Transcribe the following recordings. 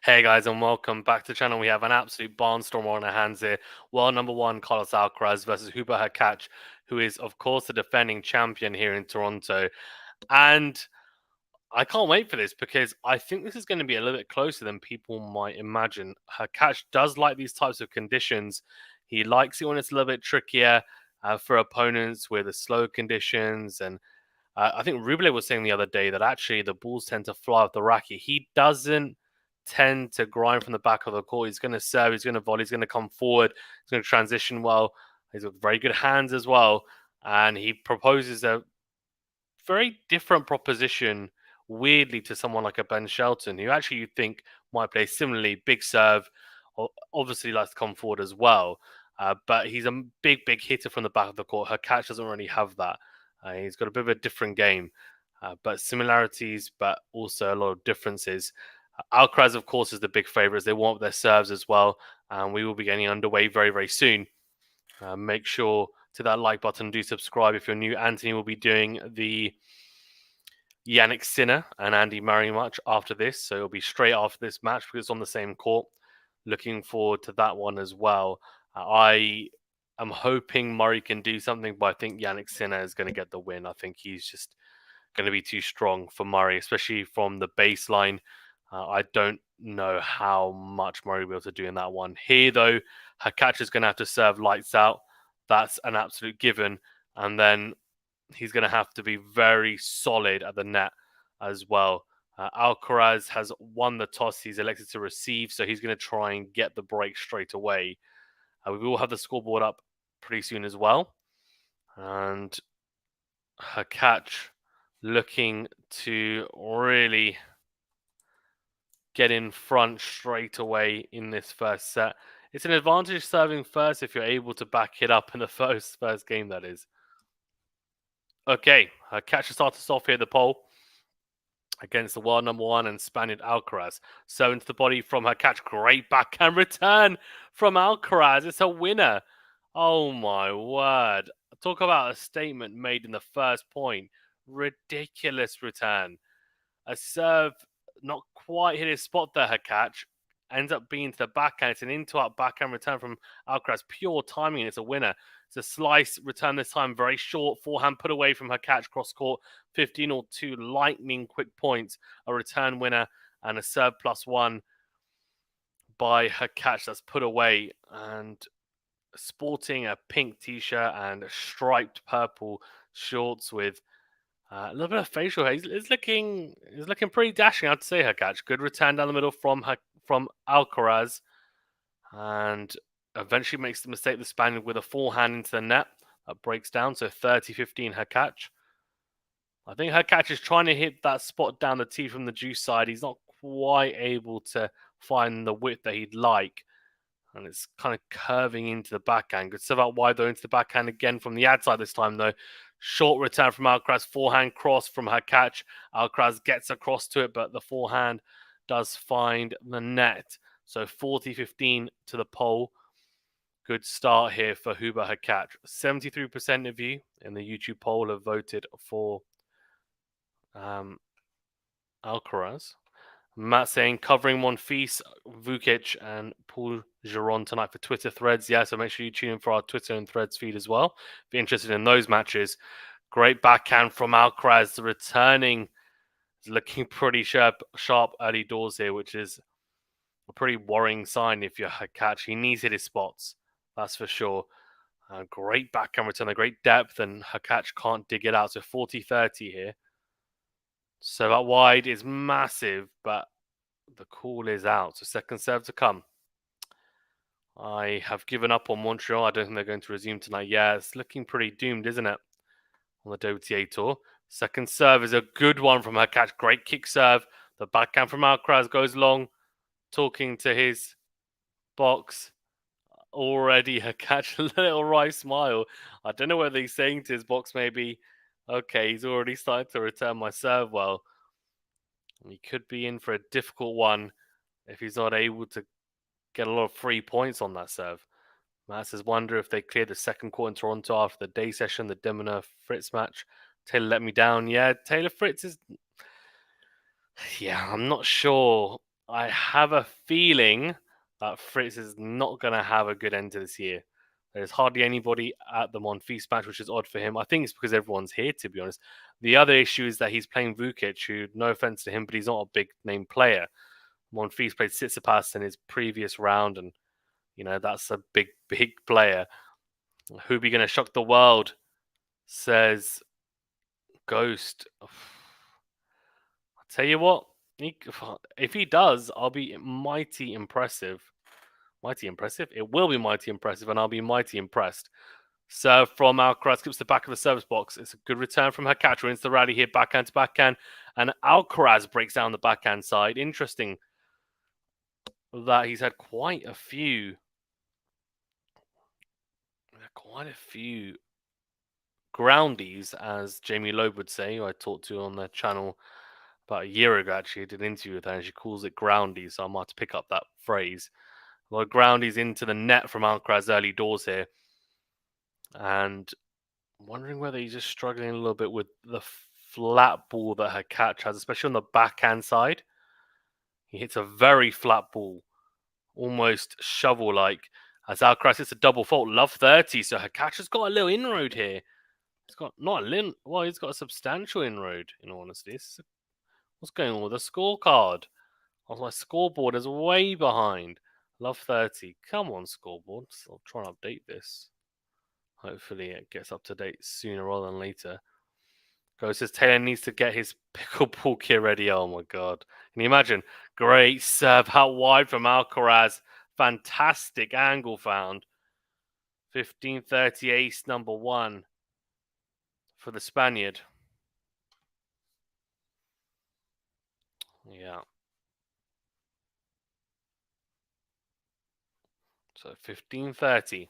Hey guys, and welcome back to the channel. We have an absolute barnstormer on our hands here. World number one, Carlos Alcaraz versus Hubert Hurkacz, who is, of course, the defending champion here in Toronto. And I can't wait for this because I think this is going to be a little bit closer than people might imagine. Hurkacz does like these types of conditions. He likes it when it's a little bit trickier for opponents with the slow conditions. And I think Rublev was saying the other day that actually the balls tend to fly off the racket. He doesn't tend to grind from the back of the court. He's going to serve, he's going to volley, he's going to come forward, he's going to transition well. He's got very good hands as well. And he proposes a very different proposition weirdly to someone like a Ben Shelton, who actually you think might play similarly, big serve, obviously likes to come forward as well. But he's a big hitter from the back of the court. Hurkacz doesn't really have that. He's got a bit of a different game, but similarities, but also a lot of differences. Alcaraz, of course, is the big favourites. They want their serves as well, and we will be getting underway very soon. Make sure to that like button. Do subscribe if you're new. Anthony will be doing the Yannick Sinner and Andy Murray match after this, so it'll be straight after this match because it's on the same court. Looking forward to that one as well. I am hoping Murray can do something, but I think Yannick Sinner is going to get the win. I think he's just going to be too strong for Murray, especially from the baseline. I don't know how much Murray will be able to do in that one. Here, though, Hurkacz is going to have to serve lights out. That's an absolute given. And then he's going to have to be very solid at the net as well. Alcaraz has won the toss. He's elected to receive, so he's going to try and get the break straight away. We will have the scoreboard up pretty soon as well. And Hurkacz looking to really get in front straight away in this first set. It's an advantage serving first if you're able to back it up in the first game, that is. Okay, Hurkacz starts us off here at the pole against the world number 1 and Spaniard Alcaraz. So into the body from Hurkacz. Great backhand return from Alcaraz. It's a winner. Oh my word. Talk about a statement made in the first point. Ridiculous return. A serve not quite hit his spot there, Hurkacz. Ends up being to the backhand. It's an into-out backhand return from Alcaraz. Pure timing, and it's a winner. It's a slice return this time, very short. Forehand put away from Hurkacz, cross-court. 15 or 2 lightning quick points. A return winner and a serve +1 by Hurkacz that's put away. And sporting a pink t-shirt and striped purple shorts with a little bit of facial hair. He's looking pretty dashing, I'd say, Hurkacz. Good return down the middle from Alcaraz. And eventually makes the mistake, the Spaniard, with a forehand into the net. That breaks down, so 30-15 Hurkacz. I think Hurkacz is trying to hit that spot down the tee from the juice side. He's not quite able to find the width that he'd like. And it's kind of curving into the backhand. Good stuff out wide, though, into the backhand again from the ad side this time, though. Short return from Alcaraz. Forehand cross from Hurkacz. Alcaraz gets across to it, but the forehand does find the net. So 40-15 to the pole. Good start here for Hubert Hurkacz. 73% of you in the YouTube poll have voted for Alcaraz. Matt saying covering Monfils, Vukic, and Paul Giron tonight for Twitter threads. Yeah, so make sure you tune in for our Twitter and threads feed as well. Be interested in those matches. Great backhand from Alcaraz, returning. He's looking pretty sharp early doors here, which is a pretty worrying sign if you're Hurkacz. He needs to hit his spots, that's for sure. Great backhand return, a great depth, and Hurkacz can't dig it out. So 40-30 here. So that wide is massive, but the call is out. So second serve to come. I have given up on Montreal. I don't think they're going to resume tonight. Yeah, it's looking pretty doomed, isn't it? On the WTA Tour. Second serve is a good one from Hurkacz. Great kick serve. The backhand from Alcaraz goes long. Talking to his box. Already Hurkacz, a little wry smile. I don't know whether he's saying to his box maybe, okay, he's already started to return my serve well. He could be in for a difficult one if he's not able to get a lot of free points on that serve. Matt says, wonder if they cleared the second court in Toronto after the day session, the Demona Fritz match. Taylor let me down. Yeah, Taylor Fritz is... Yeah, I'm not sure. I have a feeling that Fritz is not going to have a good end to this year. There's hardly anybody at the Monfils match, which is odd for him. I think it's because everyone's here, to be honest. The other issue is that he's playing Vukic, who, no offense to him, but he's not a big-name player. Monfils played Tsitsipas in his previous round, and, you know, that's a big player. Who be going to shock the world, says Ghost. I'll tell you what, if he does, I'll be mighty impressive. Mighty impressive? It will be mighty impressive, and I'll be mighty impressed. Serve from Alcaraz, skips the back of the service box. It's a good return from Hurkacz. Wins the rally here, backhand to backhand. And Alcaraz breaks down the backhand side. Interesting that he's had quite a few groundies, as Jamie Loeb would say, who I talked to on the channel about a year ago. Actually, I did an interview with her, and she calls it groundies, so I might have to pick up that phrase. A lot of groundies into the net from Alcaraz early doors here, and I'm wondering whether he's just struggling a little bit with the flat ball that Hurkacz has, especially on the backhand side. He hits a very flat ball, almost shovel-like, as Alcaraz hits a double fault. Love 30, so Hurkacz has got a little inroad here. He's got not a little, well, he's got a substantial inroad, in all honesty. What's going on with the scorecard? My scoreboard is way behind. Love 30. Come on, scoreboard. I'll try and update this. Hopefully it gets up to date sooner rather than later. Go says Taylor needs to get his pickleball gear ready. Oh my god. Can you imagine? Great serve out wide from Alcaraz. Fantastic angle found. 15-30 ace number 1 for the Spaniard. Yeah. So 15-30.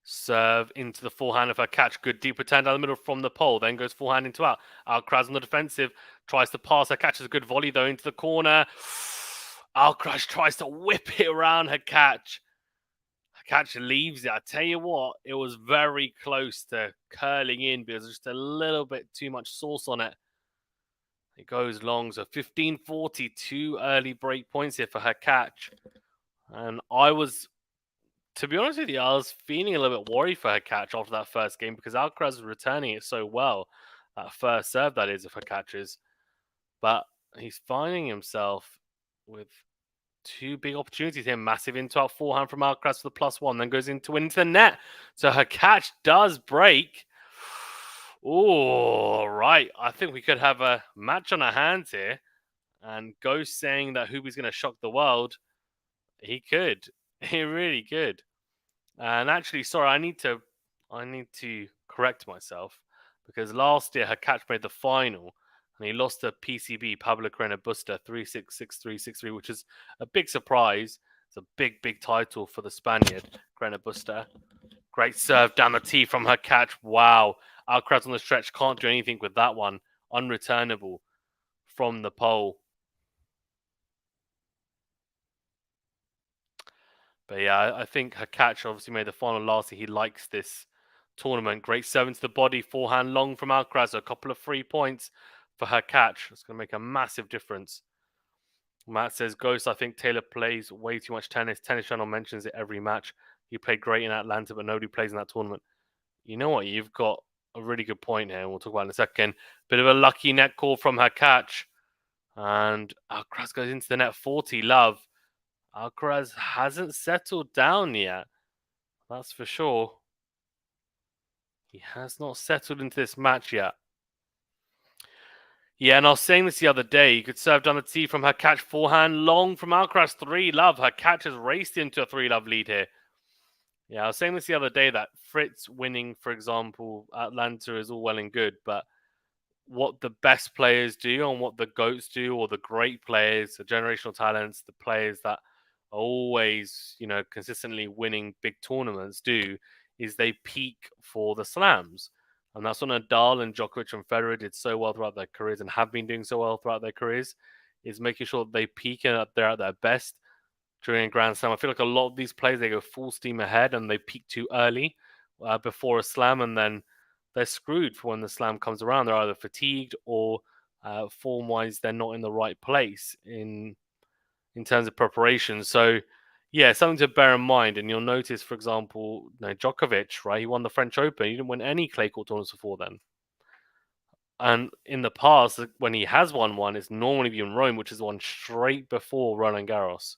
Serve into the forehand of Hurkacz. Good deep return down the middle from the pole. Then goes forehand into out. Alcaraz on the defensive. Tries to pass. Hurkacz a good volley though into the corner. Alcaraz tries to whip it around Hurkacz. Hurkacz leaves it. I tell you what, it was very close to curling in, but there's just a little bit too much sauce on it. It goes long. So 15-40. 2 early break points here for Hurkacz. And to be honest with you, I was feeling a little bit worried for Hurkacz after that first game because Alcaraz was returning it so well. That first serve, that is, of Hurkacz's. But he's finding himself with 2 big opportunities here. Massive into-out forehand from Alcaraz for the +1. Then goes into the net. So Hurkacz does break. Oh, right. I think we could have a match on our hands here. And Ghost saying that Hubert's going to shock the world. He could. He really could. And actually, sorry, I need to correct myself because last year Hurkacz made the final and he lost to PCB Pablo Carreno Busta 3-6, 6-3, 6-3, which is a big surprise. It's a big, big title for the Spaniard, Carreno Busta. Great serve down the tee from Hurkacz. Wow. Alcaraz on the stretch can't do anything with that one. Unreturnable from the pole. But yeah, I think Hurkacz obviously made the final last year. He likes this tournament. Great serve into the body, forehand long from Alcaraz. A couple of 3 points for Hurkacz. It's going to make a massive difference. Matt says, Ghost, I think Taylor plays way too much tennis. Tennis Channel mentions it every match. He played great in Atlanta, but nobody plays in that tournament. You know what? You've got a really good point here. We'll talk about it in a second. Bit of a lucky net call from Hurkacz. And Alcaraz goes into the net 40. Love. Alcaraz hasn't settled down yet. That's for sure. He has not settled into this match yet. Yeah, and I was saying this the other day. You could serve down the tee from Hurkacz forehand long from Alcaraz 3-love. Hurkacz has raced into a 3-love lead here. Yeah, I was saying this the other day that Fritz winning, for example, Atlanta is all well and good, but what the best players do and what the GOATs do, or the great players, the generational talents, the players that are always, consistently winning big tournaments do, is they peak for the slams. And that's what Nadal and Djokovic and Federer did so well throughout their careers and have been doing so well throughout their careers, is making sure that they peak and they're at their best during a Grand Slam. I feel like a lot of these players, they go full steam ahead and they peak too early before a slam, and then they're screwed for when the slam comes around. They're either fatigued or form-wise, they're not in the right place in terms of preparation. So, yeah, something to bear in mind. And you'll notice, for example, Djokovic, right? He won the French Open. He didn't win any clay court tournaments before then. And in the past, when he has won one, it's normally been Rome, which is the one straight before Roland Garros.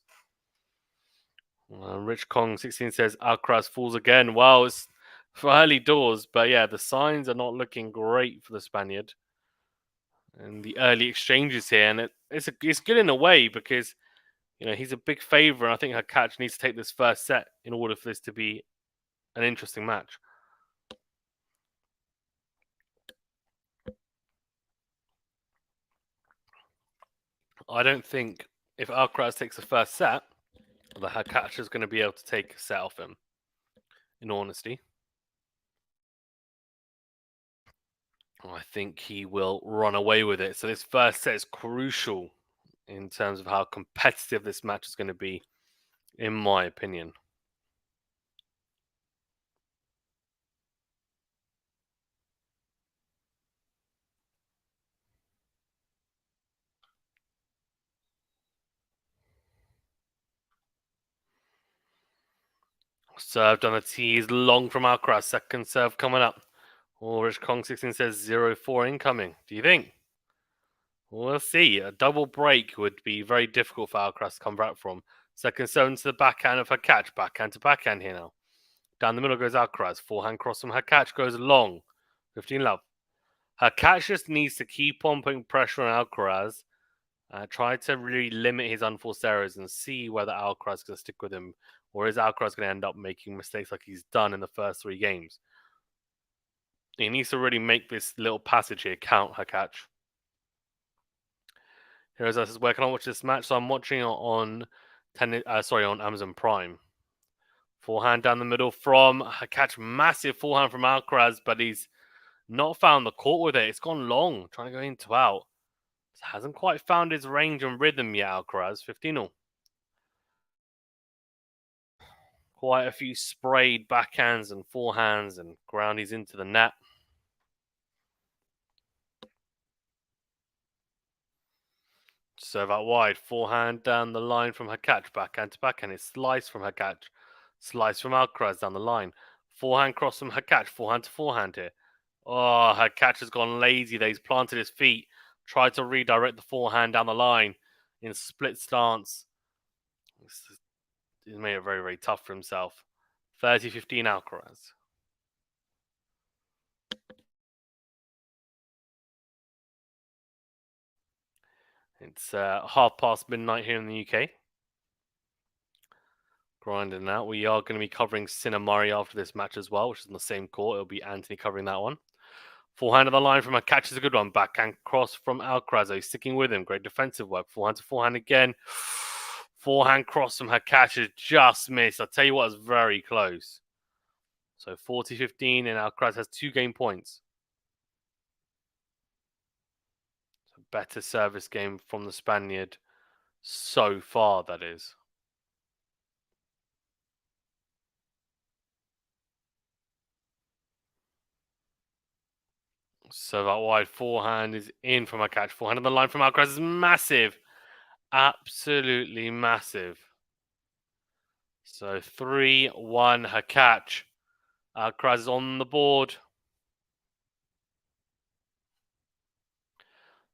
Rich Kong 16 says Alcaraz falls again. Well, it's for early doors, but yeah, the signs are not looking great for the Spaniard. And the early exchanges here, and it's good in a way because he's a big favourite. I think Hurkacz needs to take this first set in order for this to be an interesting match. I don't think if Alcaraz takes the first set, that Hurkacz is going to be able to take a set off him. In honesty, I think he will run away with it. So this first set is crucial in terms of how competitive this match is going to be, in my opinion. Served on the tee is long from Alcaraz. Second serve coming up. Rich Kong 16 says 0-4 incoming. Do you think? We'll see. A double break would be very difficult for Alcaraz to come back from. Second serve into the backhand of Hurkacz. Backhand to backhand here now. Down the middle goes Alcaraz. Forehand cross from Hurkacz goes long. 15 love. Hurkacz just needs to keep on putting pressure on Alcaraz. Try to really limit his unforced errors and see whether Alcaraz is going to stick with him, or is Alcaraz going to end up making mistakes like he's done in the first 3 games. He needs to really make this little passage here count, Hurkacz. Here's us. Where can I watch this match? So I'm watching it on on Amazon Prime. Forehand down the middle from Hurkacz. Massive forehand from Alcaraz, but he's not found the court with it. It's gone long, trying to go into out. Hasn't quite found his range and rhythm yet, Alcaraz. 15-0. Quite a few sprayed backhands and forehands and groundies into the net. Serve out wide. Forehand down the line from Hurkacz. Backhand to backhand. It's slice from Hurkacz. Slice from Alcaraz down the line. Forehand cross from Hurkacz. Forehand to forehand here. Oh, Hurkacz has gone lazy there. He's planted his feet. Tried to redirect the forehand down the line in split stance. He's made it very, very tough for himself. 30-15 Alcaraz. It's midnight here in the UK. Grinding out. We are going to be covering Sinner Murray after this match as well, which is on the same court. It'll be Anthony covering that one. Forehand on the line from Hurkacz is a good one. Backhand cross from Alcaraz. He's sticking with him. Great defensive work. Forehand to forehand again. Forehand cross from Hurkacz has just missed. I'll tell you what, it's very close. So 40-15 and Alcaraz has 2 game points. So better service game from the Spaniard so far, that is. So that wide forehand is in from Hurkacz. Forehand on the line from Alcaraz is massive. Absolutely massive. So 3-1 Hurkacz. Alcaraz is on the board.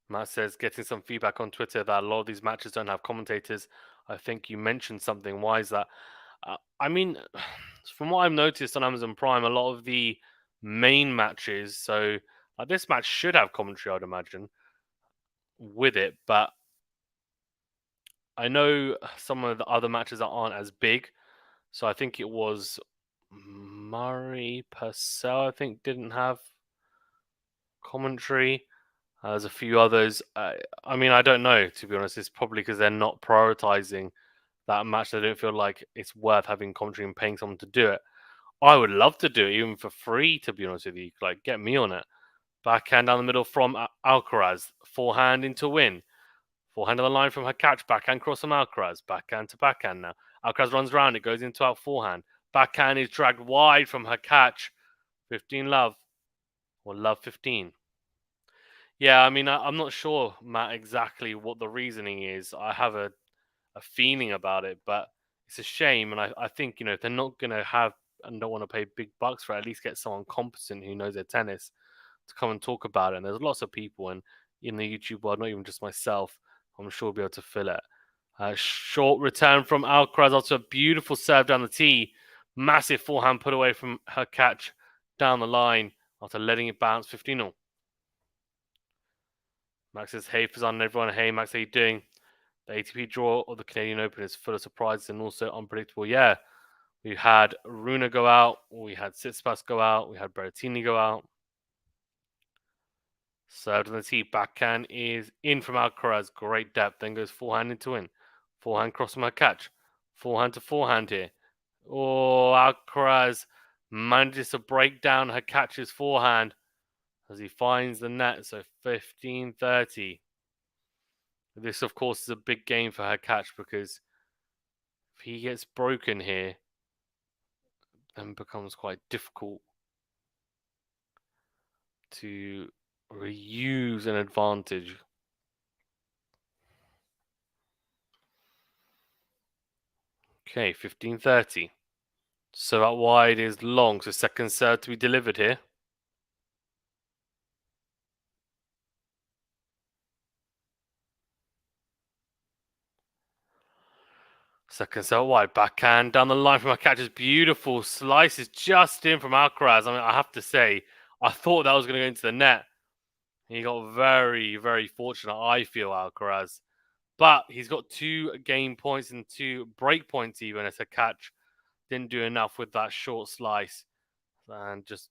Matt says, getting some feedback on Twitter that a lot of these matches don't have commentators. I think you mentioned something. Why is that? I mean, from what I've noticed on Amazon Prime, a lot of the main matches, so this match should have commentary, I'd imagine, with it. But I know some of the other matches that aren't as big. So I think it was Murray Purcell, I think, didn't have commentary. There's a few others. I mean, I don't know, to be honest. It's probably because they're not prioritizing that match. They don't feel like it's worth having commentary and paying someone to do it. I would love to do it, even for free, to be honest with you. Like, get me on it. Backhand down the middle from Alcaraz. Forehand into win. Forehand on the line from Hurkacz. Backhand cross from Alcaraz. Backhand to backhand now. Alcaraz runs around. It goes into out forehand. Backhand is dragged wide from Hurkacz. 15 love. Or love 15. Yeah, I mean, I'm not sure, Matt, exactly what the reasoning is. I have a feeling about it, but it's a shame. And I think, if they're not going to have and don't want to pay big bucks for it, at least get someone competent who knows their tennis to come and talk about it. And there's lots of people in the YouTube world, not even just myself, I'm sure we'll be able to fill it. Short return from Alcaraz, also a beautiful serve down the tee. Massive forehand put away from Hurkacz down the line after letting it bounce 15-0. Max says, hey, Fazan and everyone. Hey, Max, how you doing? The ATP draw of the Canadian Open is full of surprises and also unpredictable. Yeah, we had Runa go out, we had Tsitsipas go out, we had Berrettini go out. Served on the tee, backhand is in from Alcaraz, great depth, then goes forehand into win. Forehand cross from Hurkacz. Forehand to forehand here. Oh, Alcaraz manages to break down Hurkacz's forehand as he finds the net, so 15-30. This, of course, is a big game for Hurkacz because if he gets broken here, then it becomes quite difficult to reuse an advantage. Okay, 15-30. So that wide is long, so second serve to be delivered here. Second serve wide, backhand down the line from Hurkacz is beautiful. Slices just in from Alcaraz. I mean, I have to say, I thought that was going to go into the net. He got very, very fortunate, I feel, Alcaraz. But he's got 2 game points and 2 break points even as Hurkacz didn't do enough with that short slice and just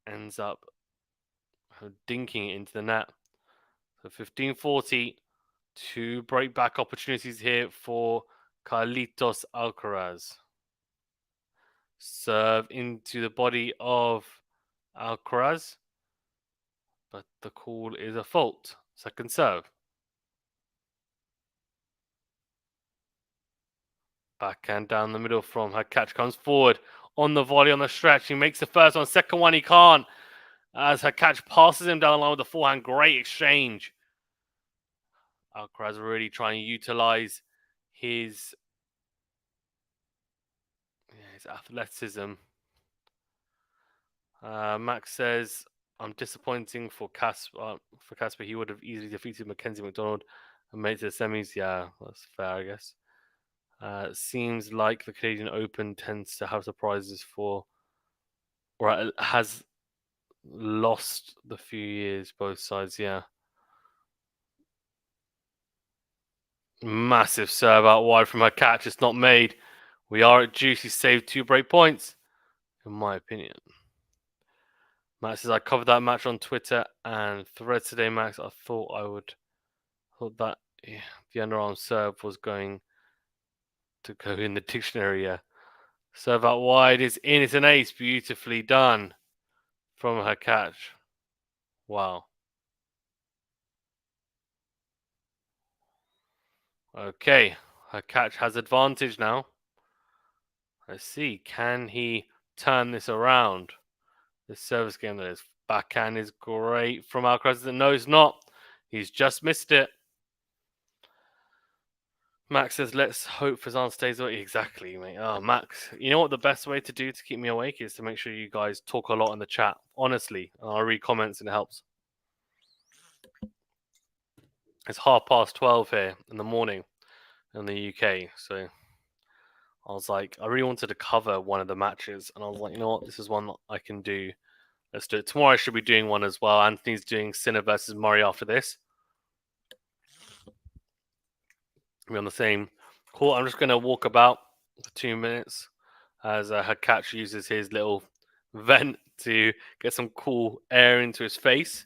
ends up dinking it into the net. So 15-40, 2 break back opportunities here for Carlitos Alcaraz. Serve into the body of Alcaraz, but the call is a fault. Second serve. Backhand down the middle from Hurkacz comes forward on the volley on the stretch. He makes the first one. Second one he can't. As Hurkacz passes him down the line with the forehand. Great exchange. Alcaraz really trying to utilize his athleticism. Max says, I'm disappointing for Casper. He would have easily defeated Mackenzie McDonald and made it to the semis. Yeah, that's fair, I guess. Seems like the Canadian Open tends to have surprises or has lost the few years, both sides, yeah. Massive serve out wide from Hurkacz. It's not made. We are at juice. He saved 2 break points, in my opinion. Max says, I covered that match on Twitter and Threads today, Max. I thought that the underarm serve was going to go in the dictionary, yeah. Serve out wide is in. It's an ace. Beautifully done from Hurkacz. Wow. Okay. Hurkacz has advantage now. Let's see. Can he turn this around? This service game that is. Backhand is great from Alcaraz. No, it's not. He's just missed it. Max says, let's hope Fazan stays awake. Exactly, mate. Oh, Max. You know what the best way to do to keep me awake is to make sure you guys talk a lot in the chat. Honestly. I'll read comments and it helps. It's 12:30 here in the morning in the UK. So I was like, I really wanted to cover one of the matches. And I was like, you know what? This is one that I can do. Let's do it. Tomorrow I should be doing one as well. Anthony's doing Sinner versus Murray after this. We're on the same court. I'm just going to walk about for 2 minutes as Hurkacz uses his little vent to get some cool air into his face.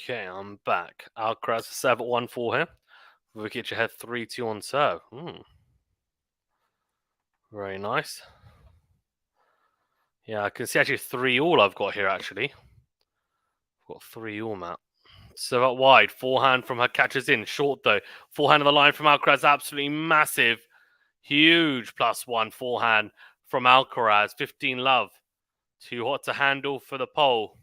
Okay, I'm back. Alcaraz serve at 1-4 here. Hurkacz ahead 3-2 on serve. Very nice. Yeah, I can see actually 3-all I've got here actually. I've got 3-all, Matt. Serve out wide. Forehand from Hurkacz is in. Short though. Forehand of the line from Alcaraz. Absolutely massive. Huge +1 forehand from Alcaraz. 15 love. Too hot to handle for the pole.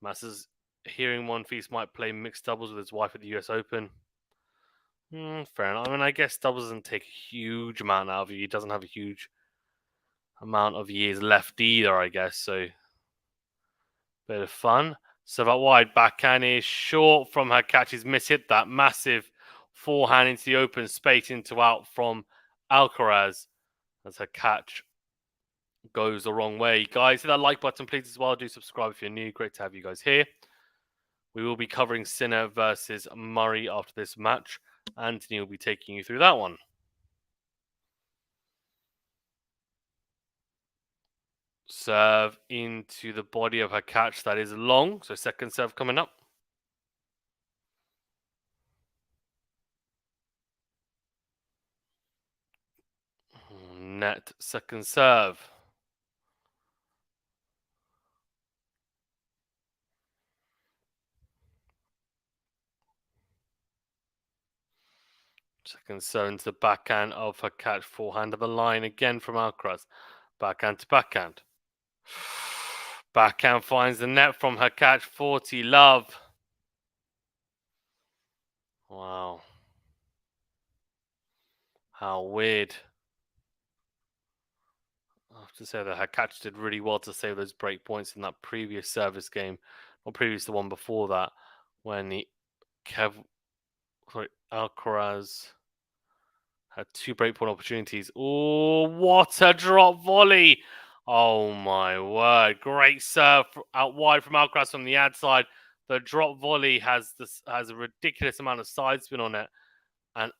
Massa's hearing one piece might play mixed doubles with his wife at the US Open. Fair enough. I mean, I guess doubles doesn't take a huge amount out of you. He doesn't have a huge amount of years left either, I guess. So, bit of fun. So that wide backhand is short from Hurkacz. He's mishit that massive forehand into the open space into out from Alcaraz as Hurkacz goes the wrong way. Guys, hit that like button, please, as well. Do subscribe if you're new. Great to have you guys here. We will be covering Sinner versus Murray after this match. Anthony will be taking you through that one. Serve into the body of Hurkacz. That is long. So second serve coming up. Net second serve. Second serve into the backhand of Hurkacz. Forehand of the line again from Alcaraz. Backhand to backhand. Backhand finds the net from Hurkacz. 40 love. Wow. How weird. I have to say that Hurkacz did really well to save those break points in that previous service game, or previous the one before that, when Alcaraz had 2 breakpoint opportunities. Oh, what a drop volley! Oh my word! Great serve out wide from Alcaraz from the ad side. The drop volley has a ridiculous amount of side spin on it, and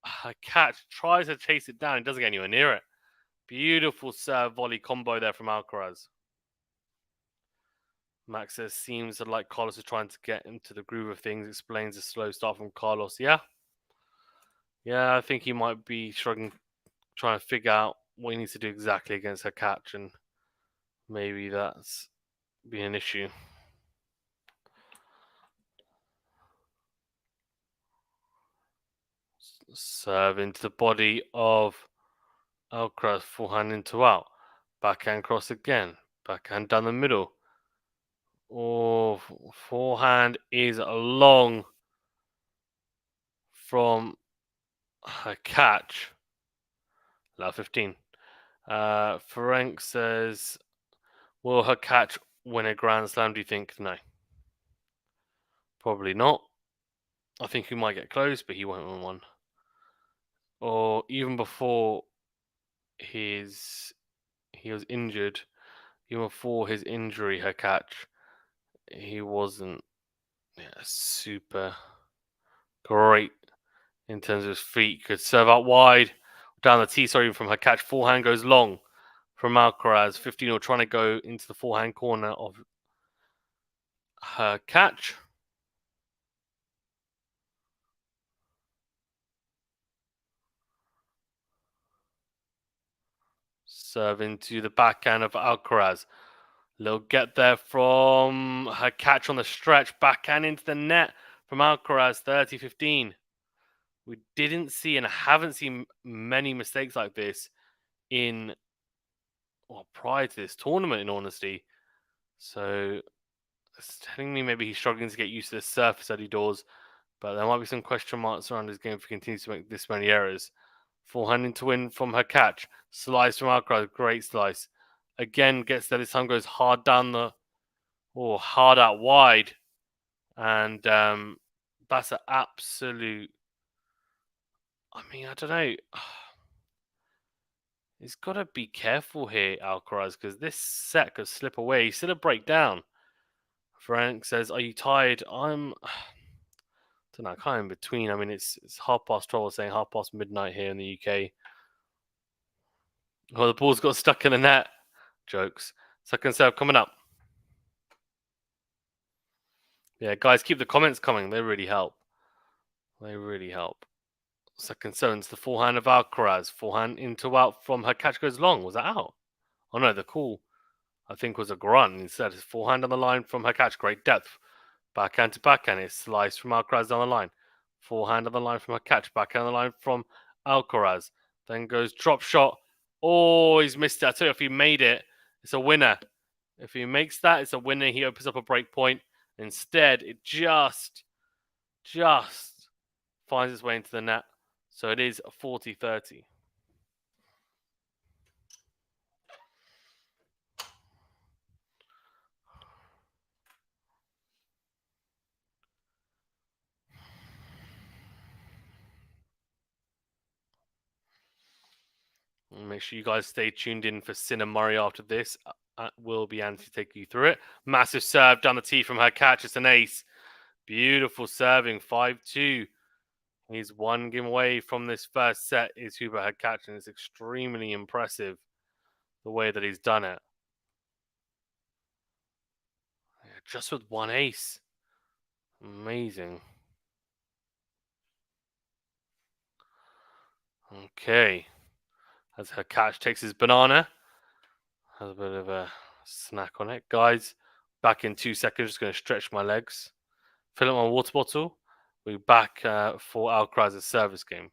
Hurkacz tries to chase it down. He doesn't get anywhere near it. Beautiful serve volley combo there from Alcaraz. Max says seems like Carlos is trying to get into the groove of things. Explains the slow start from Carlos. Yeah, I think he might be struggling, trying to figure out what he needs to do exactly against Hurkacz, and maybe that's be an issue. Serve into the body of Alcaraz, forehand into out. Backhand cross again. Backhand down the middle. Oh, forehand is long from Hurkacz. Allow 15. Ferenc says, will Hurkacz win a Grand Slam, do you think? No. Probably not. I think he might get close, but he won't win one. Or even before he was injured, even before his injury, Hurkacz, he wasn't super great in terms of his feet. Could serve out wide, down the tee, sorry, from Hurkacz. Forehand goes long from Alcaraz. 15 trying to go into the forehand corner of Hurkacz. Serve into the backhand of Alcaraz. Little get there from Hurkacz on the stretch. Backhand into the net from Alcaraz. 30-15. We didn't see and haven't seen many mistakes like this prior to this tournament, in honesty. So it's telling me maybe he's struggling to get used to the surface that he does. But there might be some question marks around his game if he continues to make this many errors. Forehand to win from Hurkacz. Slice from Alcaraz. Great slice. Again, gets there. This time goes hard down hard out wide. And that's an absolute. I mean, I don't know. He's got to be careful here, Alcaraz, because this set could slip away. He's still a breakdown. Frank says, are you tired? I'm. I don't know, kind of in between. I mean, it's 12:30, saying midnight here in the UK. Oh, the ball's got stuck in the net. Jokes. Second serve coming up. Yeah, guys, keep the comments coming. They really help. They really help. Second serve's the forehand of Alcaraz. Forehand into out from Hurkacz goes long. Was that out? Oh no, the call I think was a grunt. Instead, his forehand on the line from Hurkacz. Great depth. Backhand to backhand. It's sliced from Alcaraz down the line. Forehand on the line from Hurkacz. Backhand on the line from Alcaraz. Then goes drop shot. Oh, he's missed it. I tell you, if he made it, it's a winner. If he makes that, it's a winner. He opens up a break point. Instead, it just finds its way into the net. So it is 40-30. Make sure you guys stay tuned in for Sin and Murray after this. Will be Anthony taking you through it. Massive serve down the tee from Hurkacz. It's an ace. Beautiful serving. 5-2. He's one game away from this first set. Is Hubert Hurkacz, and it's extremely impressive the way that he's done it. Just with one ace. Amazing. Okay. As Hurkacz takes his banana. Has a bit of a snack on it. Guys, back in 2 seconds. Just going to stretch my legs. Fill up my water bottle. We're back for Alcaraz's service game.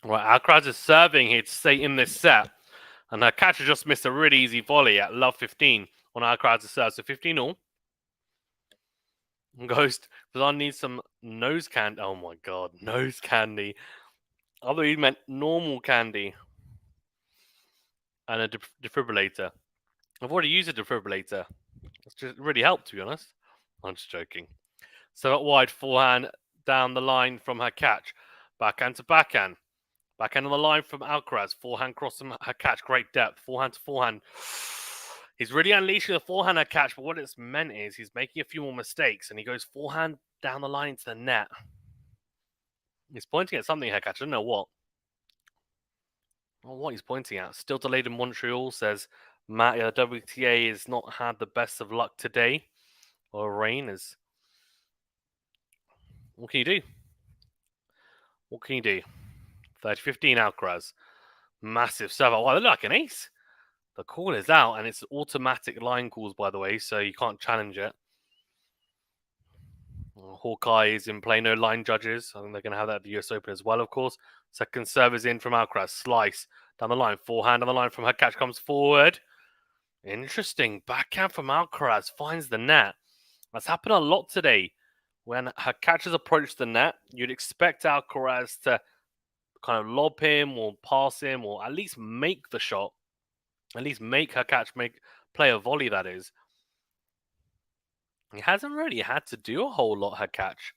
Right, Alcaraz is serving here to stay in this set. And Hurkacz has just missed a really easy volley at love 15 on Alcaraz's serve. So 15 all. Ghost, Bazan needs some nose candy. Oh my god, nose candy. Although he meant normal candy. And a defibrillator. I've already used a defibrillator. It's just really helped, to be honest. I'm just joking. So up wide, forehand down the line from Hurkacz. Backhand to backhand. Backhand on the line from Alcaraz. Forehand cross from Hurkacz. Great depth. Forehand to forehand. He's really unleashing the forehand Hurkacz, but what it's meant is he's making a few more mistakes, and he goes forehand down the line into the net. He's pointing at something, Hurkacz. I don't know what. What he's pointing at. Still delayed in Montreal, says Matt. Yeah, the WTA has not had the best of luck today. Or rain is. What can you do? What can you do? 30-15 Alcaraz. Massive serve. Wow, they look like an ace. The call is out, and it's automatic line calls, by the way, so you can't challenge it. Hawkeye is in play, no line judges. I think they're going to have that at the US Open as well, of course. Second serve is in from Alcaraz. Slice down the line. Forehand on the line from Hurkacz comes forward. Interesting. Backhand from Alcaraz finds the net. That's happened a lot today. When her catchers approach the net, you'd expect Alcaraz to kind of lob him or pass him or at least make the shot. At least make her catch, play a volley, that is. He hasn't really had to do a whole lot, her catch,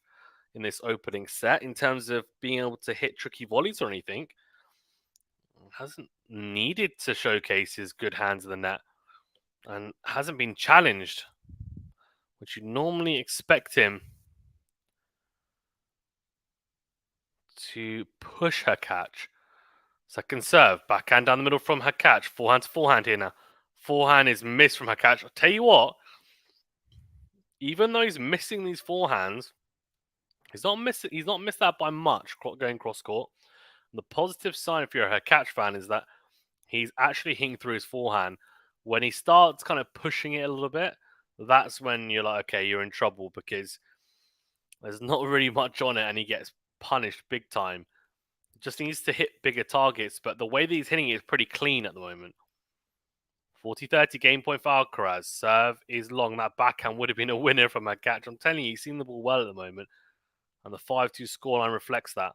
in this opening set in terms of being able to hit tricky volleys or anything. Hasn't needed to showcase his good hands in the net and hasn't been challenged, which you'd normally expect him to push her catch. Second serve, backhand down the middle from her catch. Forehand to forehand here now. Forehand is missed from her catch. I'll tell you what, even though he's missing these forehands, he's not missed that by much going cross court. And the positive sign if you're a catch fan is that he's actually hitting through his forehand. When he starts kind of pushing it a little bit, that's when you're like, okay, you're in trouble because there's not really much on it and he gets punished big time. Just needs to hit bigger targets, but the way that he's hitting it is pretty clean at the moment. 40-30 game point for Alcaraz. Serve is long. That backhand would have been a winner from her catch. I'm telling you, he's seen the ball well at the moment. And the 5-2 scoreline reflects that.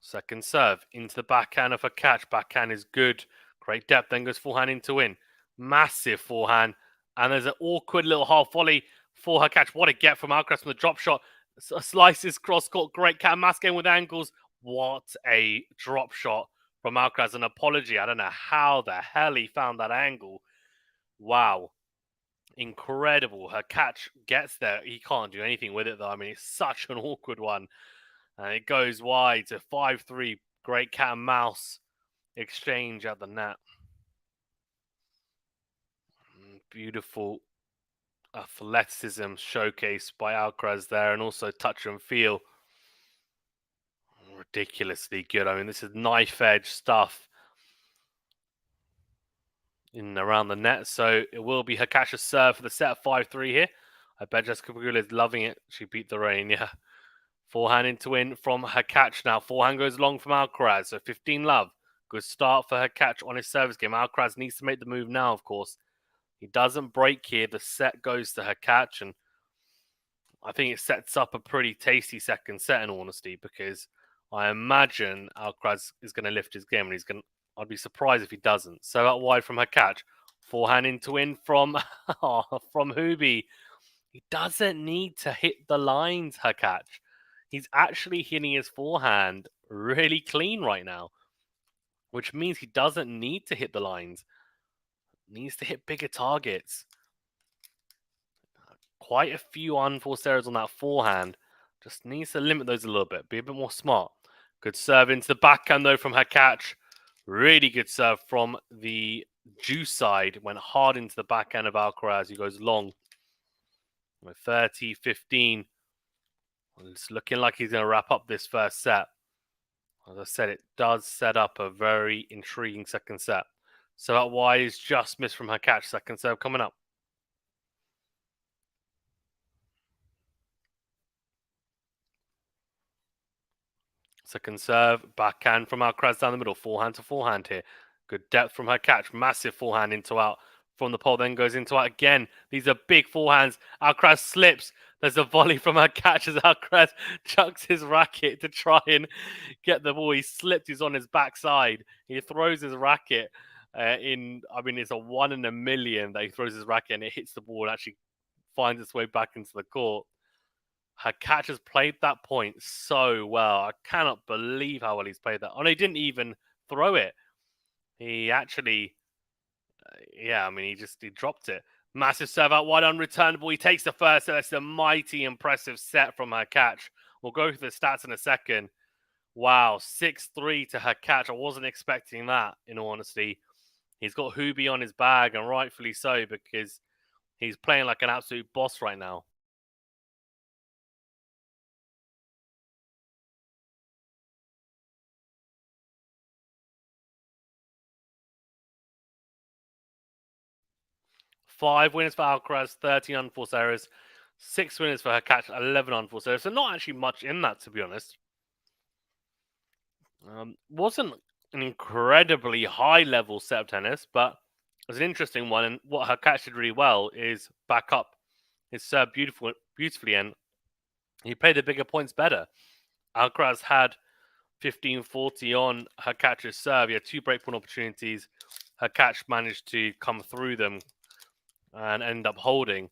Second serve into the backhand of her catch. Backhand is good. Great depth. Then goes forehand into win. Massive forehand. And there's an awkward little half volley for her catch. What a get from Alcaraz from the drop shot. Slices cross court. Great cat mask game with angles. What a drop shot from Alcaraz. An apology. I don't know how the hell he found that angle. Wow. Incredible. Her catch gets there. He can't do anything with it, though. I mean, it's such an awkward one. And it goes wide to 5-3. Great cat and mouse exchange at the net. Beautiful athleticism showcased by Alcaraz there, and also touch and feel. Ridiculously good. I mean, this is knife edge stuff in and around the net. So it will be Hurkacz's serve for the set of 5-3 here. I bet Jessica Pegula is loving it. She beat the rain, yeah. Forehand into win from Hurkacz now. Forehand goes long from Alcaraz. So 15 love. Good start for Hurkacz on his service game. Alcaraz needs to make the move now, of course. He doesn't break here. The set goes to Hurkacz, and I think it sets up a pretty tasty second set, in all honesty, because I imagine Alcaraz is going to lift his game, and I'd be surprised if he doesn't. So out wide from Hurkacz. Forehand into win from from Hubie. He doesn't need to hit the lines, Hurkacz. He's actually hitting his forehand really clean right now, which means he doesn't need to hit the lines. He needs to hit bigger targets. Quite a few unforced errors on that forehand. Just needs to limit those a little bit. Be a bit more smart. Good serve into the backhand, though, from Hurkacz. Really good serve from the juice side. Went hard into the backhand of Alcaraz. He goes long. 30-15. It's looking like he's going to wrap up this first set. As I said, it does set up a very intriguing second set. So that wide is just missed from Hurkacz. Second serve coming up. Second serve, backhand from Alcaraz down the middle. Forehand to forehand here. Good depth from Hurkacz. Massive forehand into out from the pole. Then goes into out again. These are big forehands. Alcaraz slips. There's a volley from Hurkacz as Alcaraz chucks his racket to try and get the ball. He slipped. He's on his backside. He throws his racket it's a 1 in a million that he throws his racket and it hits the ball and actually finds its way back into the court. Hurkacz has played that point so well. I cannot believe how well he's played that. And he didn't even throw it. He actually, he dropped it. Massive serve out wide, unreturnable. He takes the first set. That's a mighty impressive set from Hurkacz. We'll go through the stats in a second. Wow, 6-3 to Hurkacz. I wasn't expecting that, in all honesty. He's got Hubie on his bag, and rightfully so, because he's playing like an absolute boss right now. Five winners for Alcaraz, 13 unforced errors. 6 winners for Hurkacz, 11 unforced errors. So not actually much in that, to be honest. Wasn't an incredibly high-level set of tennis, but It's an interesting one, and what Hurkacz did really well is back up his serve beautifully, and he played the bigger points better. Alcaraz had 15-40 on Hurkacz's serve. He had 2 breakpoint opportunities. Hurkacz managed to come through them and end up holding.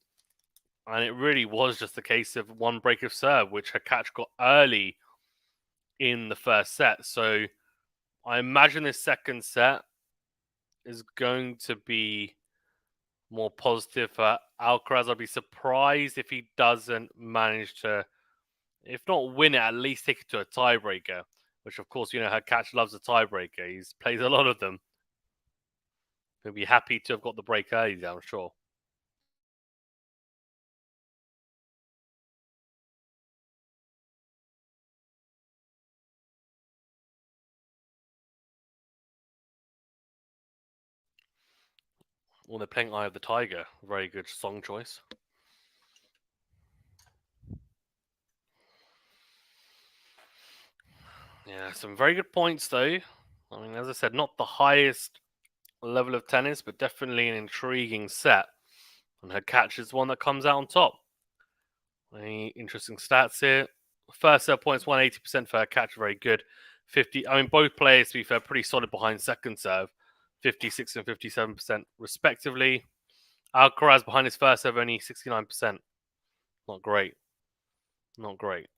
And it really was just a case of one break of serve, which Hurkacz got early in the first set. So I imagine this second set is going to be more positive for Alcaraz. I'd be surprised if he doesn't manage to, if not win it, at least take it to a tiebreaker. Which, of course, Hurkacz loves a tiebreaker. He's plays a lot of them. He'll be happy to have got the break early, I'm sure. Well, they're playing Eye of the Tiger. Very good song choice. Yeah, some very good points, though. I mean, as I said, not the highest level of tennis, but definitely an intriguing set. And Hurkacz is one that comes out on top. Any interesting stats here? First set points, 180% for Hurkacz, very good. 50. I mean, both players, to be fair, pretty solid behind second serve, 56 and 57% respectively. Alcaraz behind his first serve, only 69%. Not great. Not great.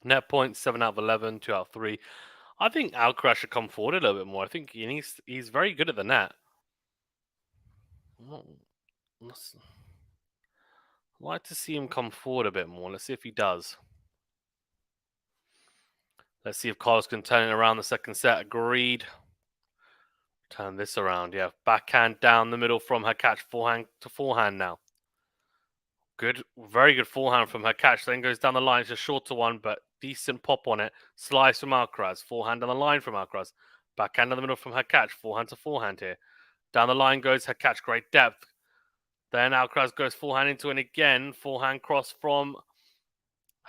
Net points, 7 out of 11, 2 out of 3. I think Alcaraz should come forward a little bit more. I think he's very good at the net. I'd like to see him come forward a bit more. Let's see if he does. Let's see if Carlos can turn it around the second set. Agreed. Turn this around. Yeah, backhand down the middle from Hurkacz. Forehand to forehand now. Good, very good forehand from Hurkacz. Then goes down the line. It's a shorter one, but decent pop on it. Slice from Alcaraz. Forehand on the line from Alcaraz. Backhand in the middle from Hurkacz. Forehand to forehand here. Down the line goes Hurkacz. Great depth. Then Alcaraz goes forehand into it again. Forehand cross from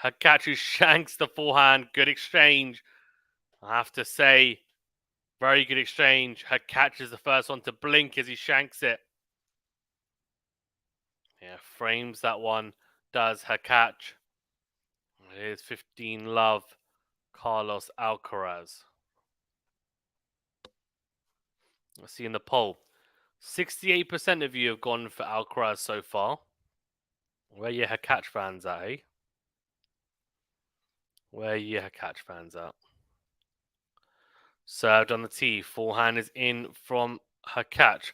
Hurkacz, who shanks the forehand. Good exchange. I have to say, very good exchange. Hurkacz is the first one to blink as he shanks it. Yeah, frames that one. Does Hurkacz. It is 15 love. Carlos Alcaraz. Let's see in the poll. 68% of you have gone for Alcaraz so far. Where are your Hurkacz fans at, eh? Where are your Hurkacz fans at? Served on the tee. Forehand is in from Hurkacz.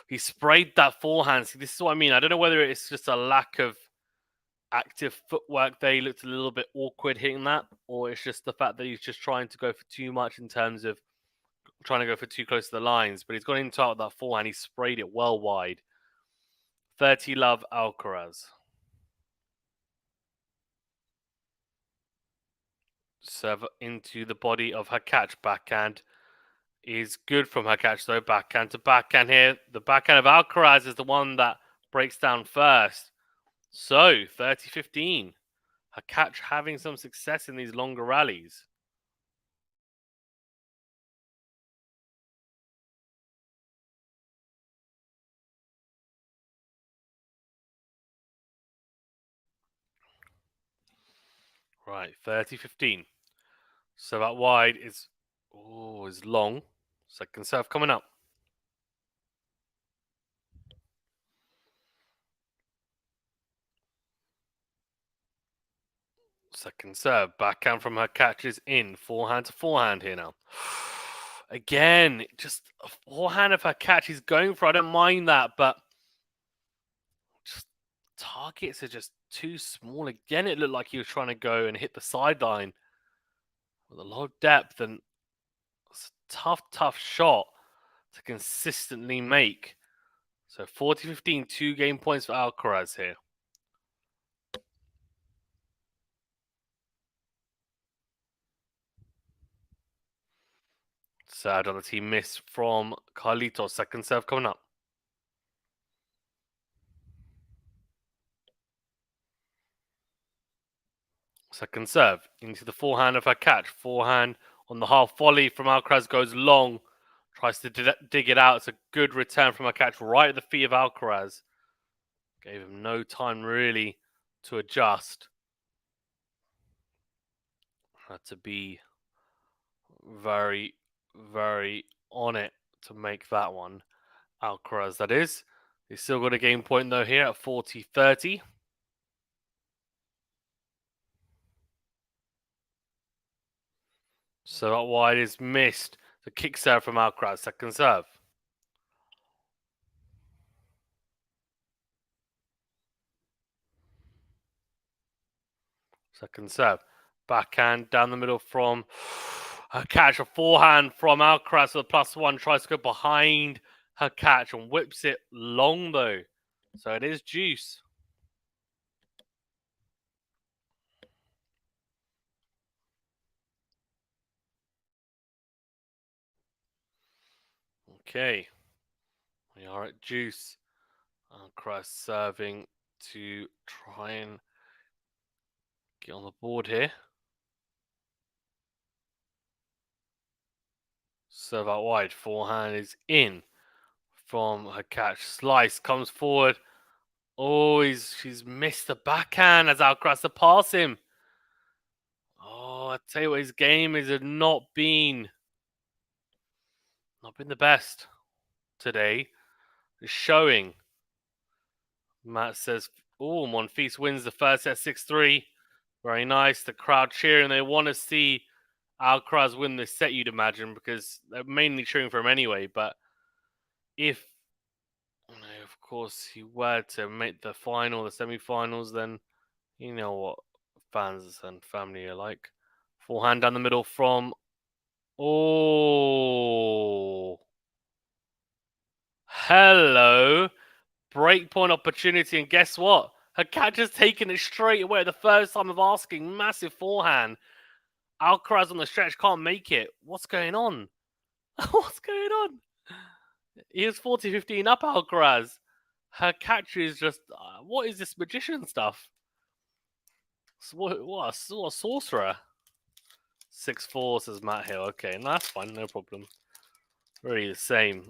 He sprayed that forehand. See, this is what I mean. I don't know whether it's just a lack of active footwork there. He looked a little bit awkward hitting that, or it's just the fact that he's just trying to go for too much in terms of trying to go for too close to the lines. But he's gone into out that forehand. He sprayed it well wide. 30 love Alcaraz. Serve into the body of Hurkacz. Backhand is good from Hurkacz, though. Backhand to backhand here. The backhand of Alcaraz is the one that breaks down first. So, 30-15. Hurkacz having some success in these longer rallies. Right, 30-15. So that wide is long. Second serve coming up. Second serve. Backhand from Hurkacz is in. Forehand to forehand here now. Again, just a forehand of Hurkacz he's going for. I don't mind that, but just targets are just too small. Again, it looked like he was trying to go and hit the sideline with a lot of depth, and it's a tough shot to consistently make. So 40-15, 2 game points for Alcaraz here. Served on the team miss from Carlitos. Second serve coming up. Second serve into the forehand of Hurkacz. Forehand on the half volley from Alcaraz goes long. Tries to dig it out. It's a good return from Hurkacz right at the feet of Alcaraz. Gave him no time really to adjust. Had to be very, very on it to make that one. Alcaraz, that is. He's still got a game point though here at 40-30. So that wide is missed. The kick serve from Alcaraz, second serve. Second serve. Backhand down the middle from Hurkacz. A forehand from Alcaraz with a +1. Tries to go behind Hurkacz and whips it long though. So it is juice. Okay. We are at juice. Alcaraz serving to try and get on the board here. Serve out wide. Forehand is in from Hurkacz. Slice comes forward. Oh, she's missed the backhand as Alcaraz to pass him. Oh, I tell you what, his game has not been the best today. It's showing. Matt says, oh, Monfils wins the first set 6-3. Very nice. The crowd cheering. They want to see Alcaraz win this set, you'd imagine, because they're mainly cheering for him anyway. But if, of course, he were to make the final, the semi-finals, then you know what fans and family are like. Forehand down the middle from... Oh... Hello. Breakpoint opportunity, and guess what? Hurkacz has taken it straight away. The first time of asking, massive forehand. Alcaraz on the stretch can't make it. What's going on? What's going on? He is 40-15 up, Alcaraz. Hurkacz is just... what is this magician stuff? What a sorcerer. 6-4, says Matt Hill. Okay, no, that's fine. No problem. Really the same.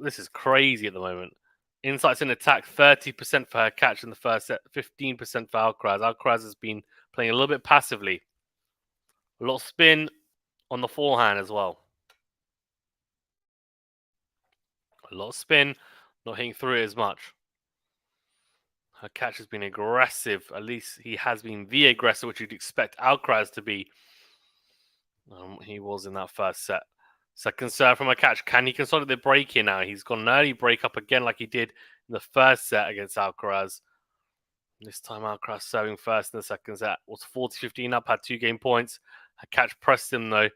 This is crazy at the moment. Insights in attack, 30% for Hurkacz in the first set, 15% for Alcaraz. Alcaraz has been playing a little bit passively. A lot of spin on the forehand as well. A lot of spin, not hitting through it as much. Hurkacz has been aggressive. At least he has been the aggressor, which you'd expect Alcaraz to be. He was in that first set. Second serve from Hurkacz. Can he consolidate the break here now? He's got an early break up again like he did in the first set against Alcaraz. This time Alcaraz serving first in the second set. Was 40-15 up, had 2 game points. Hurkacz pressed him though.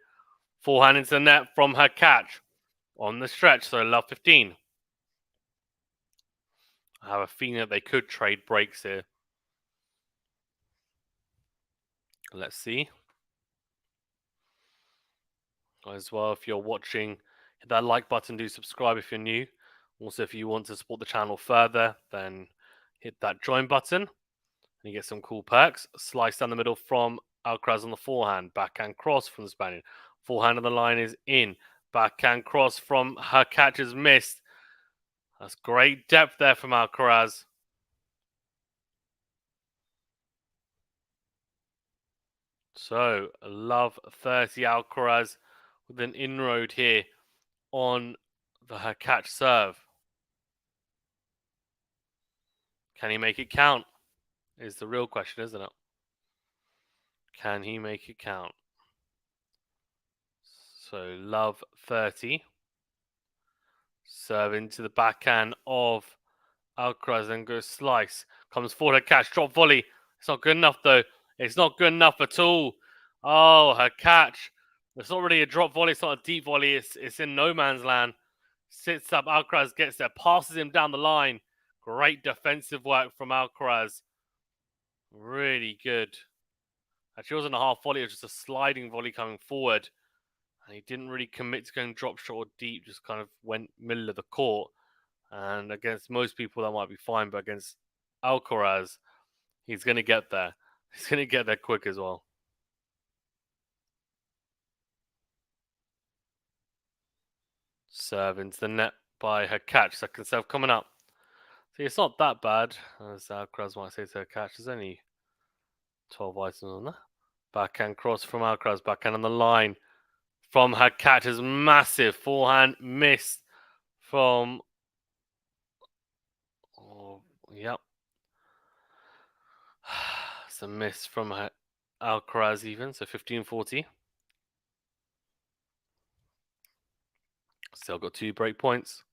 Forehand into the net from Hurkacz on the stretch, so love 15. I have a feeling that they could trade breaks here. Let's see. As well, if you're watching, hit that like button, do subscribe if you're new. Also, if you want to support the channel further, then hit that join button and you get some cool perks. Slice down the middle from Alcaraz on the forehand. Backhand cross from the Spaniard. Forehand on the line is in. Backhand cross from Hurkacz is missed. That's great depth there from Alcaraz. So, love 30 Alcaraz with an inroad here on the Hurkacz serve. Can he make it count? Is the real question, isn't it? Can he make it count? So, love 30. Serve into the backhand of Alcaraz, then goes slice. Comes forward, Hurkacz, drop volley. It's not good enough, though. It's not good enough at all. Oh, Hurkacz. It's not really a drop volley. It's not a deep volley. It's in no man's land. Sits up. Alcaraz gets there. Passes him down the line. Great defensive work from Alcaraz. Really good. Actually, it wasn't a half volley. It was just a sliding volley coming forward. And he didn't really commit to going drop shot or deep. Just kind of went middle of the court. And against most people, that might be fine. But against Alcaraz, he's going to get there. He's going to get there quick as well. Serve into the net by Hurkacz. Second serve coming up. See, it's not that bad, as Alcaraz might say to Hurkacz. There's only 12 items on there. Backhand cross from Alcaraz. Backhand on the line from Hurkacz is massive. Forehand missed from... Oh, yep. It's a miss from Alcaraz even, so 15-40. Still got 2 break points.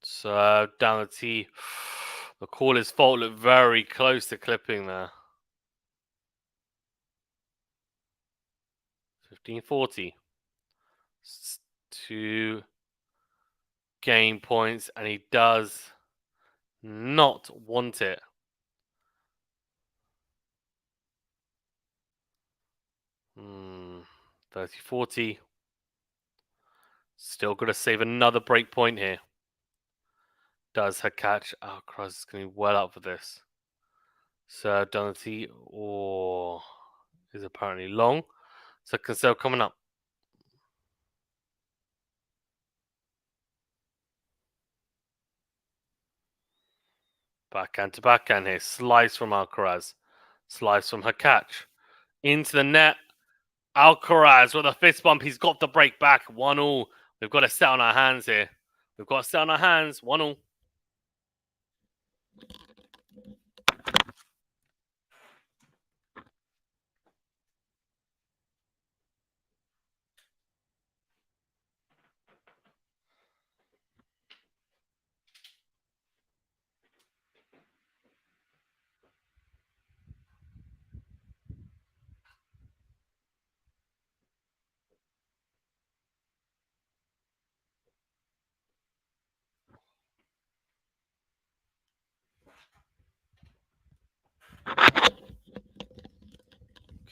So down the tee. The caller's fault looked very close to clipping there. 15-40. 2 game points, and he does not want it. Hmm. 30-40. Still got to save another break point here. Does Hurkacz? Alcaraz is going to be well up for this. So down the tee, or is apparently long. Second serve coming up. Backhand to backhand here. Slice from Alcaraz. Slice from Hurkacz. Into the net. Alcaraz with a fist bump. He's got the break back. 1-1. We've got to set on our hands here. We've got to set on our hands. 1-1.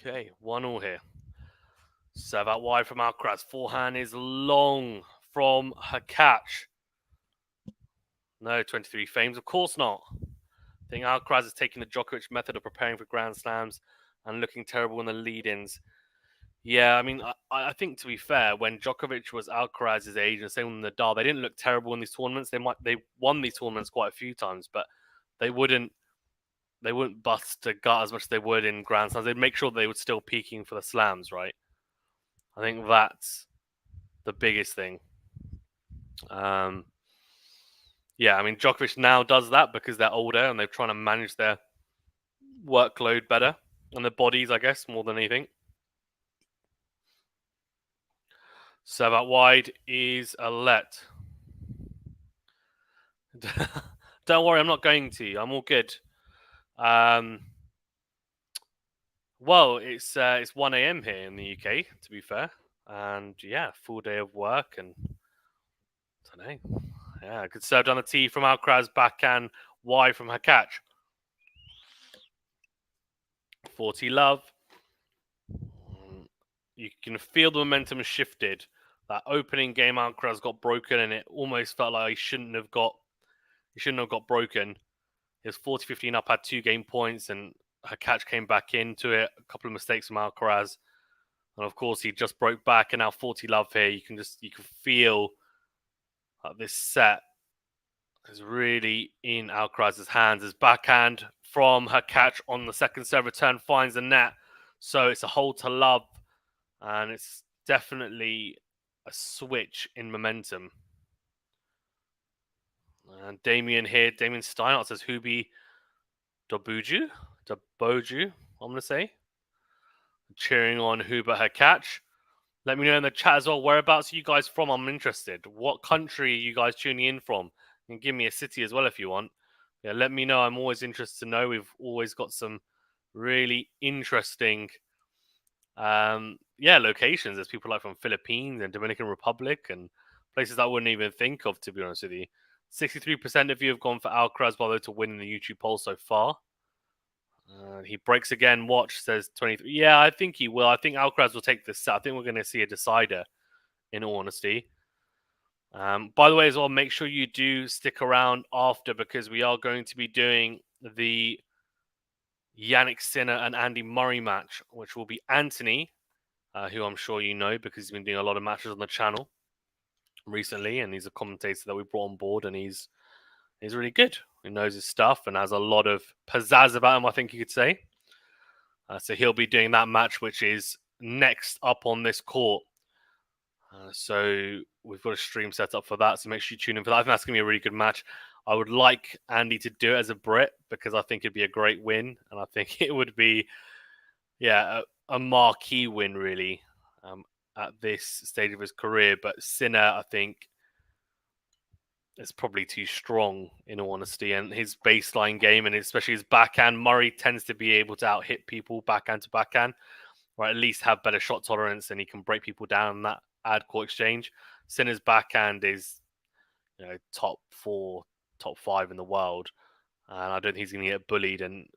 Okay, 1-1 here. Serve out wide from Alcaraz. Forehand is long from Hurkacz. No 23 fames, of course not. I think Alcaraz is taking the Djokovic method of preparing for Grand Slams and looking terrible in the lead-ins. Yeah, I mean, I think to be fair, when Djokovic was Alcaraz's age and same with Nadal, they didn't look terrible in these tournaments. They won these tournaments quite a few times, but they wouldn't bust a gut as much as they would in Grand Slams. They'd make sure they were still peaking for the slams, right? I think that's the biggest thing. Yeah, I mean, Djokovic now does that because they're older and they're trying to manage their workload better and their bodies, I guess, more than anything. Serve out wide is a let. Don't worry, I'm not going to. I'm all good. Well, it's 1 a.m. here in the UK, to be fair, and yeah, full day of work, and I don't know. Yeah, good serve down the tee from Alcaraz, backhand wide from Hurkacz. 40 love. You can feel the momentum shifted. That opening game, Alcaraz got broken, and it almost felt like he shouldn't have got broken. He was 40-15 up, had 2 game points, and Hurkacz came back into it. A couple of mistakes from Alcaraz, and of course he just broke back. And now 40 love here. You can feel this set is really in Alcaraz's hands. His backhand from Hurkacz on the second serve return finds the net, so it's a hole to love, and it's definitely a switch in momentum. And Damien Steinhardt says Hubi Dobuju, I'm going to say. Cheering on Hubert Hurkacz. Let me know in the chat as well, whereabouts are you guys from? I'm interested. What country are you guys tuning in from? You can give me a city as well if you want. Yeah, let me know. I'm always interested to know. We've always got some really interesting locations. There's people like from Philippines and Dominican Republic and places that I wouldn't even think of, to be honest with you. 63% of you have gone for Alcaraz, by the way, to win in the YouTube poll so far. He breaks again. Watch says 23. Yeah, I think he will. I think Alcaraz will take this set. I think we're going to see a decider, in all honesty. By the way, as well, make sure you do stick around after, because we are going to be doing the Yannick Sinner and Andy Murray match, which will be Anthony, who I'm sure you know because he's been doing a lot of matches on the channel. recently, and he's a commentator that we brought on board, and he's really good. He knows his stuff and has a lot of pizzazz about him, I think you could say. So he'll be doing that match, which is next up on this court. So we've got a stream set up for that, so make sure you tune in for that. I think that's going to be a really good match. I would like Andy to do it as a Brit because I think it'd be a great win, and I think it would be, a marquee win, really, at this stage of his career. But Sinner, I think, is probably too strong, in all honesty, and his baseline game, and especially his backhand, Murray tends to be able to out-hit people backhand to backhand, or at least have better shot tolerance, and he can break people down in that ad-court exchange. Sinner's backhand is, top 4, top 5 in the world, and I don't think he's going to get bullied. And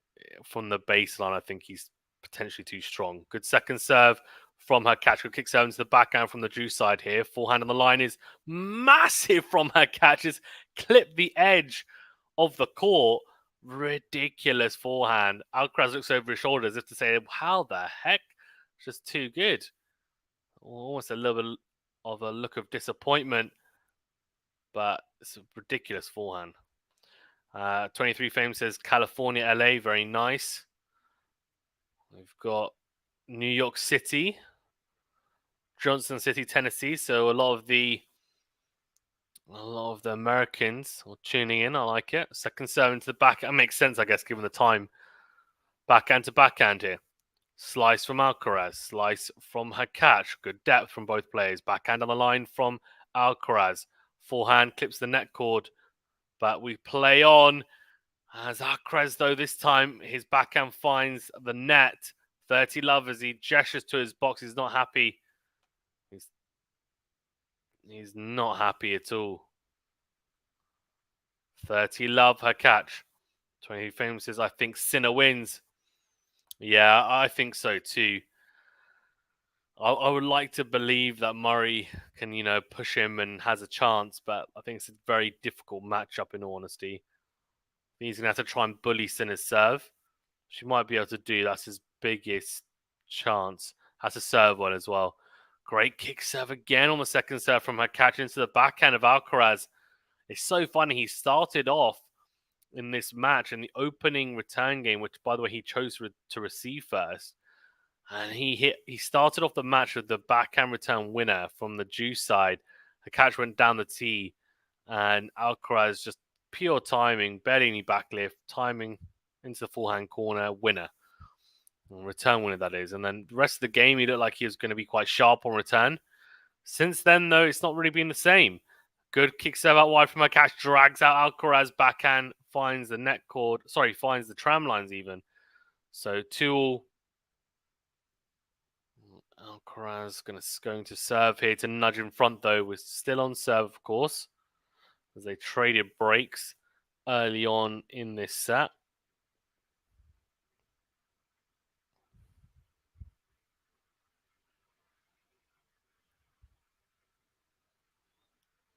from the baseline, I think he's potentially too strong. Good second serve from Hurkacz. Good kick serve into the backhand from the Jew side here. Forehand on the line is massive from Hurkacz. Just clipped the edge of the court. Ridiculous forehand. Alcaraz looks over his shoulder as if to say, how the heck? Just too good. Almost a little bit of a look of disappointment, but it's a ridiculous forehand. 23 Fame says California, LA, very nice. We've got New York City, Johnson City, Tennessee. So a lot of the Americans are tuning in. I like it. Second serve into the back. That makes sense, I guess, given the time. Backhand to backhand here. Slice from Alcaraz. Slice from Hurkacz. Good depth from both players. Backhand on the line from Alcaraz. Forehand clips the net cord. But we play on. As Alcaraz, though, this time his backhand finds the net. 30 love as he gestures to his box. He's not happy. He's not happy at all. 30 love, Hurkacz. 20 Fame says, I think Sinner wins. Yeah, I think so too. I would like to believe that Murray can, push him and has a chance, but I think it's a very difficult matchup, in all honesty. He's going to have to try and bully Sinner's serve. She might be able to do. That's his biggest chance. Has to serve one as well. Great kick serve again on the second serve from Hurkacz into the backhand of Alcaraz. It's so funny. He started off in this match in the opening return game, which, by the way, he chose to receive first. And he started off the match with the backhand return winner from the juice side. Hurkacz went down the tee, and Alcaraz just pure timing, barely any backlift, timing into the forehand corner, winner. Return winner, that is. And then the rest of the game, he looked like he was going to be quite sharp on return. Since then, though, it's not really been the same. Good kick serve out wide from Hurkacz, drags out Alcaraz, backhand, finds the net cord. Sorry, finds the tram lines even. So 2-2. Alcaraz going to serve here to nudge in front, though. We're still on serve, of course, as they traded breaks early on in this set.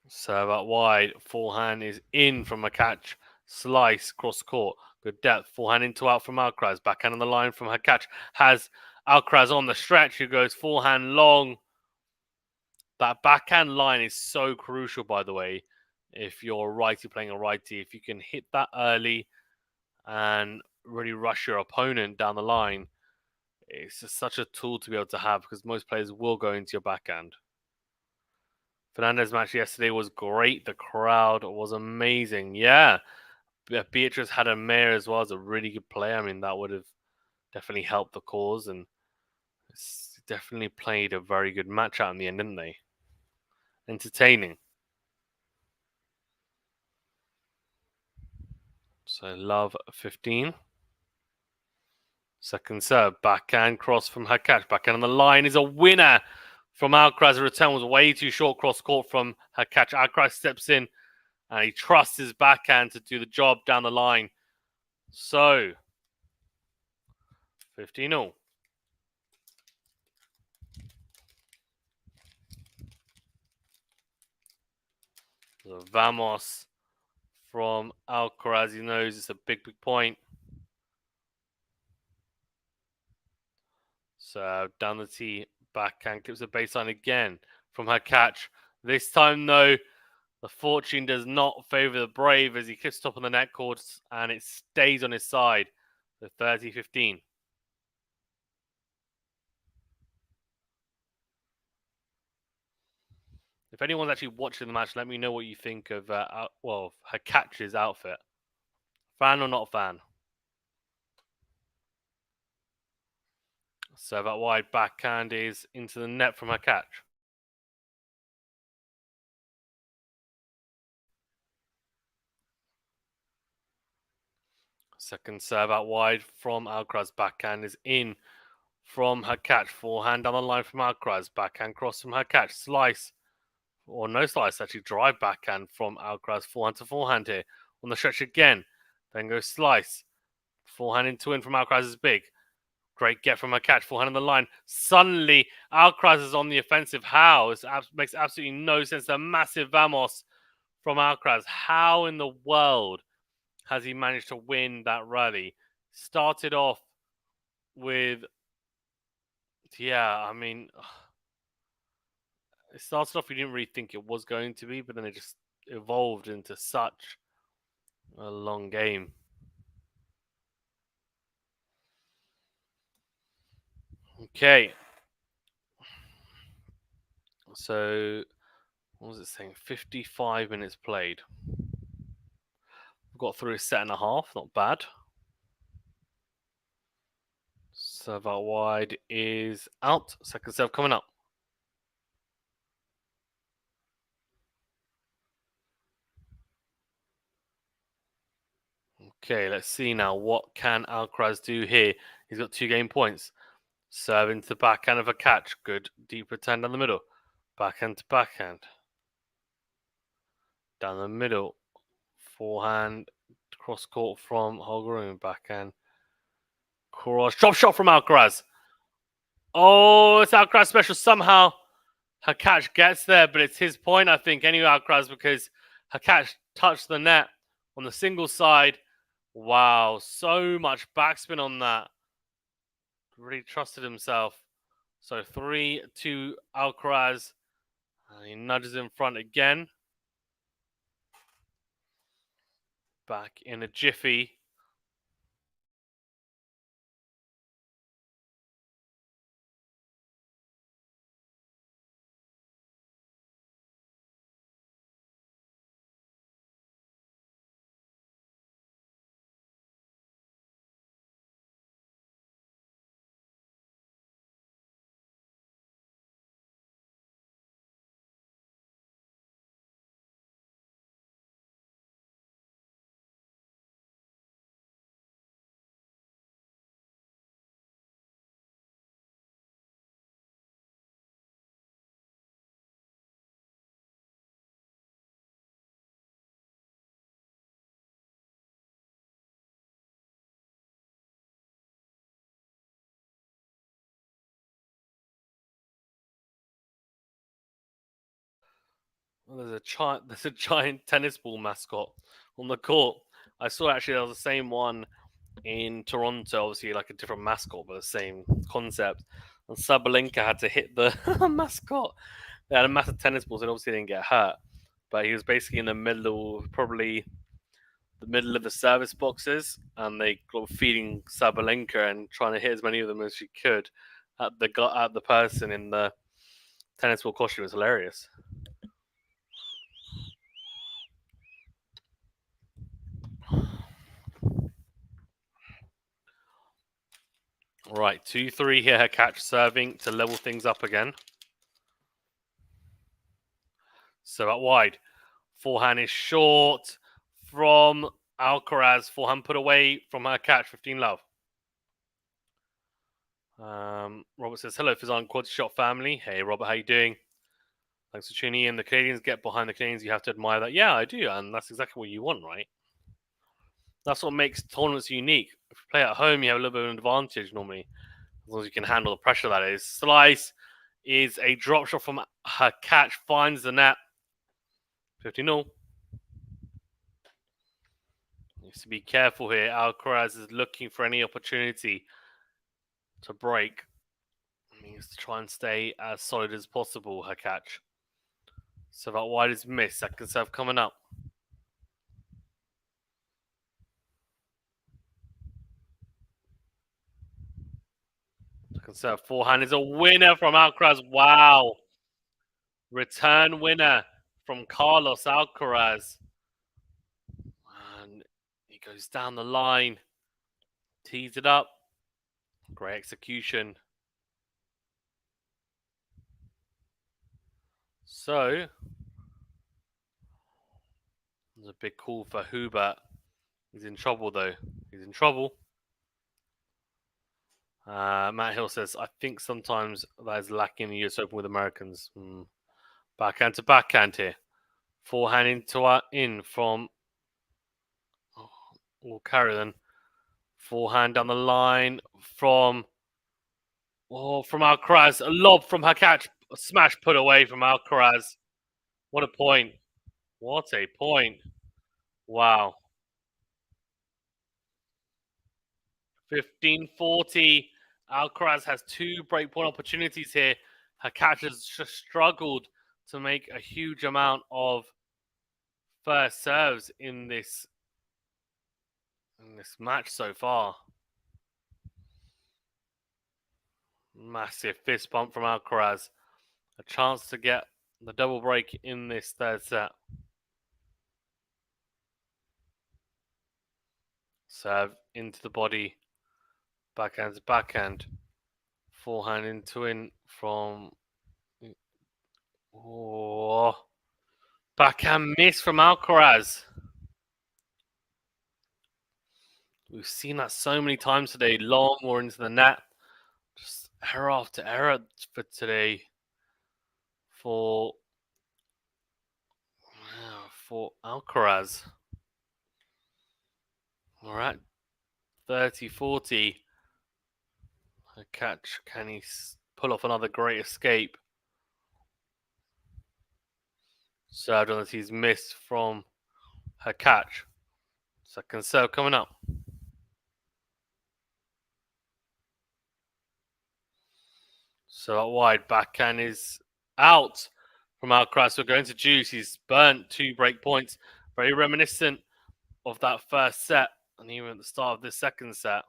Serve out wide. Forehand is in from Hurkacz. Slice cross court. Good depth. Forehand into out from Alcaraz. Backhand on the line from Hurkacz. Has Alcaraz on the stretch, who goes forehand long. That backhand line is so crucial, by the way, if you're a righty playing a righty. If you can hit that early and really rush your opponent down the line, it's just such a tool to be able to have, because most players will go into your backhand. Fernandez match yesterday was great. The crowd was amazing. Yeah. Beatrice had a mare as well as a really good player. I mean, that would have definitely helped the cause, and it's definitely played a very good match out in the end, didn't they? Entertaining. So love 15. Second serve, backhand cross from Hurkacz. Backhand on the line is a winner from Alcaraz. The return was way too short cross court from Hurkacz. Alcaraz steps in and he trusts his backhand to do the job down the line. So 15-0. So Vamos from Alcaraz. He knows it's a big point. So down the tee, backhand clips the baseline again from Hurkacz. This time, though, the fortune does not favour the brave as he clips top of the net courts and it stays on his side. So 30-15. If anyone's actually watching the match, let me know what you think of Hurkacz's outfit. Fan or not fan? Serve out wide, backhand is into the net from Hurkacz. Second serve out wide from Alcaraz. Backhand is in from Hurkacz. Forehand down the line from Alcaraz. Backhand cross from Hurkacz. Slice. Or no slice, actually. Drive backhand from Alcaraz. Forehand to forehand here. On the stretch again. Then goes slice. Forehand into in from Alcaraz is big. Great get from Hurkacz. Forehand on the line. Suddenly, Alcaraz is on the offensive. How? It makes absolutely no sense. A massive vamos from Alcaraz. How in the world has he managed to win that rally? Started off with, yeah, I mean, it started off, you didn't really think it was going to be, but then it just evolved into such a long game. Okay. So, what was it saying? 55 minutes played. We've got through a set and a half, not bad. Serve out wide is out. Second serve coming up. Okay, let's see now. What can Alcaraz do here? He's got 2 game points. Serve into the backhand of Hurkacz. Good deep return down the middle. Backhand to backhand. Down the middle. Forehand cross court from Holger. Backhand. Cross. Drop shot from Alcaraz. Oh, it's Alcaraz special. Somehow Hurkacz gets there, but it's his point, I think, anyway, Alcaraz, because Hurkacz touched the net on the single side. Wow, so much backspin on that. Really trusted himself. So 3-2 Alcaraz. And he nudges in front again. Back in a jiffy. Well, there's a giant tennis ball mascot on the court. I saw actually there was the same one in Toronto, obviously like a different mascot, but the same concept. And Sabalenka had to hit the mascot. They had a massive tennis ball, so obviously didn't get hurt. But he was basically in the middle, probably the middle of the service boxes, and they got feeding Sabalenka and trying to hit as many of them as she could at the person in the tennis ball costume. It was hilarious. Right, 2-3 here. Hurkacz serving to level things up again. So out wide. Forehand is short from Alcaraz. Forehand put away from Hurkacz. 15 love. Robert says, hello, Fizan QualityShot family. Hey, Robert, how you doing? Thanks for tuning in. The Canadians get behind the Canadians. You have to admire that. Yeah, I do. And that's exactly what you want, right? That's what makes tournaments unique. If you play at home, you have a little bit of an advantage normally. As long as you can handle the pressure, that is. Slice is a drop shot from Hurkacz. Finds the net. 50-0. Needs to be careful here. Alcaraz is looking for any opportunity to break. He needs to try and stay as solid as possible, Hurkacz. So that wide is missed. Second serve coming up. Second serve forehand is a winner from Alcaraz. Wow. Return winner from Carlos Alcaraz. And he goes down the line. Tees it up. Great execution. So, there's a big call for Hubert. He's in trouble, though. He's in trouble. Matt Hill says, I think sometimes that is lacking in the US Open with Americans. Backhand to backhand here. Forehand in from Carrion. Forehand down the line from Alcaraz. A lob from Hurkacz. A smash put away from Alcaraz. What a point. What a point. Wow. 15-40. Alcaraz has 2 breakpoint opportunities here. Hurkacz has just struggled to make a huge amount of first serves in this match so far. Massive fist bump from Alcaraz. A chance to get the double break in this third set. Serve into the body. Backhand to backhand. Forehand into in from... Oh. Backhand miss from Alcaraz. We've seen that so many times today. Long or into the net. Just error after error for today. For Alcaraz. All right. 30-40. Hurkacz, can he pull off another great escape? Served on that he's missed from Hurkacz. Second serve coming up. So out wide, backhand is out from Alcaraz. We're going to juice. He's burnt 2 break points. Very reminiscent of that first set and even at the start of this second set.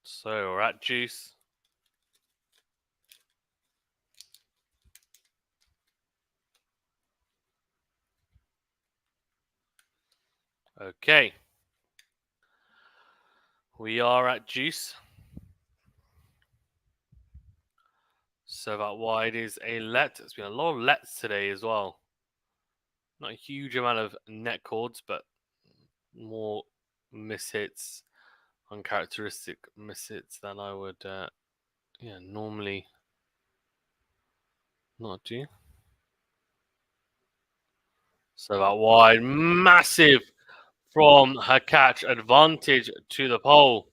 So we're at juice. Okay. We are at juice. So that wide is a let. It's been a lot of lets today as well. Not a huge amount of net chords, but more mishits, uncharacteristic mishits than I would normally not do. So that wide, massive from Hurkacz, advantage to the pole.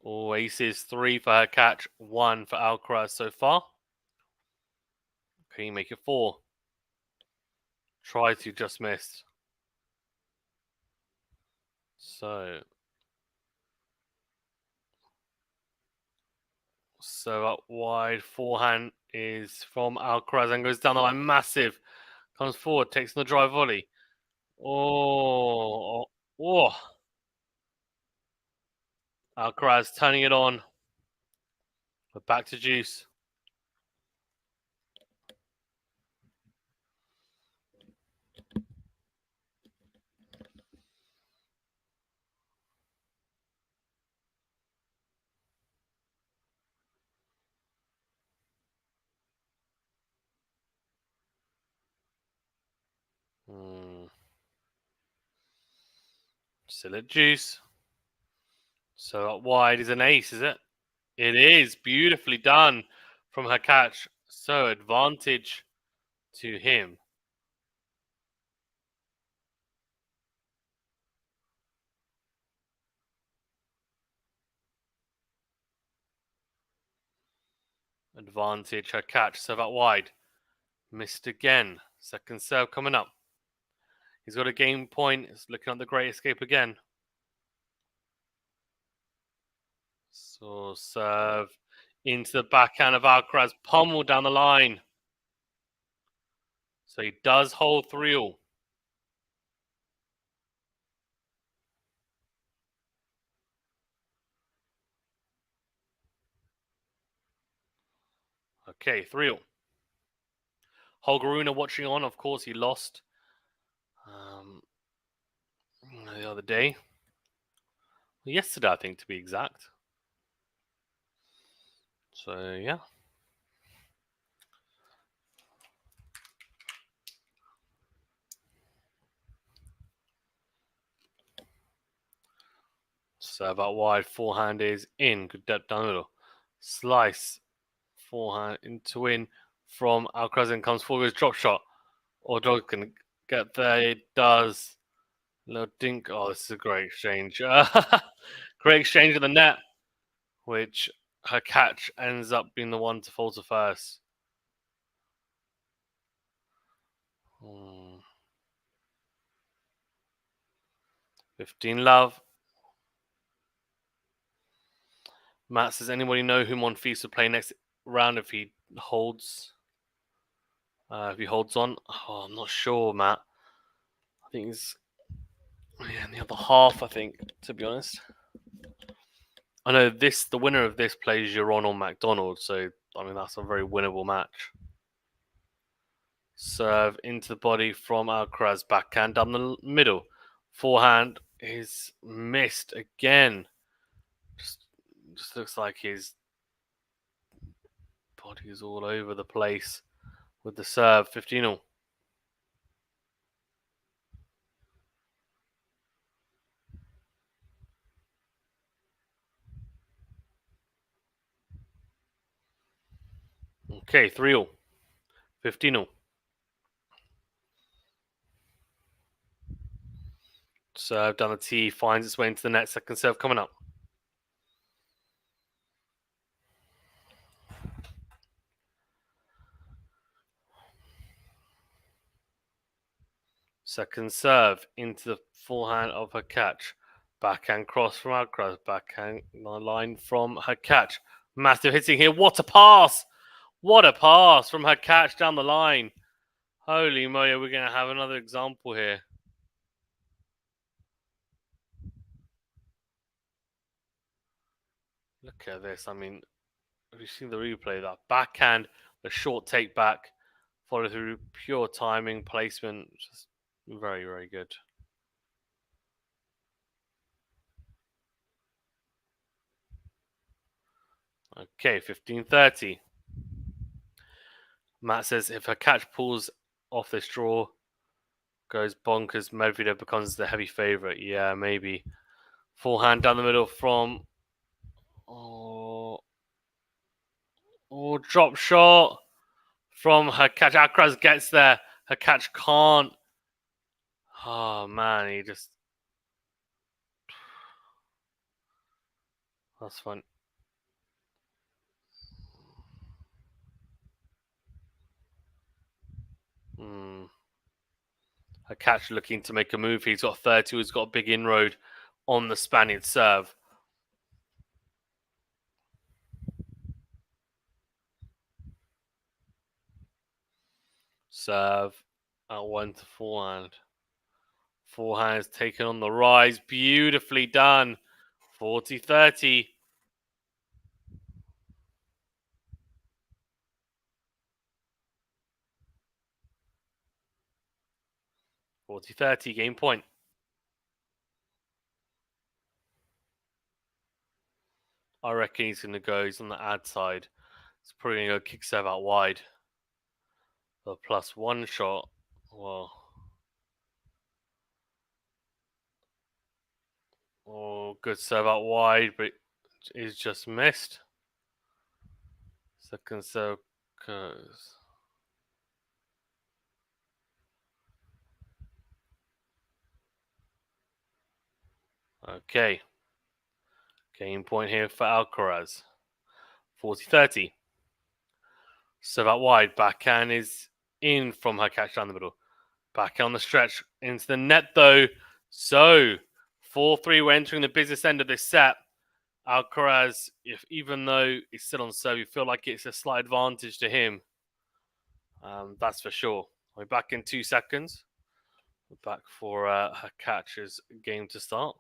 Oh, aces, 3 for Hurkacz, 1 for Alcaraz so far. Can you make it 4? Try to, just missed. So up wide, forehand is from Alcaraz and goes down the line, massive. Comes forward, takes the drive volley. Oh. Alcaraz turning it on. But back to juice. Still at juice. So up wide is an ace, is it? It is. Beautifully done from Hurkacz. So advantage to him. Advantage Hurkacz. So that wide. Missed again. Second serve coming up. He's got a game point. He's looking at the great escape again. So serve into the backhand of Alcaraz, pummel down the line. So he does hold 3-all. Okay, 3-all. Holgeruna watching on. Of course, he lost the other day. Yesterday, I think, to be exact. So, yeah. Serve out wide. Forehand is in. Good depth down the middle. Slice. Forehand into in from Alcaraz and comes forward. Drop shot. Or dog can get there. It does. Little dink. Oh, this is a great exchange. Great exchange in the net, which Hurkacz ends up being the one to fall to first. 15 love. Matt says, anybody know whom on feast will play next round if he holds? If he holds on? Oh, I'm not sure, Matt. I think he's in the other half, I think, to be honest. I know the winner of this plays Giron or McDonald, so I mean that's a very winnable match. Serve into the body from Alcaraz, backhand down the middle. Forehand is missed again. Just looks like his body is all over the place with the serve. 15-all. Okay, 3-all. 15-all. Serve down the tee, finds its way into the net. Second serve coming up. Second serve into the forehand of Hurkacz. Backhand cross from Alcaraz. Backhand line from Hurkacz. Massive hitting here. What a pass! What a pass from Hurkacz down the line. Holy moly, we're going to have another example here. Look at this. I mean, have you seen the replay? That backhand, the short take back, follow through, pure timing, placement. Just very, very good. Okay, 15-30. Matt says if Hurkacz pulls off this draw, goes bonkers, Medvedev becomes the heavy favourite. Yeah, maybe. Forehand down the middle from drop shot from Hurkacz. Alcaraz gets there. Hurkacz can't. Oh man, he just. That's fun. Hurkacz looking to make a move. He's got 30. He's got a big inroad on the Spaniard serve. Serve at 1 to forehand. Forehand is taken on the rise. Beautifully done. 40-30. 40-30, game point. I reckon he's going to go. He's on the ad side. He's probably going to go kick serve out wide. The +1 shot. Well. Oh, good serve out wide, but it's just missed. Second serve goes. Okay. Game point here for Alcaraz. 40-30. Serve out wide. Backhand is in from Hurkacz down the middle. Back on the stretch into the net though. So 4-3, we're entering the business end of this set. Alcaraz, even though he's still on serve, you feel like it's a slight advantage to him. That's for sure. We're back in 2 seconds. We're back for Hurkacz's game to start.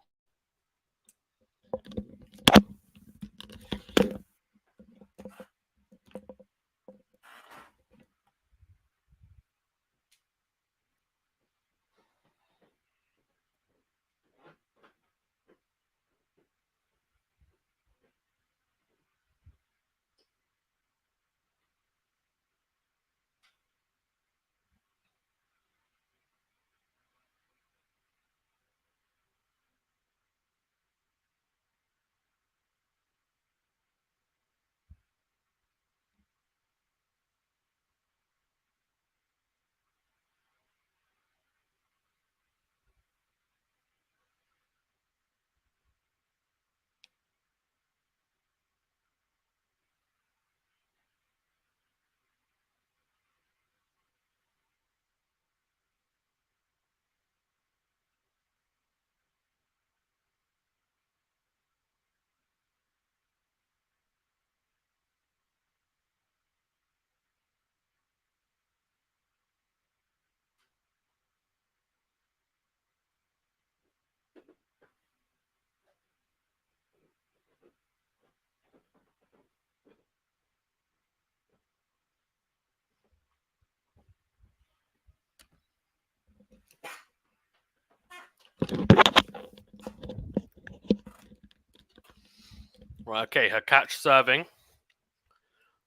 Right, okay, Hurkacz serving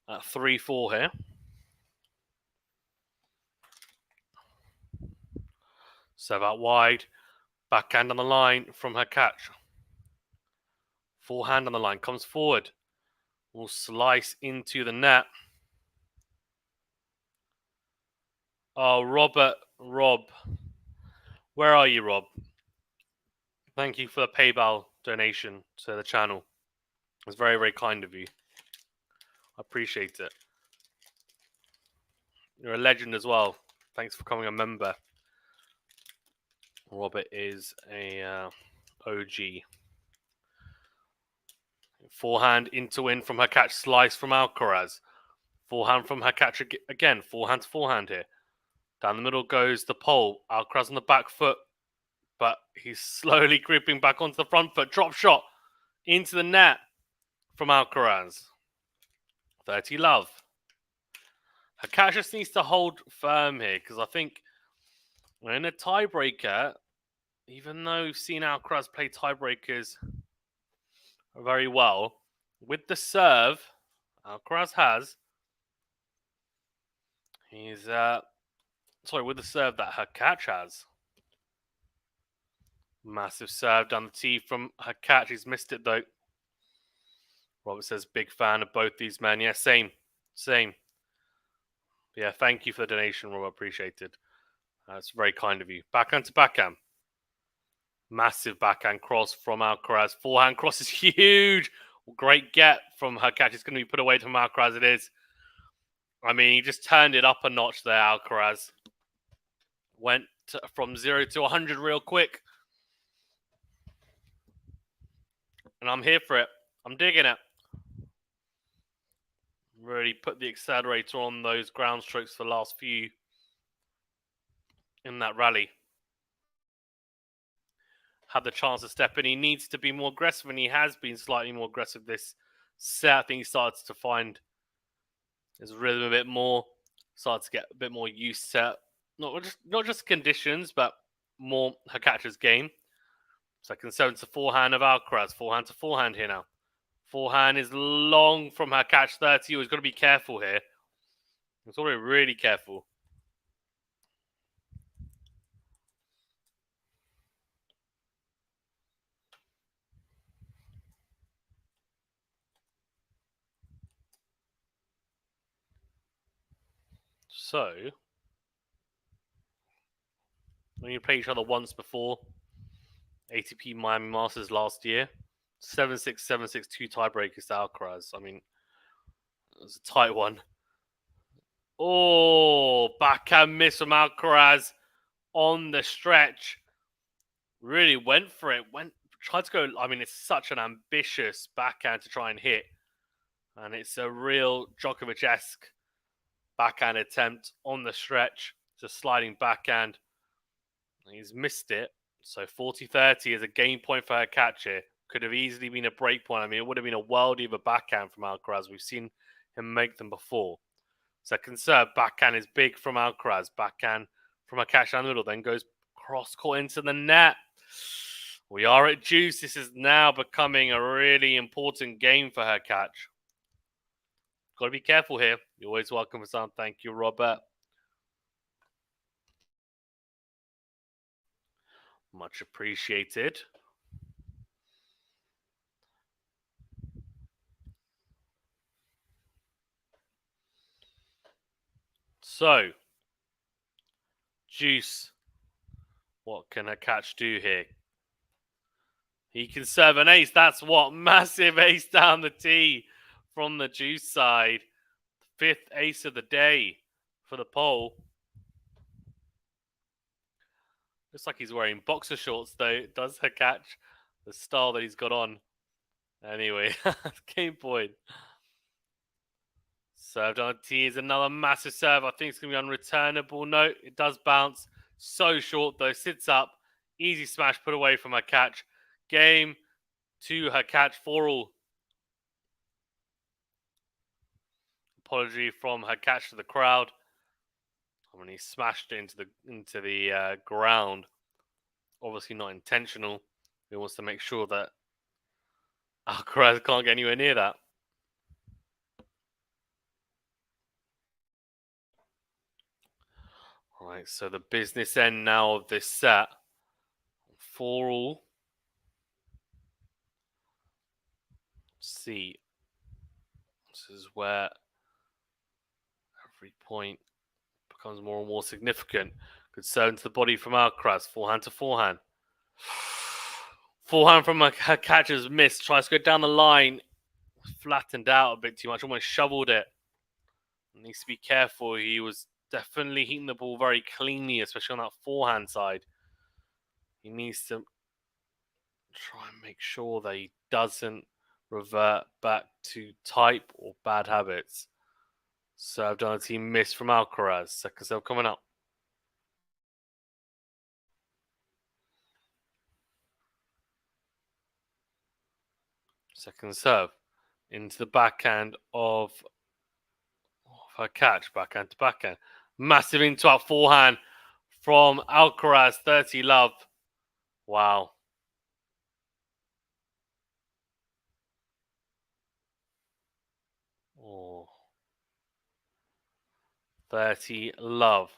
at 3-4 here. Serve out wide. Backhand on the line from Hurkacz. Forehand on the line. Comes forward. Will slice into the net. Oh, Rob. Where are you, Rob? Thank you for the PayPal donation to the channel. It's very, very kind of you. I appreciate it. You're a legend as well. Thanks for becoming a member. Robert is a OG. Forehand into win from Hurkacz. Slice from Alcaraz. Forehand from Hurkacz again. Forehand to forehand here. Down the middle goes the pole. Alcaraz on the back foot. But he's slowly creeping back onto the front foot. Drop shot into the net from Alcaraz. 30 love. Hurkacz just needs to hold firm here because I think we're in a tiebreaker. Even though we've seen Alcaraz play tiebreakers very well, with the serve Alcaraz has, with the serve that Hurkacz has. Massive serve down the tee from Hurkacz. He's missed it though. Robert says, big fan of both these men. Yeah, same. Yeah, thank you for the donation, Robert. Appreciate it. That's very kind of you. Backhand to backhand. Massive backhand cross from Alcaraz. Forehand cross is huge. Great get from Hurkacz. It's going to be put away from Alcaraz. It is. I mean, he just turned it up a notch there, Alcaraz. Went from 0 to 100 real quick. And I'm here for it. I'm digging it. Really put the accelerator on those ground strokes for the last few in that rally. Had the chance to step in. He needs to be more aggressive, and he has been slightly more aggressive this set. I think he starts to find his rhythm a bit more. Starts to get a bit more used to not just conditions, but more Hurkacz's game. Second 7 to forehand of Alcaraz. Forehand to forehand here now. Forehand is long from Hurkacz 30. He's got to be careful here. He's already really careful. So, when you play each other once before, ATP Miami Masters last year, 7-6, 7-6, 2 tiebreakers to Alcaraz. I mean, it was a tight one. Oh, backhand miss from Alcaraz. on the stretch. Really went for it. Tried to go. I mean, it's such an ambitious backhand to try and hit. And it's a real Djokovic-esque backhand attempt on the stretch. Just sliding backhand. He's missed it. So 40-30 is a game point for Hurkacz here. Could have easily been a break point. I mean, it would have been a worldie of a backhand from Alcaraz. We've seen him make them before. Second serve, backhand is big from Alcaraz. Backhand from Hurkacz in the middle, then goes cross-court into the net. We are at juice. This is now becoming a really important game for Hurkacz. Got to be careful here. You're always welcome for some. Thank you, Robert. Much appreciated. So, juice. What can Hurkacz do here? He can serve an ace. That's what. Massive ace down the tee from the juice side. Fifth ace of the day for the pole. Looks like he's wearing boxer shorts, though. Does Hurkacz, the style that he's got on. Anyway, game point. Served on a tee is another massive serve. I think it's going to be unreturnable. No, it does bounce. So short, though. Sits up. Easy smash put away from Hurkacz. Game to Hurkacz 4-all. Apology from Hurkacz to the crowd. I mean, he smashed it into the ground. Obviously not intentional. He wants to make sure that Alcaraz can't get anywhere near that. All right, so the business end now of this set. 4-all. See. This is where every point becomes more and more significant. Good serve into the body from Alcaraz. Forehand to forehand. Forehand from Hurkacz has missed. Tries to go down the line. Flattened out a bit too much. Almost shoveled it. Needs to be careful. He was definitely hitting the ball very cleanly, especially on that forehand side. He needs to try and make sure that he doesn't revert back to type or bad habits. Served on a team miss from Alcaraz. Second serve coming up. Second serve into the backhand of Hurkacz. Backhand to backhand. Massive into our forehand from Alcaraz. 30 love. Wow. Oh. 30 love.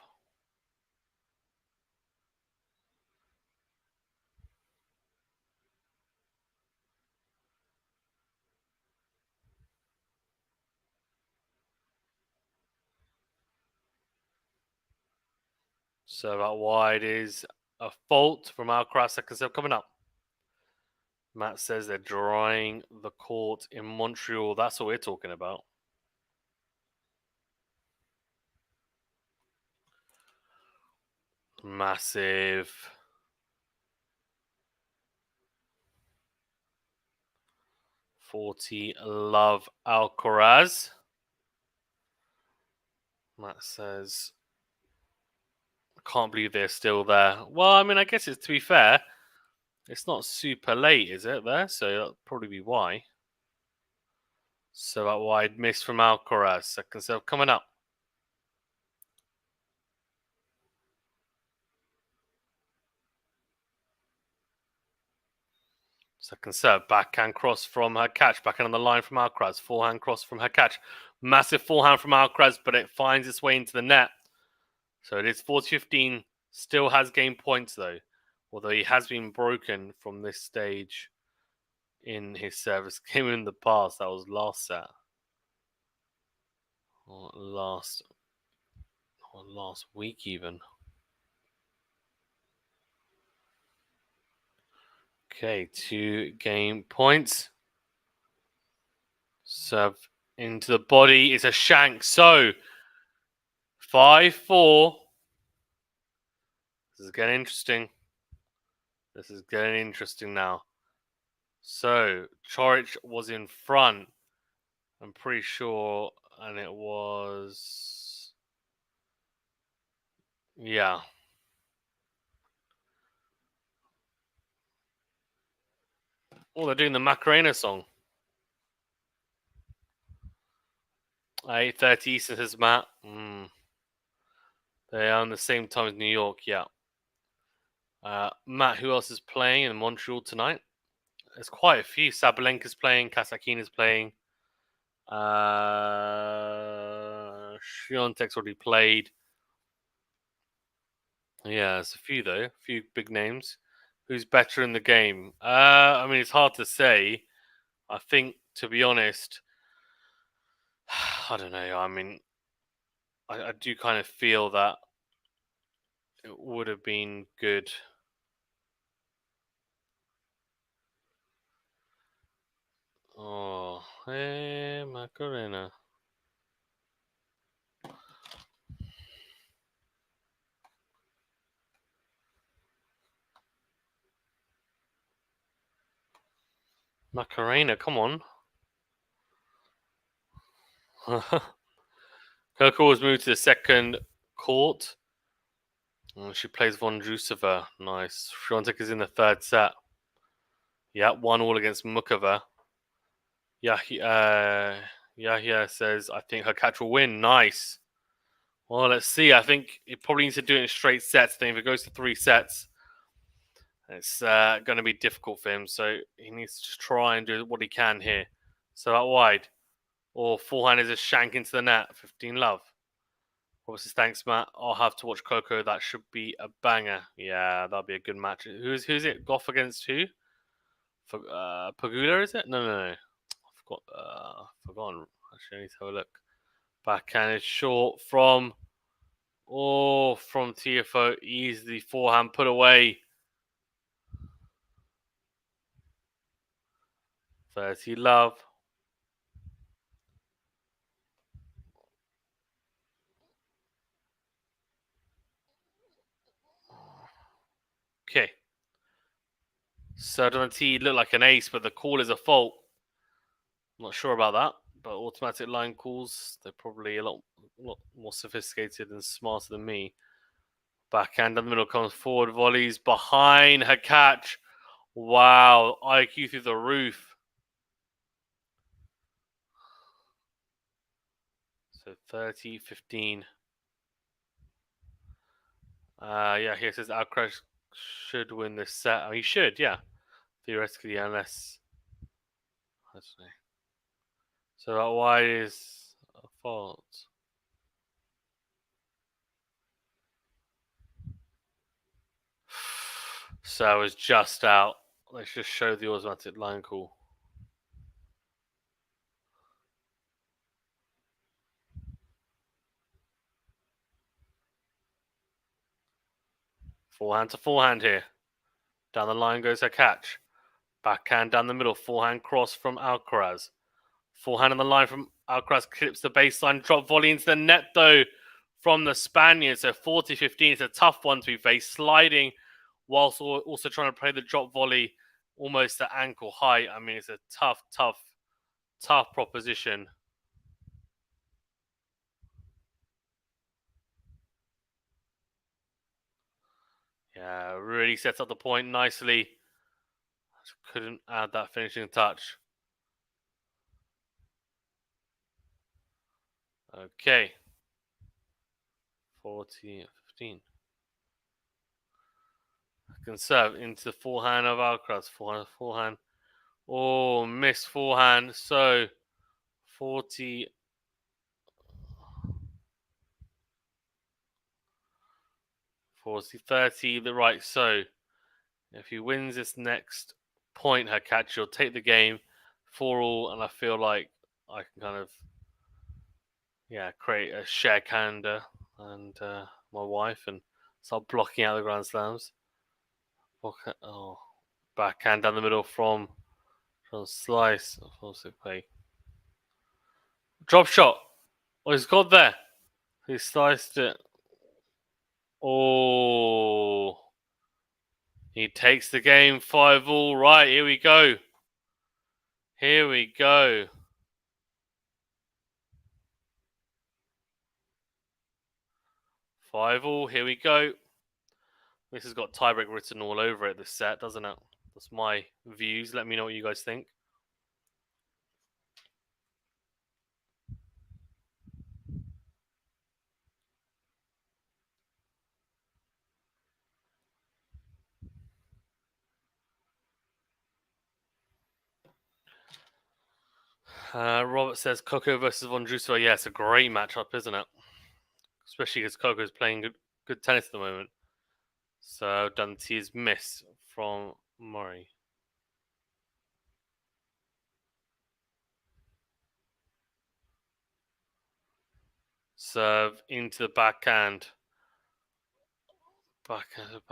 Serve out wide is a fault from Alcaraz. Second serve coming up. Matt says they're drying the court in Montreal. That's what we're talking about. Massive. $40 love Alcaraz. Matt says, I can't believe they're still there. Well, I mean, I guess it's, to be fair, it's not super late, is it, there? So that'll probably be why. So that wide miss from Alcaraz. Second serve coming up. Second serve, backhand cross from Hurkacz. Backhand on the line from Alcaraz. Forehand cross from Hurkacz. Massive forehand from Alcaraz, but it finds its way into the net. So it is 40-15. Still has game points, though. Although he has been broken from this stage in his service game in the past. That was last set. Or last week, even. Okay, 2 game points. Serve into the body is a shank. So 5-4. This is getting interesting. This is getting interesting now. So, Chorich was in front, I'm pretty sure, and it was... Yeah. Oh, they're doing the Macarena song. 8:30 Eastern, says Matt. They are on the same time as New York, yeah. Matt, who else is playing in Montreal tonight? There's quite a few. Sabalenka's playing, Kasatkina's playing. Świątek's already played. Yeah, there's a few though. A few big names. Who's better in the game? I mean, it's hard to say. I think, to be honest, I don't know. I mean, I do kind of feel that it would have been good. Oh, hey, Macarena. Macarena, come on. Coco was moved to the second court. She plays Vondrousova. Nice. Świątek is in the third set. Yeah, 1-1 against Mukova. Yahya says, I think Hurkacz will win. Nice. Well, let's see. I think he probably needs to do it in straight sets. I think if it goes to 3 sets, it's going to be difficult for him. So he needs to try and do what he can here. So out wide. Or forehand is a shank into the net. 15 love. Obviously, thanks, Matt. I'll have to watch Coco. That should be a banger. Yeah, that'll be a good match. Who's it? Goff against who? Pagula, is it? No. Forgotten. Actually, I need to have a look. Backhand is short from TFO. Easily forehand put away. 30 love. Okay. Serve on the tee looked like an ace, but the call is a fault. I'm not sure about that, but automatic line calls, they're probably a lot more sophisticated and smarter than me. Backhand in the middle comes forward, volleys behind Hurkacz. Wow, IQ through the roof. So 30-15. Yeah, here it says Alcaraz should win this set. I mean, he should, yeah. Theoretically, unless... I don't know. So that wide is a fault. So I was just out. Let's just show the automatic line call. Forehand to forehand here. Down the line goes Hurkacz. Backhand down the middle. Forehand cross from Alcaraz. Forehand on the line from Alcaraz. Clips the baseline. Drop volley into the net though from the Spaniard. So 40-15. It's a tough one to be faced. Sliding whilst also trying to play the drop volley almost at ankle height. I mean, it's a tough proposition. Yeah, really sets up the point nicely. Couldn't add that finishing touch. Okay. 40-15. Can serve into the forehand of Alcaraz. Forehand. Oh, missed forehand. So 40. 40-30. The right. So if he wins this next point, Hurkacz, he'll take the game 4-all, and I feel like I can kind of create a share calendar and my wife and start blocking out the Grand Slams. Oh, backhand down the middle from slice. Also play drop shot. Oh, he's got there. He sliced it. Oh, he takes the game 5-all. Right, here we go. Here we go. 5-all. Here we go. This has got tiebreak written all over it, this set, doesn't it? That's my views. Let me know what you guys think. Robert says Coco versus Vondrousova. Yeah, it's a great matchup, isn't it? Especially because Coco's playing good tennis at the moment. So Dante is missed from Murray. Serve into the backhand. Backhand.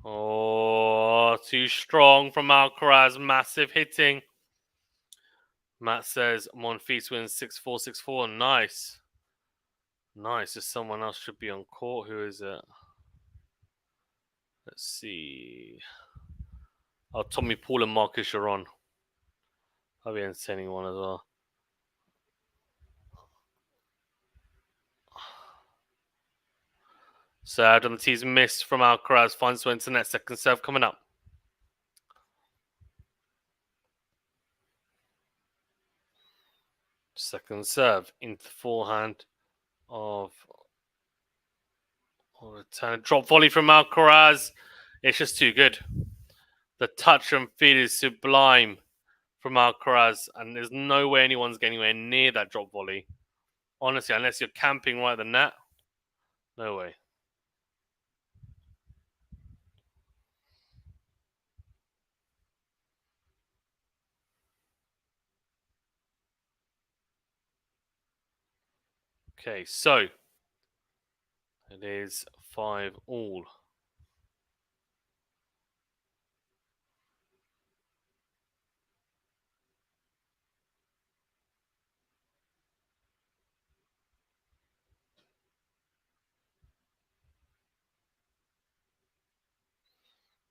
Oh, too strong from Alcaraz. Massive hitting. Matt says Monfils wins 6-4, 6-4. Nice. Nice. Just someone else should be on court. Who is it? Let's see. Oh, Tommy Paul and Marcus Giron. That'll be an entertaining one as well. So Dunn's missed from Alcaraz. Finds the internet. Second serve coming up. Second serve into the forehand of return. Drop volley from Alcaraz. It's just too good. The touch and feel is sublime from Alcaraz, and there's no way anyone's getting anywhere near that drop volley. Honestly, unless you're camping right at the net, no way. Okay, so it is 5-all.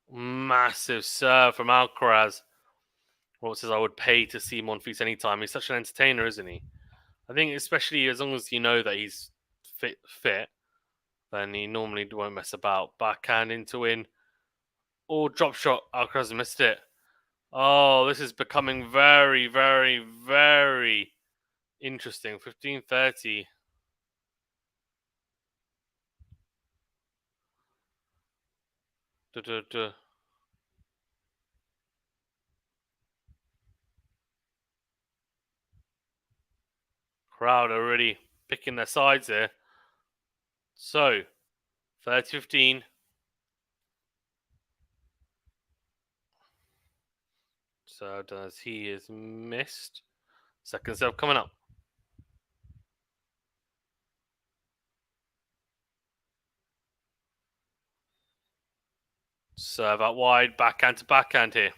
Massive serve from Alcaraz. Robert says I would pay to see Monfils anytime. He's such an entertainer, isn't he? I think especially as long as you know that he's fit, then he normally won't mess about. Backhand into in. Oh, drop shot. Alcaraz missed it. Oh, this is becoming very, very, very interesting. 15-30. Crowd are really picking their sides here. So, 30-15. So, does he is missed. Second serve coming up. Serve out wide, backhand to backhand here.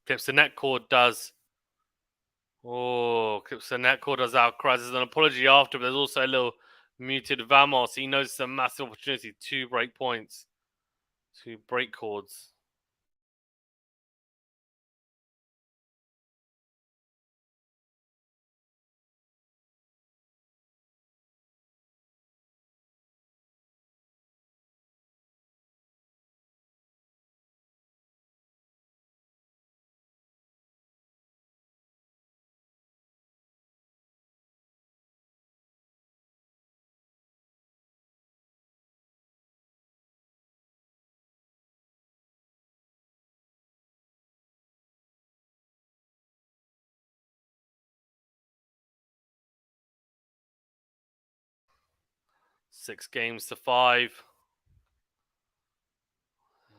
Clips the net cord, does. Oh, clips the net cord, does Alcaraz. There's an apology after, but there's also a little muted Vamos. He knows it's a massive opportunity. 2 break points. 2 break cords. Six games to 5.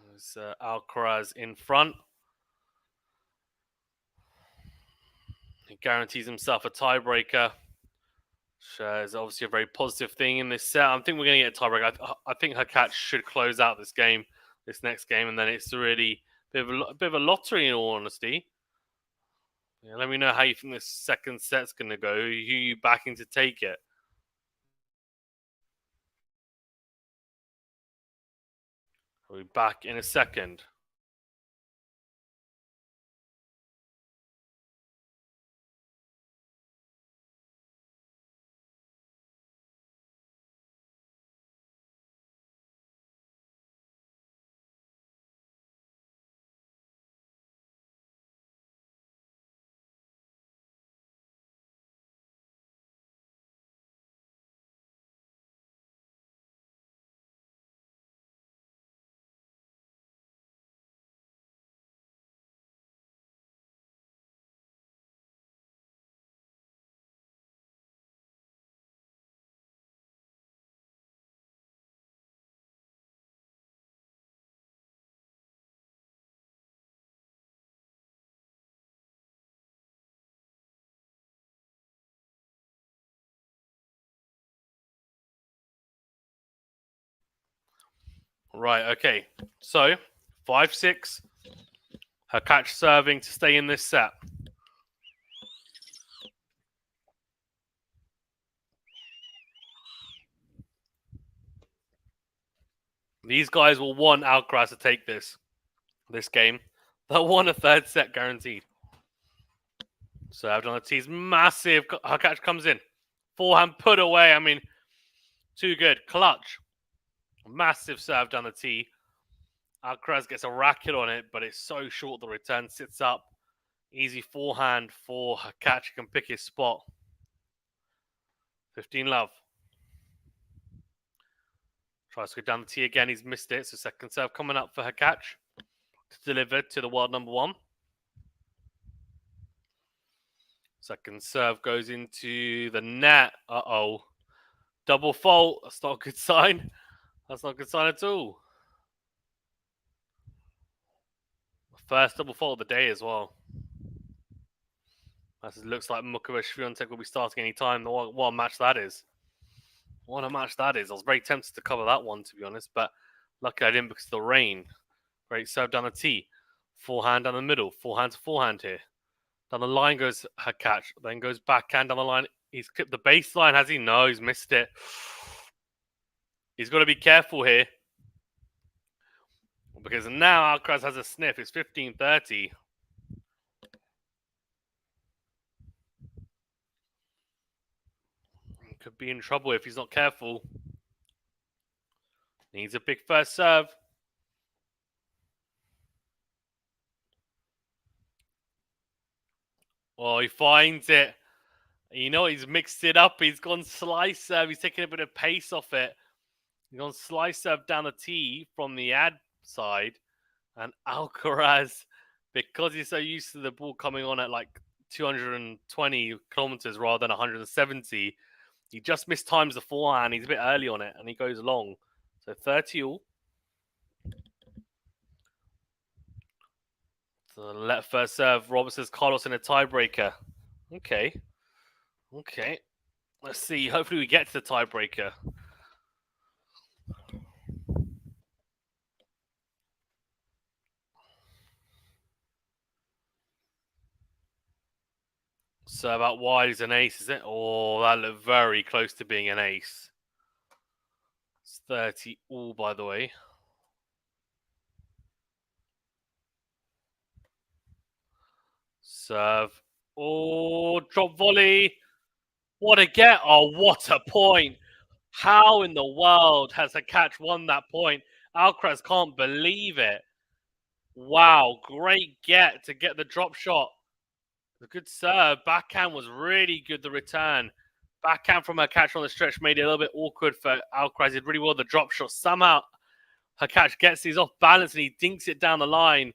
There's Alcaraz in front. He guarantees himself a tiebreaker. Is obviously a very positive thing in this set. I think we're going to get a tiebreaker. I think Hurkacz should close out this game, this next game, and then it's really bit of a lottery, in all honesty. Yeah, let me know how you think this second set's going to go. Who you backing to take it? I'll be back in a second. Right, okay. So, 5-6. Hurkacz serving to stay in this set. These guys will want Alcaraz to take this game. They'll want a third set guaranteed. Served on the tees. Massive. Hurkacz comes in. Forehand put away. I mean, too good. Clutch. Massive serve down the tee. Alcaraz gets a racket on it, but it's so short the return sits up. Easy forehand for Hurkacz. He can pick his spot. 15 love. Tries to go down the tee again. He's missed it. So second serve coming up for Hurkacz to deliver to the world number one. Second serve goes into the net. Uh-oh. Double fault. That's not a good sign. That's not a good sign at all. First double fault of the day as well. As it looks like Hubert will be starting any time. What a match that is. What a match that is. I was very tempted to cover that one, to be honest, but luckily I didn't because of the rain. Great serve down the tee. Forehand down the middle. Forehand to forehand here. Down the line goes Hurkacz. Then goes backhand down the line. He's clipped the baseline, has he? No, he's missed it. He's got to be careful here. Because now Alcaraz has a sniff. It's 15-30. He could be in trouble if he's not careful. Needs a big first serve. Oh, he finds it. You know, he's mixed it up. He's gone slice serve. He's taking a bit of pace off it. He's gone slice serve down the tee from the ad side. And Alcaraz, because he's so used to the ball coming on at like 220 kilometers rather than 170, he just mistimes the forehand. He's a bit early on it and he goes long. So 30 all. So let first serve. Robert says Carlos in a tiebreaker. Okay. Let's see. Hopefully we get to the tiebreaker. Serve out wide is an ace, is it? Oh, that looked very close to being an ace. It's 30 all, by the way. Serve. Oh, drop volley. What a get. Oh, what a point. How in the world has Hurkacz won that point? Alcaraz can't believe it. Wow, great get to get the drop shot. The good serve. Backhand was really good, the return. Backhand from Hurkacz on the stretch made it a little bit awkward for Alcaraz. He did really well the drop shot. Somehow Hurkacz gets these off balance and he dinks it down the line.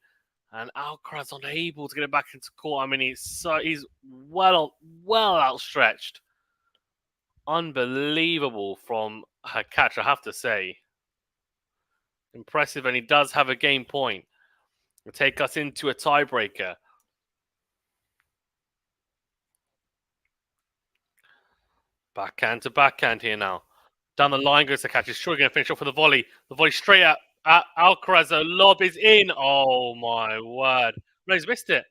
And Alcaraz unable to get it back into court. I mean, he's well outstretched. Unbelievable from Hurkacz, I have to say. Impressive, and he does have a game point. Will take us into a tiebreaker. Backhand to backhand here now. Down the line goes Hurkacz. He's sure going to finish off with a volley. The volley straight at Alcaraz, a lob is in. Oh my word! No, he's missed it.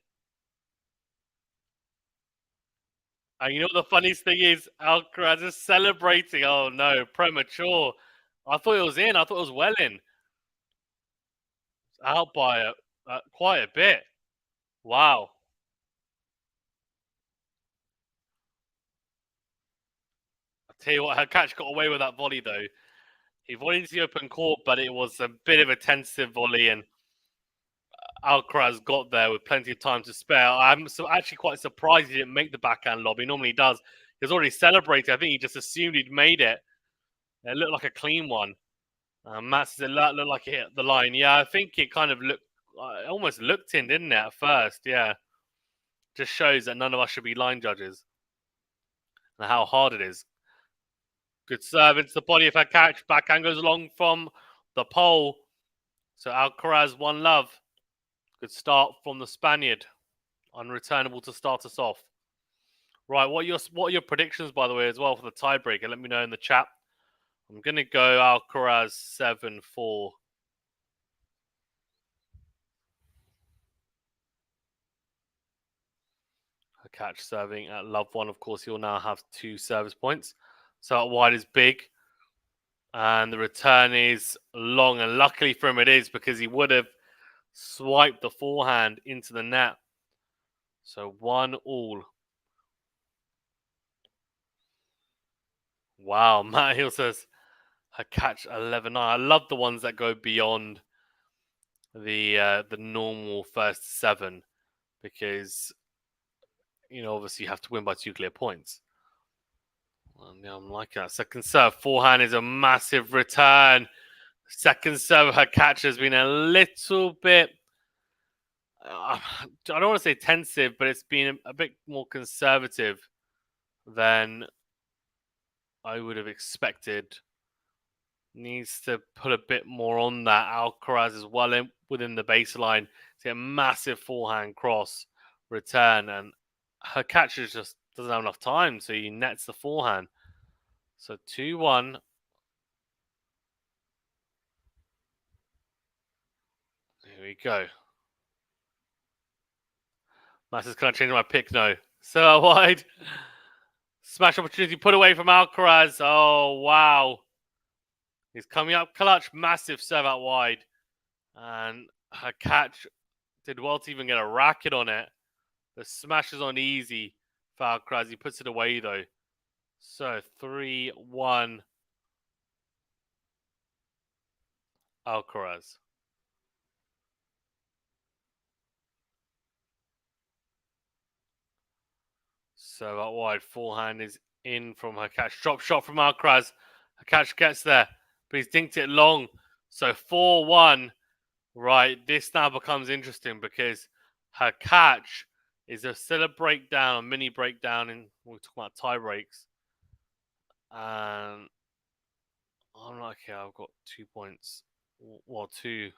And you know what the funniest thing is? Alcaraz is celebrating. Oh no, premature. I thought it was in. I thought it was well in. Out by quite a bit. Wow. I tell you what, Hurkacz got away with that volley though. He volleyed into the open court, but it was a bit of a tentative volley, and Alcaraz got there with plenty of time to spare. I'm actually quite surprised he didn't make the backhand lob. He normally does. He was already celebrating. I think he just assumed he'd made it. It looked like a clean one. Matt says it looked like it hit the line. Yeah, I think it kind of looked, almost looked in, didn't it, at first? Yeah. Just shows that none of us should be line judges and how hard it is. Good serve into the body of Hurkacz. Backhand goes along from the pole. So Alcaraz, one love. Good start from the Spaniard. Unreturnable to start us off. Right, what are your predictions, by the way, as well, for the tiebreaker? Let me know in the chat. I'm going to go Alcaraz 7-4. Hurkacz serving at love one. Of course, he'll now have 2 service points. So out wide is big. And the return is long. And luckily for him, it is, because he would have swiped the forehand into the net. So 1-1. Wow, Matt Hill says Hurkacz 11-9. I love the ones that go beyond the normal first 7, because obviously you have to win by 2 clear points. Well, yeah, I'm liking that. Second serve forehand is a massive return. Second serve Hurkacz has been a little bit, I don't want to say tentative, but it's been a bit more conservative than I would have expected. Needs to put a bit more on that. Alcaraz as well within the baseline. See a massive forehand cross return, and Hurkacz just doesn't have enough time, so he nets the forehand. So 2-1. Here we go. Mass is kind of changing my pick. No. So wide. Smash opportunity put away from Alcaraz. Oh, wow. He's coming up clutch. Massive serve out wide. And Hurkacz did well to even get a racket on it. The smash is on easy for Alcaraz. He puts it away though. So 3-1 Alcaraz. So out wide, forehand is in from Hurkacz. Drop shot from Alcaraz. Hurkacz gets there, but he's dinked it long. So 4-1. Right, this now becomes interesting, because Hurkacz is still a breakdown, a mini breakdown, and we're talking about tie breaks. And I'm like, yeah, I've got 2 points. Well, 2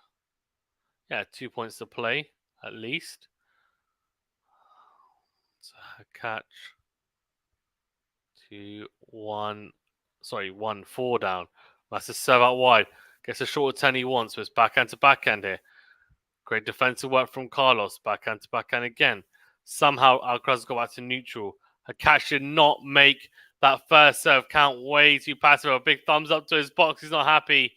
points to play at least. So Hurkacz 2-1. Sorry, 1-4 down. That's a serve out wide. Gets a shorter 10 he wants, so it's backhand to backhand here. Great defensive work from Carlos. Backhand to backhand again. Somehow Alcaraz got back to neutral. Hurkacz did not make that first serve count. Way too passive. A big thumbs up to his box. He's not happy.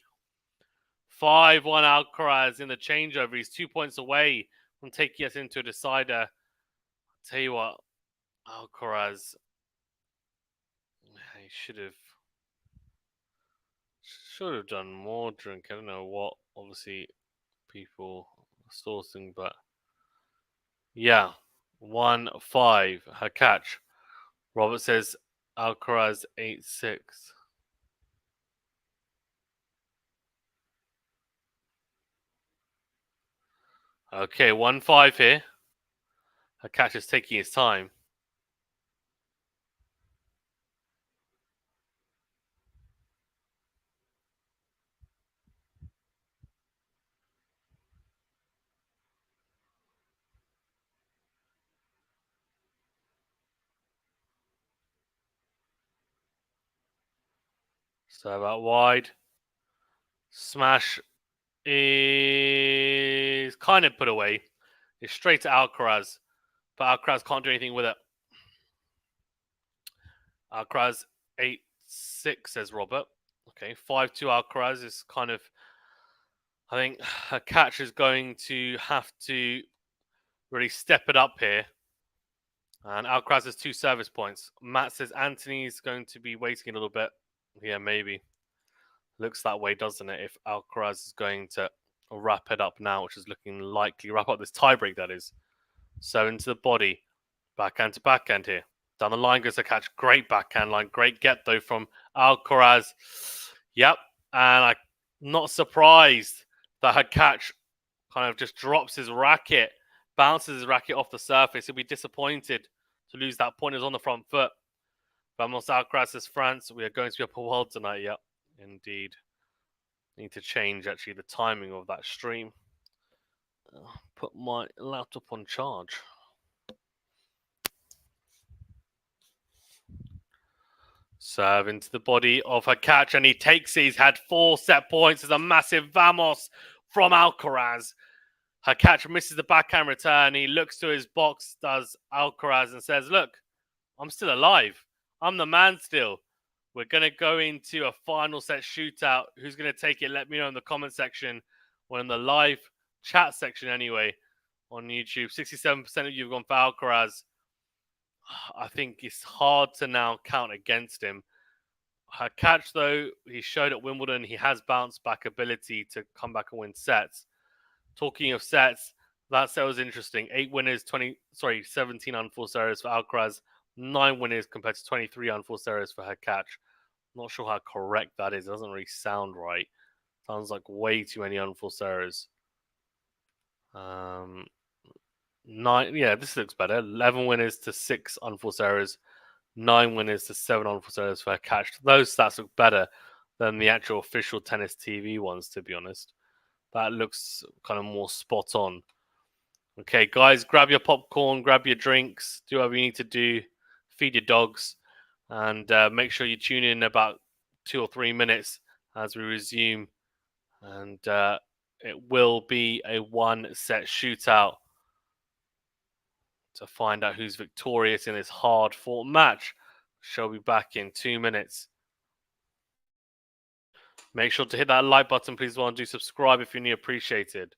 5-1 Alcaraz in the changeover. He's 2 points away from taking us into a decider. I'll tell you what, Alcaraz, he should have done more drink. I don't know what, obviously, people are sourcing, but yeah, 1-5 Hurkacz. Robert says Alcaraz 8-6. Okay, 1-5 here. Hurkacz is taking his time. So out wide. Smash is kind of put away. It's straight to Alcaraz, but Alcaraz can't do anything with it. Alcaraz 8-6, says Robert. Okay, 5-2 Alcaraz is kind of. I think Hurkacz is going to have to really step it up here. And Alcaraz has 2 service points. Matt says Anthony's going to be waiting a little bit. Yeah, maybe. Looks that way, doesn't it? If Alcaraz is going to wrap it up now, which is looking likely. Wrap up this tiebreak, that is. So into the body. Backhand to backhand here. Down the line goes Hurkacz. Great backhand line. Great get, though, from Alcaraz. Yep. And I'm not surprised that Hurkacz kind of just drops his racket, bounces his racket off the surface. He'll be disappointed to lose that point. It's on the front foot. Vamos Alcaraz says France. We are going to be up a world tonight. Yep, indeed. Need to change actually the timing of that stream. Put my laptop on charge. Serve into the body of Hurkacz, and he takes it. He's had 4 set points. There's a massive vamos from Alcaraz. Hurkacz misses the backhand return. He looks to his box, does Alcaraz, and says, look, I'm still alive. I'm the man still. We're going to go into a final set shootout. Who's going to take it? Let me know in the comment section or in the live chat section anyway on YouTube. 67% of you have gone for Alcaraz. I think it's hard to now count against him. Hurkacz, though, he showed at Wimbledon he has bounce back ability to come back and win sets. Talking of sets, that set was interesting. 8 winners, 17 unforced errors for Alcaraz, 9 winners compared to 23 unforced errors for Hurkacz. Not sure how correct that is. It doesn't really sound right. Sounds like way too many unforced errors. 9, yeah, this looks better. 11 winners to 6 unforced errors, 9 winners to 7 unforced errors for Hurkacz. Those stats look better than the actual official tennis TV ones, to be honest. That looks kind of more spot on. Okay, guys, grab your popcorn, grab your drinks, do whatever you need to do, feed your dogs, and make sure you tune in about 2 or 3 minutes as we resume. And it will be a 1-set shootout to find out who's victorious in this hard-fought match. Shall be back in 2 minutes. Make sure to hit that like button, please, and do subscribe if you're new. Appreciated.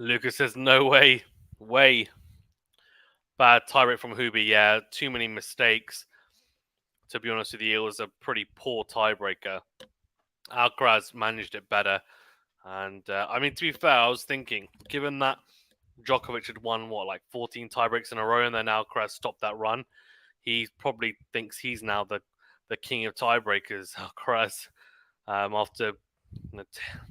Lucas says, no way. Way. Bad tie break from Hubie. Yeah, too many mistakes. To be honest with you, it was a pretty poor tiebreaker. Alcaraz managed it better. And, I mean, to be fair, I was thinking, given that Djokovic had won, like 14 tiebreaks in a row, and then Alcaraz stopped that run, he probably thinks he's now the king of tiebreakers, Alcaraz, after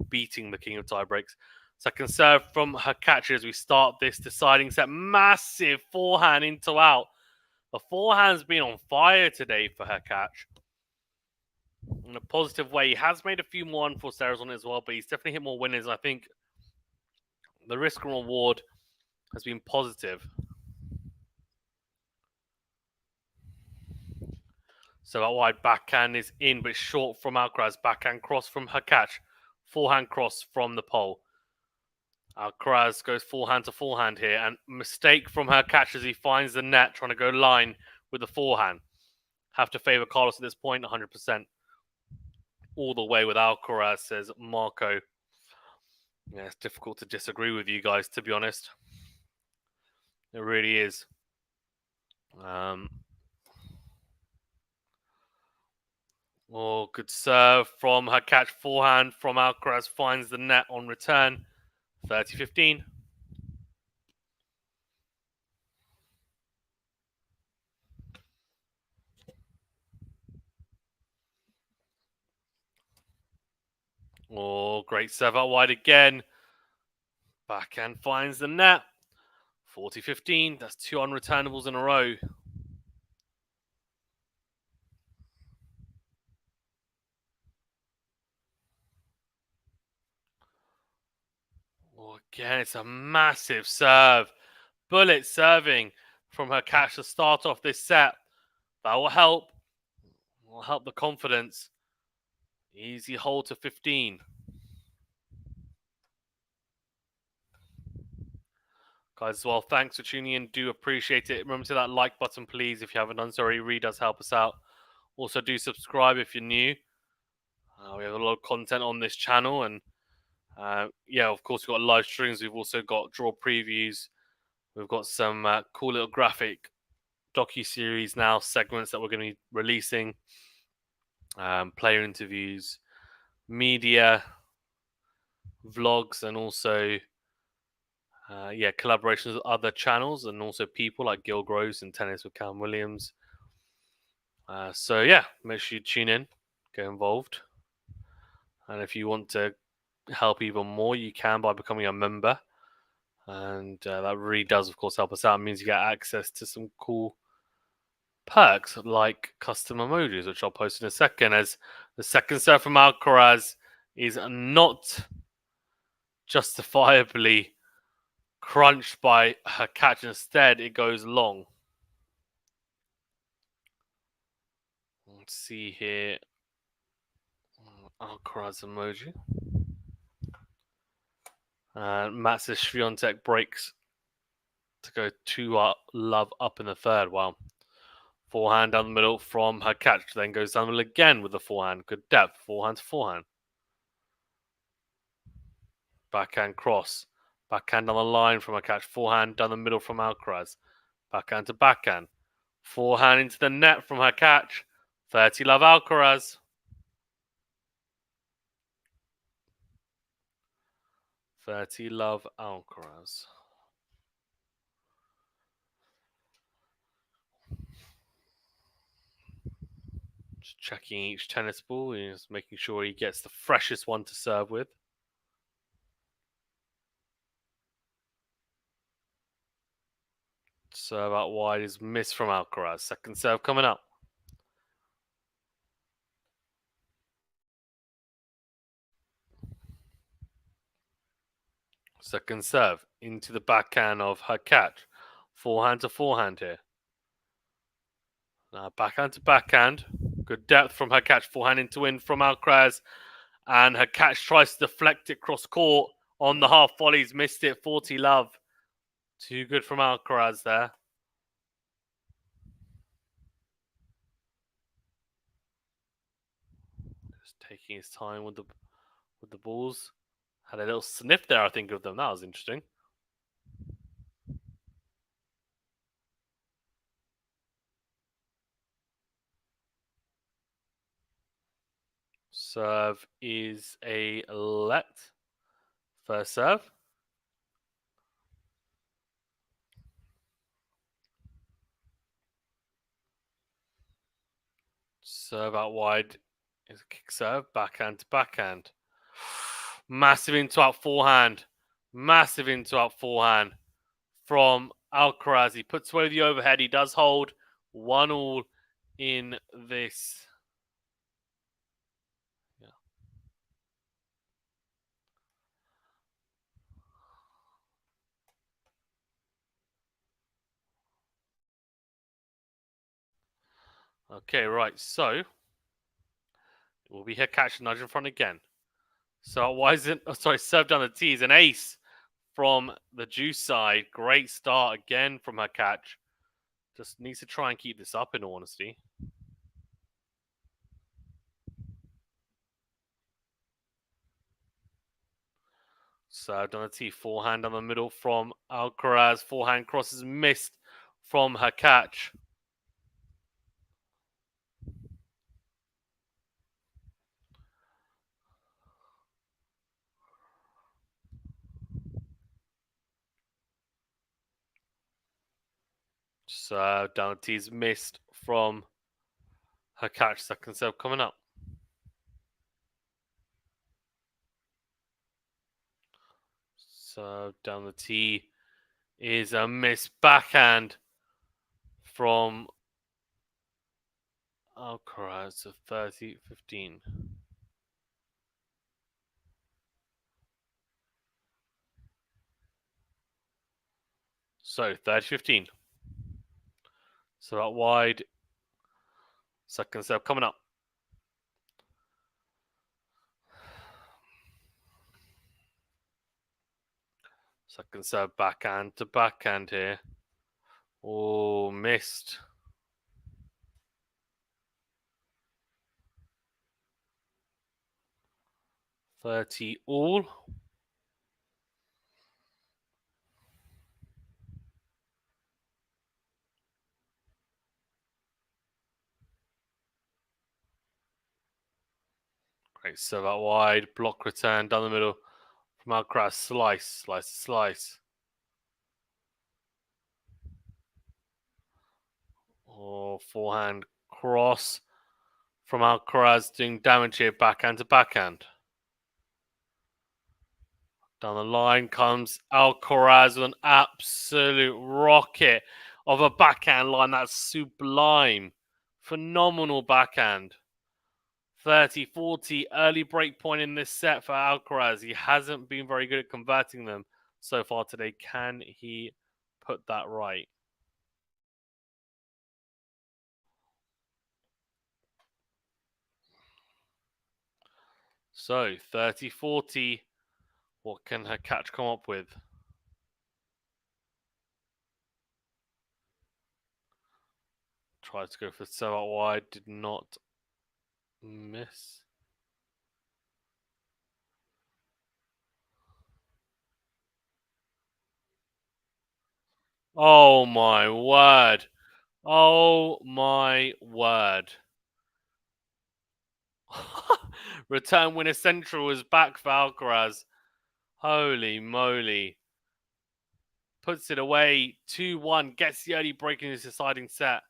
beating the king of tiebreaks. Second serve from Hurkacz as we start this deciding set. Massive forehand into out. The forehand's been on fire today for Hurkacz. In a positive way, he has made a few more unforced errors on it as well, but he's definitely hit more winners. I think the risk and reward has been positive. So that wide backhand is in, but short from Alcaraz. Backhand cross from Hurkacz. Forehand cross from the pole. Alcaraz goes forehand to forehand here, and mistake from Hurkacz as he finds the net, trying to go line with the forehand. Have to favour Carlos at this point, 100%. All the way with Alcaraz, says Marco. Yeah, it's difficult to disagree with you guys, to be honest. It really is. Good serve from Hurkacz. Forehand from Alcaraz finds the net on return. 30-15. Great serve out wide again. Backhand finds the net. 40-15. That's 2 unreturnables in a row. Again, it's a massive serve. Bullet serving from Hurkacz to start off this set. That will help. Will help the confidence. Easy hold to 15. Guys, as well, thanks for tuning in. Do appreciate it. Remember to hit that like button, please, if you haven't done so already. Really does help us out. Also, do subscribe if you're new. We have a lot of content on this channel, and yeah, of course, we've got live streams. We've also got draw previews. We've got some cool little graphic docu-series now, segments that we're going to be releasing. Player interviews, media, vlogs, and also collaborations with other channels and also people like Gil Groves and Tennis with Cam Williams. So yeah, make sure you tune in, get involved. And if you want to help even more, you can by becoming a member. And that really does, of course, help us out. It means you get access to some cool perks like custom emojis, which I'll post in a second, as the second serve from Alcaraz is not justifiably crunched by Hurkacz. Instead, it goes long. Let's see here. Alcaraz emoji. And Matsis Swiatek breaks to go 2 love up in the third. Wow. Forehand down the middle from Hurkacz. Then goes down the middle again with the forehand. Good depth. Forehand to forehand. Backhand cross. Backhand on the line from Hurkacz. Forehand down the middle from Alcaraz. Backhand to backhand. Forehand into the net from Hurkacz. 30 love Alcaraz. 30 love Alcaraz. Just checking each tennis ball. He's making sure he gets the freshest one to serve with. Serve out wide is missed from Alcaraz. Second serve coming up. Second serve into the backhand of Hurkacz. Forehand to forehand here. Now backhand to backhand. Good depth from Hurkacz. Forehand into in from Alcaraz. And Hurkacz tries to deflect it cross court on the half volleys. Missed it. 40 love. Too good from Alcaraz there. Just taking his time with the balls. Had a little sniff there, I think, of them. That was interesting. Serve is a let. First serve. Serve out wide is a kick serve. Backhand to backhand. Massive into out forehand. Massive into out forehand from Alcaraz. He puts away the overhead. He does hold 1-1 in this. Yeah. Okay, right. So it will be Hurkacz nudge in front again. So why isn't? Oh, sorry, serve down the tees. An ace from the juice side. Great start again from Hurkacz. Just needs to try and keep this up, in all honesty. Served on the tee. Forehand on the middle from Alcaraz. Forehand crosses missed from Hurkacz. Serve down the tees missed from Hurkacz. Second serve coming up. Serve down the tee is a missed backhand from Alcaraz of 30-15. So 30-15. So out wide. Second serve coming up. Second serve backhand to backhand here. Oh, missed. 30 all. Great serve out wide. Block return down the middle from Alcaraz. Slice, slice, slice. Oh, forehand cross from Alcaraz doing damage here. Backhand to backhand. Down the line comes Alcaraz with an absolute rocket of a backhand line. That's sublime. Phenomenal backhand. 30-40, early break point in this set for Alcaraz. He hasn't been very good at converting them so far today. Can he put that right? So 30-40, what can Hurkacz come up with? Tried to go for serve out wide, did not miss. Oh my word. Oh my word. Return winner central is back for Alcaraz. Holy moly. Puts it away 2-1, gets the early break in his deciding set.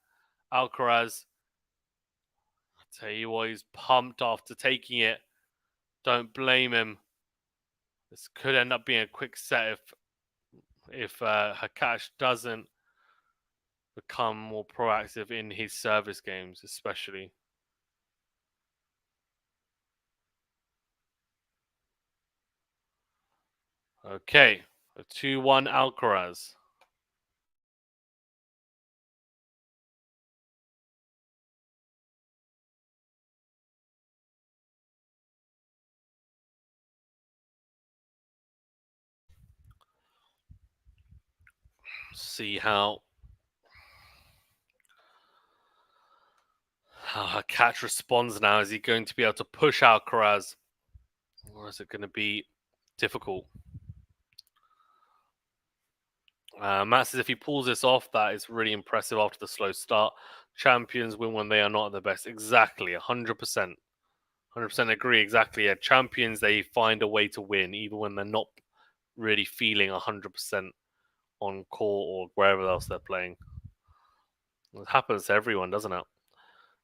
Alcaraz. I tell you what, he's pumped after taking it. Don't blame him. This could end up being a quick set if Hurkacz doesn't become more proactive in his service games, especially. Okay, a 2-1 Alcaraz. See how Hurkacz responds now. Is he going to be able to push Alcaraz? Or is it going to be difficult? Matt says if he pulls this off, that is really impressive after the slow start. Champions win when they are not at their best. Exactly, 100%. 100% agree. Exactly. Yeah, champions, they find a way to win even when they're not really feeling 100% on court or wherever else they're playing. It happens to everyone, doesn't it?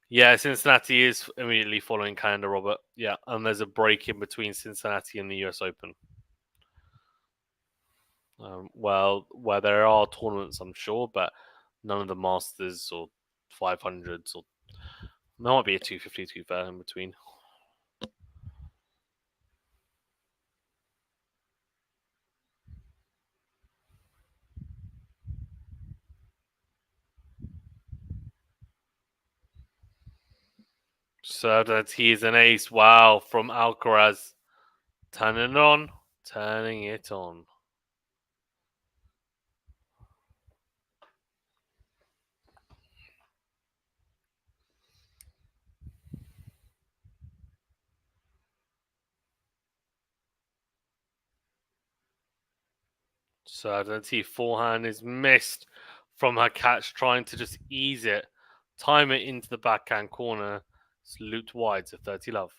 Yeah, Cincinnati is immediately following Canada, Robert. Yeah, and there's a break in between Cincinnati and the US Open. Well, where there are tournaments, I'm sure, but none of the Masters or 500s or there might be a 250, 2 fair in between. So that he's an ace. Wow, from Alcaraz. Turning it on. Turning it on. So that he forehand is missed from Hurkacz, trying to just ease it. Time it into the backhand corner. It's looped wide to 30 love.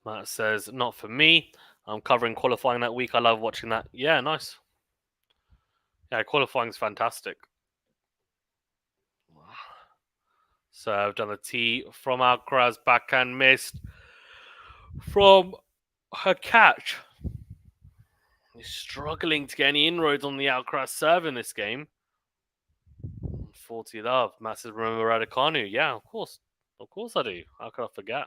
Matt says, not for me. I'm covering qualifying that week. I love watching that. Yeah, nice. Yeah, qualifying's fantastic. So I've done the tee from Alcaraz, backhand missed from Hurkacz. He's struggling to get any inroads on the Alcaraz serve in this game. 40 love. Matt says, remember Raducanu? Yeah, of course. Of course I do. How could I forget?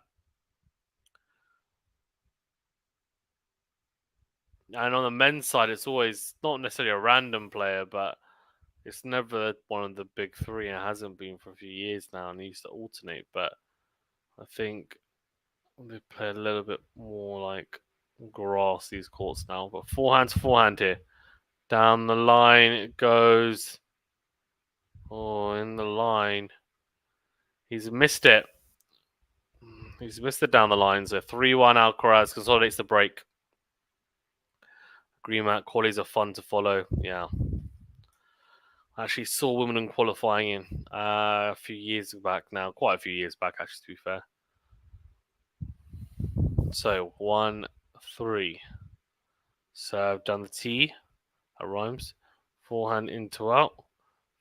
And on the men's side, it's always not necessarily a random player, but it's never one of the big three. It hasn't been for a few years now, and he used to alternate. But I think they play a little bit more like grass these courts now. But forehand here. Down the line it goes. Oh, in the line. He's missed it. He's missed it down the line. So 3-1 Alcaraz consolidates the break. Green mat qualities are fun to follow. Yeah. I actually saw Wimbledon qualifying in a few years back now. Quite a few years back, actually, to be fair. So 1-3. So I've done the T. That rhymes. Forehand into out.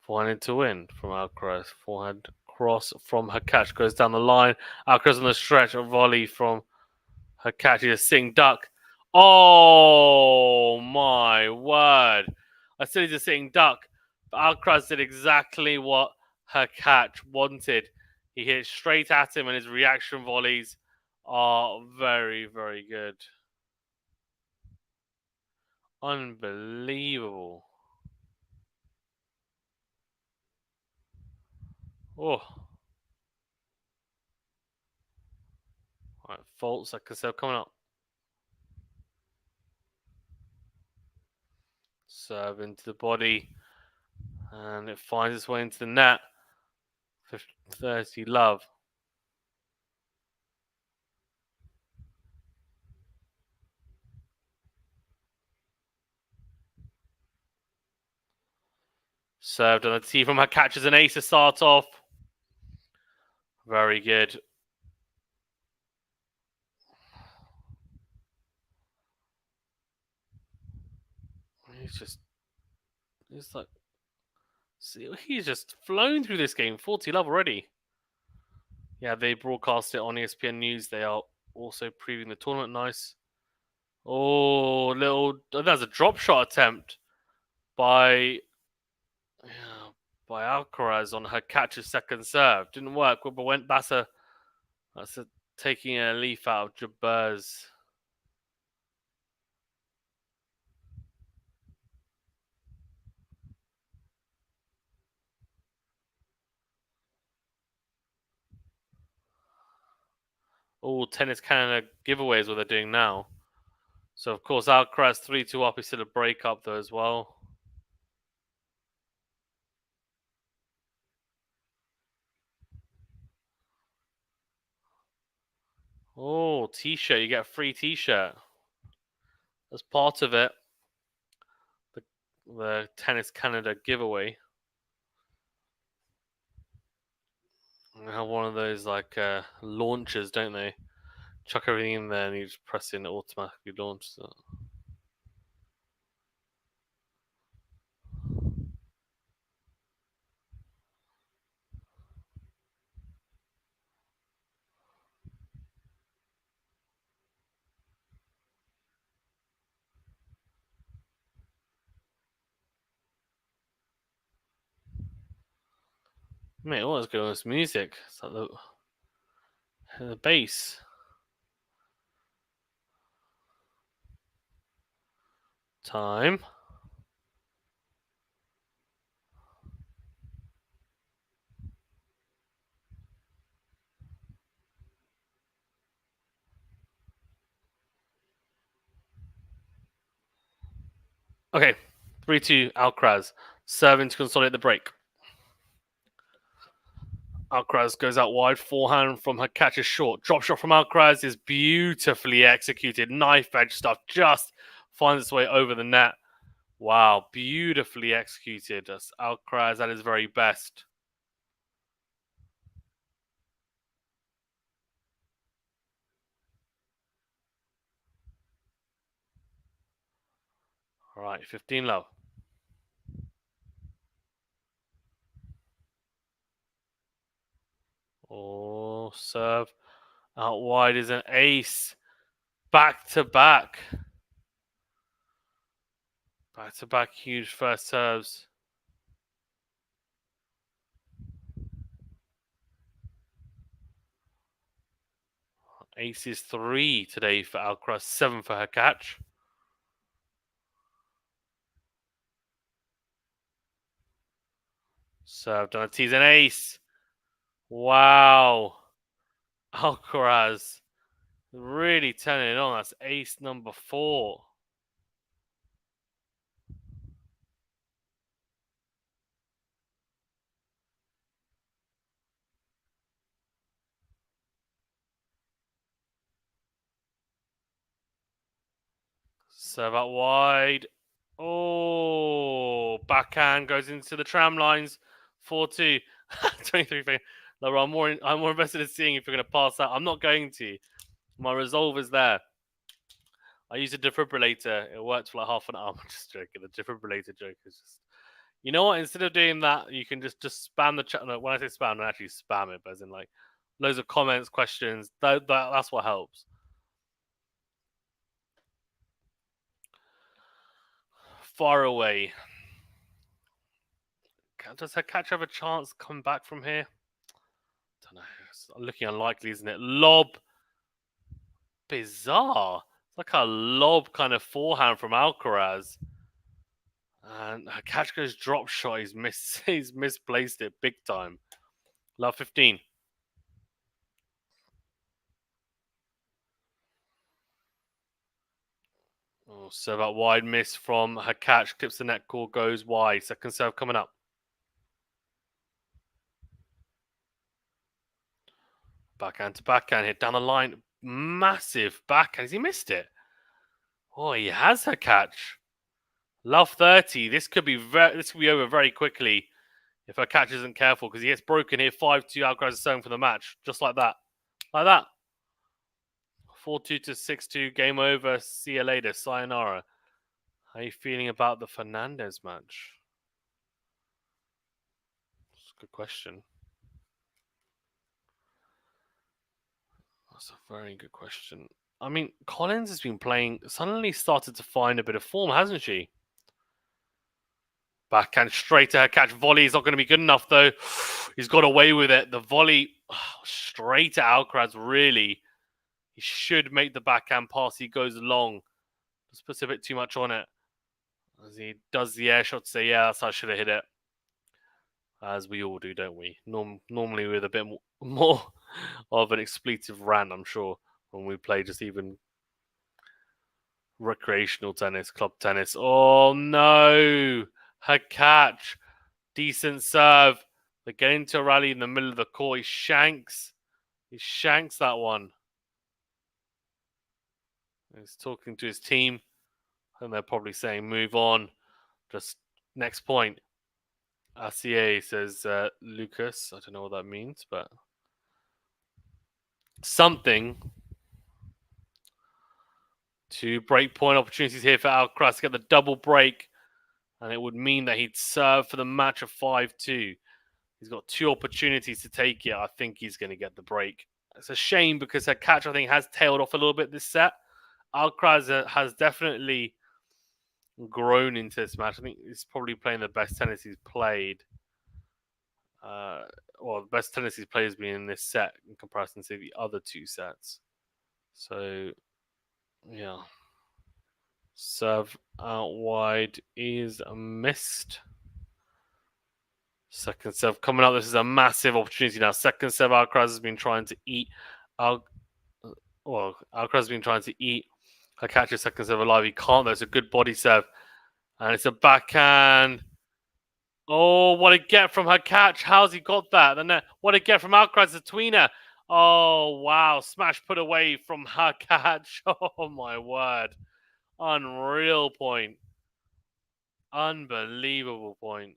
Forehand into in from Alcaraz. Forehand cross from Hurkacz goes down the line. Alcaraz on the stretch. A volley from Hurkacz. He's a sitting duck. Oh my word. I said he's a sitting duck. But Alcaraz did exactly what Hurkacz wanted. He hit straight at him, and his reaction volleys are very, very good. Unbelievable. Oh. Alright, faults like Cassell coming up. Serve into the body. And it finds its way into the net. 30 love. Served on the tee from her, catches an ace to start off. Very good. He's like, see, he's just flown through this game. 40 love already. Yeah, they broadcast it on ESPN News. They are also previewing the tournament. Nice. Oh, that's a drop shot attempt by yeah, by Alcaraz on her catch's second serve. Didn't work, but went. That's a taking a leaf out of Jabber's. Oh, Tennis Canada giveaways what they're doing now. So of course Alcaraz 3-2 up. He's still a break up though as well. Oh, t-shirt. You get a free t-shirt. As part of it. The Tennis Canada giveaway. They have one of those like launchers, don't they? Chuck everything in there and you just press it and it automatically launches it. Mate, what is going on with this music? It's like the bass. Time. Okay, 3-2 Alcaraz. Serving to consolidate the break. Alcaraz goes out wide, forehand from Hurkacz is short. Drop shot from Alcaraz is beautifully executed. Knife edge stuff just finds its way over the net. Wow, beautifully executed. That's Alcaraz at his very best. All right, 15 low. Oh, serve out wide is an ace. Back to back. Back to back huge first serves. Ace is 3 today for Alcaraz, 7 for Hurkacz. Served on a tease and ace. Wow. Alcaraz really turning it on. That's ace number 4. Serve out wide. Oh, backhand goes into the tram lines. 4-2. 23. Laura, I'm more invested in seeing if you're going to pass that. I'm not going to. My resolve is there. I used a defibrillator. It worked for like half an hour. I'm just joking. The defibrillator joke is just. You know what? Instead of doing that, you can just spam the chat. No, when I say spam, I actually spam it, but as in like loads of comments, questions. That's what helps. Far away. Does Hurkacz have a chance coming back from here? Don't know. It's looking unlikely, isn't it? Lob. Bizarre. It's like a lob kind of forehand from Alcaraz. And Hurkacz goes drop shot. He's misplaced it big time. Love 15. Oh, serve out wide miss from Hurkacz. Clips the net core, goes wide. Second serve coming up. Backhand to backhand, hit down the line. Massive backhand. Has he missed it? Oh, he has Hurkacz. Love 30. This could be over very quickly if Hurkacz isn't careful because he gets broken here. 5-2. Alcaraz is serving for the match, just like that, like that. 4-2 to 6-2. Game over. See you later. Sayonara. How are you feeling about the Fernandez match? That's a good question. That's a very good question. I mean, Collins has been playing, suddenly started to find a bit of form, hasn't she? Backhand straight to Hurkacz. Volley is not going to be good enough, though. He's got away with it. The volley straight to Alcaraz, really. He should make the backhand pass. He goes long. Just puts a bit too much on it. As he does the air shot to say, yeah, that's how I should have hit it. As we all do, don't we? Normally with a bit more of an expletive rant, I'm sure, when we play just even recreational tennis, club tennis. Oh, no. Hurkacz. Decent serve. They get into a rally in the middle of the court. He shanks that one. He's talking to his team, and they're probably saying, move on. Just next point. RCA says Lucas. I don't know what that means, but something to break point opportunities here for Alcaraz to get the double break, and it would mean that he'd serve for the match of 5-2. He's got two opportunities to take it. I think he's going to get the break. It's a shame because Hurkacz, I think, has tailed off a little bit this set. Alcaraz has definitely grown into this match. I think he's probably playing the best tennis he's played. Well, the best tennis he's played has been in this set in comparison to the other two sets. So, yeah. Serve out wide is missed. Second serve coming up. This is a massive opportunity now. Second serve, Alcaraz has been trying to eat. Alcaraz has been trying to eat Hurkacz's second serve alive. He can't. There's a good body serve. And it's a backhand. Oh, what a get from Hurkacz. How's he got that? Then what a get from Alcaraz, the tweener. Oh, wow. Smash put away from Hurkacz. Oh, my word. Unreal point. Unbelievable point.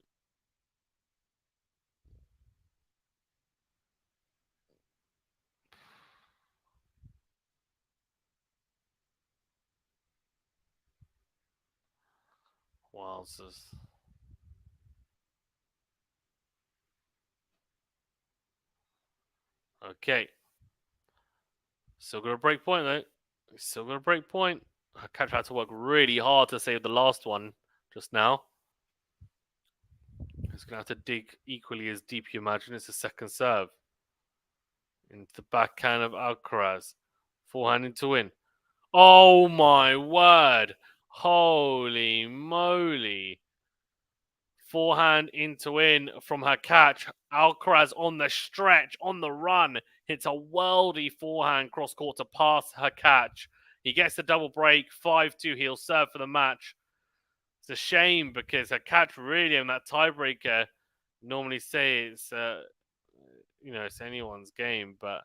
Wowzers. Okay. Still got a break point, though. Still got a break point. Hurkacz had to work really hard to save the last one just now. He's going to have to dig equally as deep, you imagine. It's a second serve. Into the backhand of Alcaraz. Forehand into win. Oh my word. Holy moly. Forehand into win from Hurkacz. Alcaraz on the stretch, on the run. Hits a worldy forehand cross court to pass Hurkacz. He gets the double break. 5-2. He'll serve for the match. It's a shame because Hurkacz really in that tiebreaker normally say it's it's anyone's game, but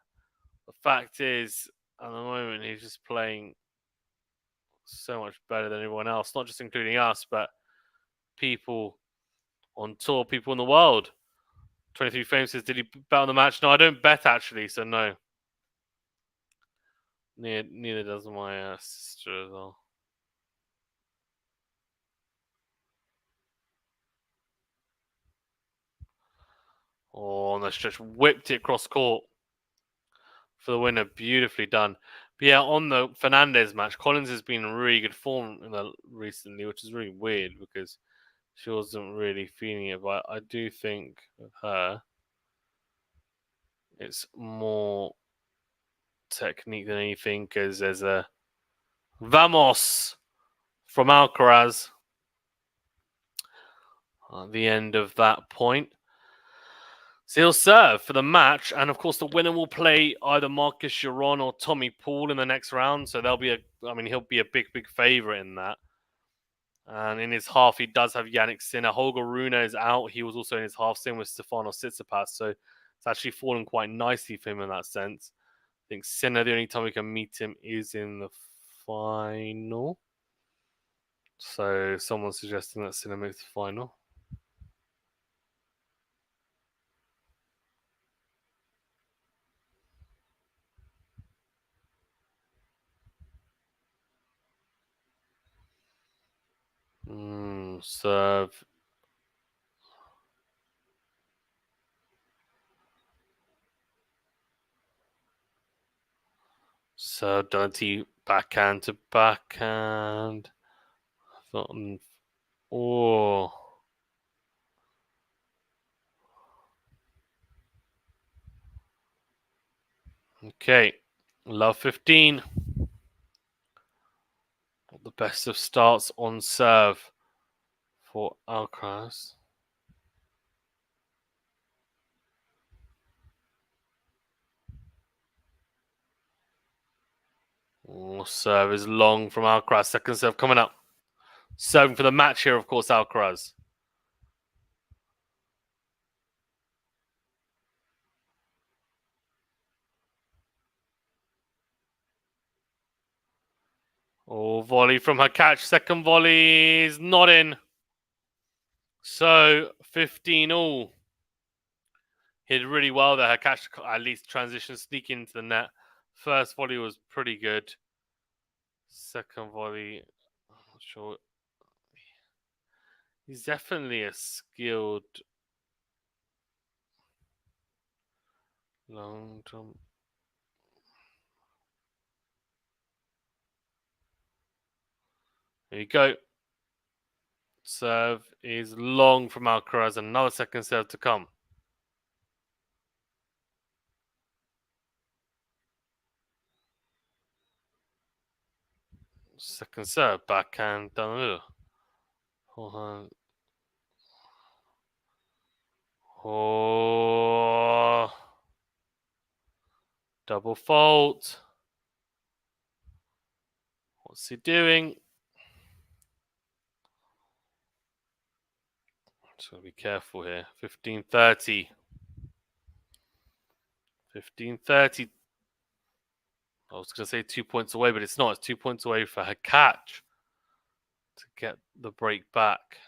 the fact is at the moment he's just playing so much better than everyone else, not just including us, but people on tour, people in the world. 23 Frames says, did he bet on the match? No, I don't bet actually, so no. Neither does my sister as well. Oh, on the stretch, whipped it cross court for the winner. Beautifully done. But yeah, on the Fernandez match, Collins has been in really good form recently, which is really weird because she wasn't really feeling it. But I do think with her, it's more technique than anything because there's a Vamos from Alcaraz at the end of that point. So he'll serve for the match, and of course the winner will play either Marcus Giron or Tommy Paul in the next round. So he'll be a big favourite in that. And in his half, he does have Yannick Sinner. Holger Rune is out. He was also in his half, same with Stefano Tsitsipas. So it's actually fallen quite nicely for him in that sense. I think Sinner, the only time we can meet him is in the final. So someone's suggesting that Sinner makes the final. Serve. So Dante backhand to backhand. Oh. Okay. Love 15. The best of starts on serve for Alcaraz. Serve is long from Alcaraz. Second serve coming up. Serving for the match here, of course, Alcaraz. Oh, volley from Hurkacz. Second volley is not in. So 15 all. He did really well there. Hurkacz at least transition, sneak into the net. First volley was pretty good. Second volley, I'm not sure. He's definitely a skilled long jump. There you go. Serve is long from Alcaraz. Another second serve to come. Second serve, backhand down the middle. Forehand. Oh, double fault. What's he doing? Just gotta be careful here. 15-30. 15-30. I was gonna say 2 points away, but it's not. It's 2 points away for Hurkacz to get the break back.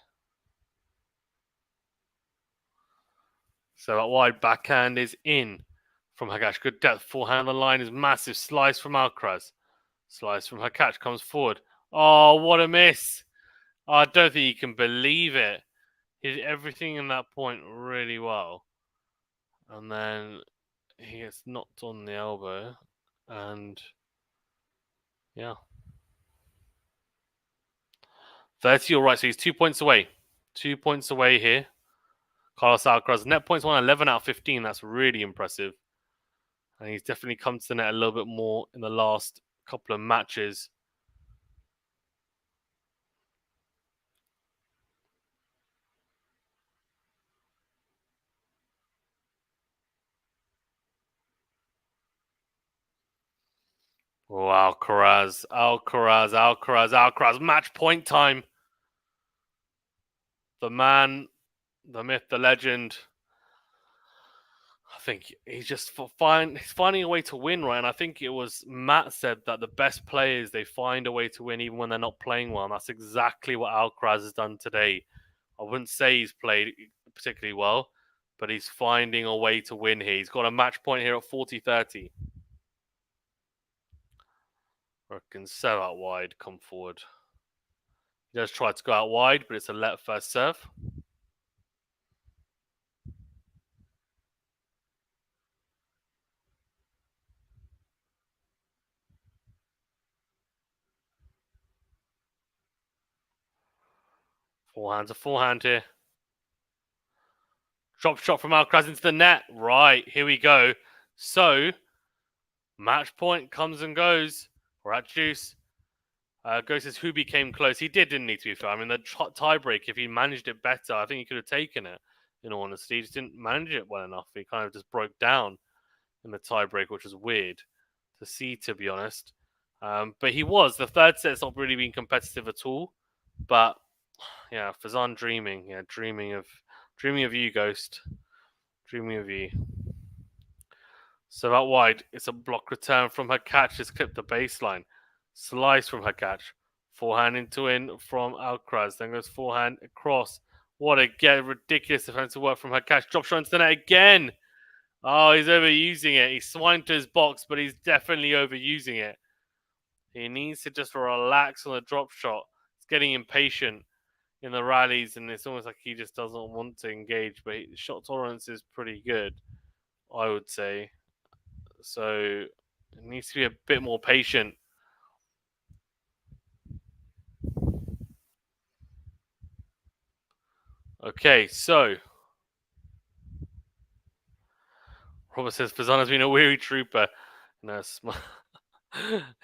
So that wide backhand is in from Hurkacz. Good depth. Forehand on the line is massive. Slice from Alcaraz. Slice from Hurkacz comes forward. Oh, what a miss. Oh, I don't think you can believe it. He did everything in that point really well. And then he gets knocked on the elbow. And yeah. 30 all right. So he's 2 points away. 2 points away here. Carlos Alcaraz. Net points won 11 out of 15. That's really impressive. And he's definitely come to the net a little bit more in the last couple of matches. Oh, Alcaraz. Match point time. The man, the myth, the legend. I think he's just he's finding a way to win, right? And I think it was Matt said that the best players, they find a way to win even when they're not playing well. And that's exactly what Alcaraz has done today. I wouldn't say he's played particularly well, but he's finding a way to win here. He's got a match point here at 40-30. Can serve out wide, come forward. He does try to go out wide, but it's a let first serve. Forehand's a forehand here. Drop shot from Alcaraz into the net. Right, here we go. So, match point comes and goes. We're at juice. Ghost says Hubie came close. He didn't need to be fair. I mean, the tiebreak, if he managed it better, I think he could have taken it, in all honesty. He just didn't manage it well enough. He kind of just broke down in the tiebreak, which was weird to see, to be honest. But he was. The third set's not really been competitive at all. But, yeah, Fazan dreaming. Yeah, dreaming of you, Ghost. Dreaming of you. So out wide, it's a block return from Hurkacz. Just clipped the baseline. Slice from Hurkacz. Forehand into in from Alcaraz. Then goes forehand across. What a ridiculous defensive work from Hurkacz. Drop shot into the net again. Oh, he's overusing it. He's swine to his box, but he's definitely overusing it. He needs to just relax on the drop shot. He's getting impatient in the rallies, and it's almost like he just doesn't want to engage. But shot tolerance is pretty good, I would say. So it needs to be a bit more patient. Okay, so Robert says Fazana's been a weary trooper. No,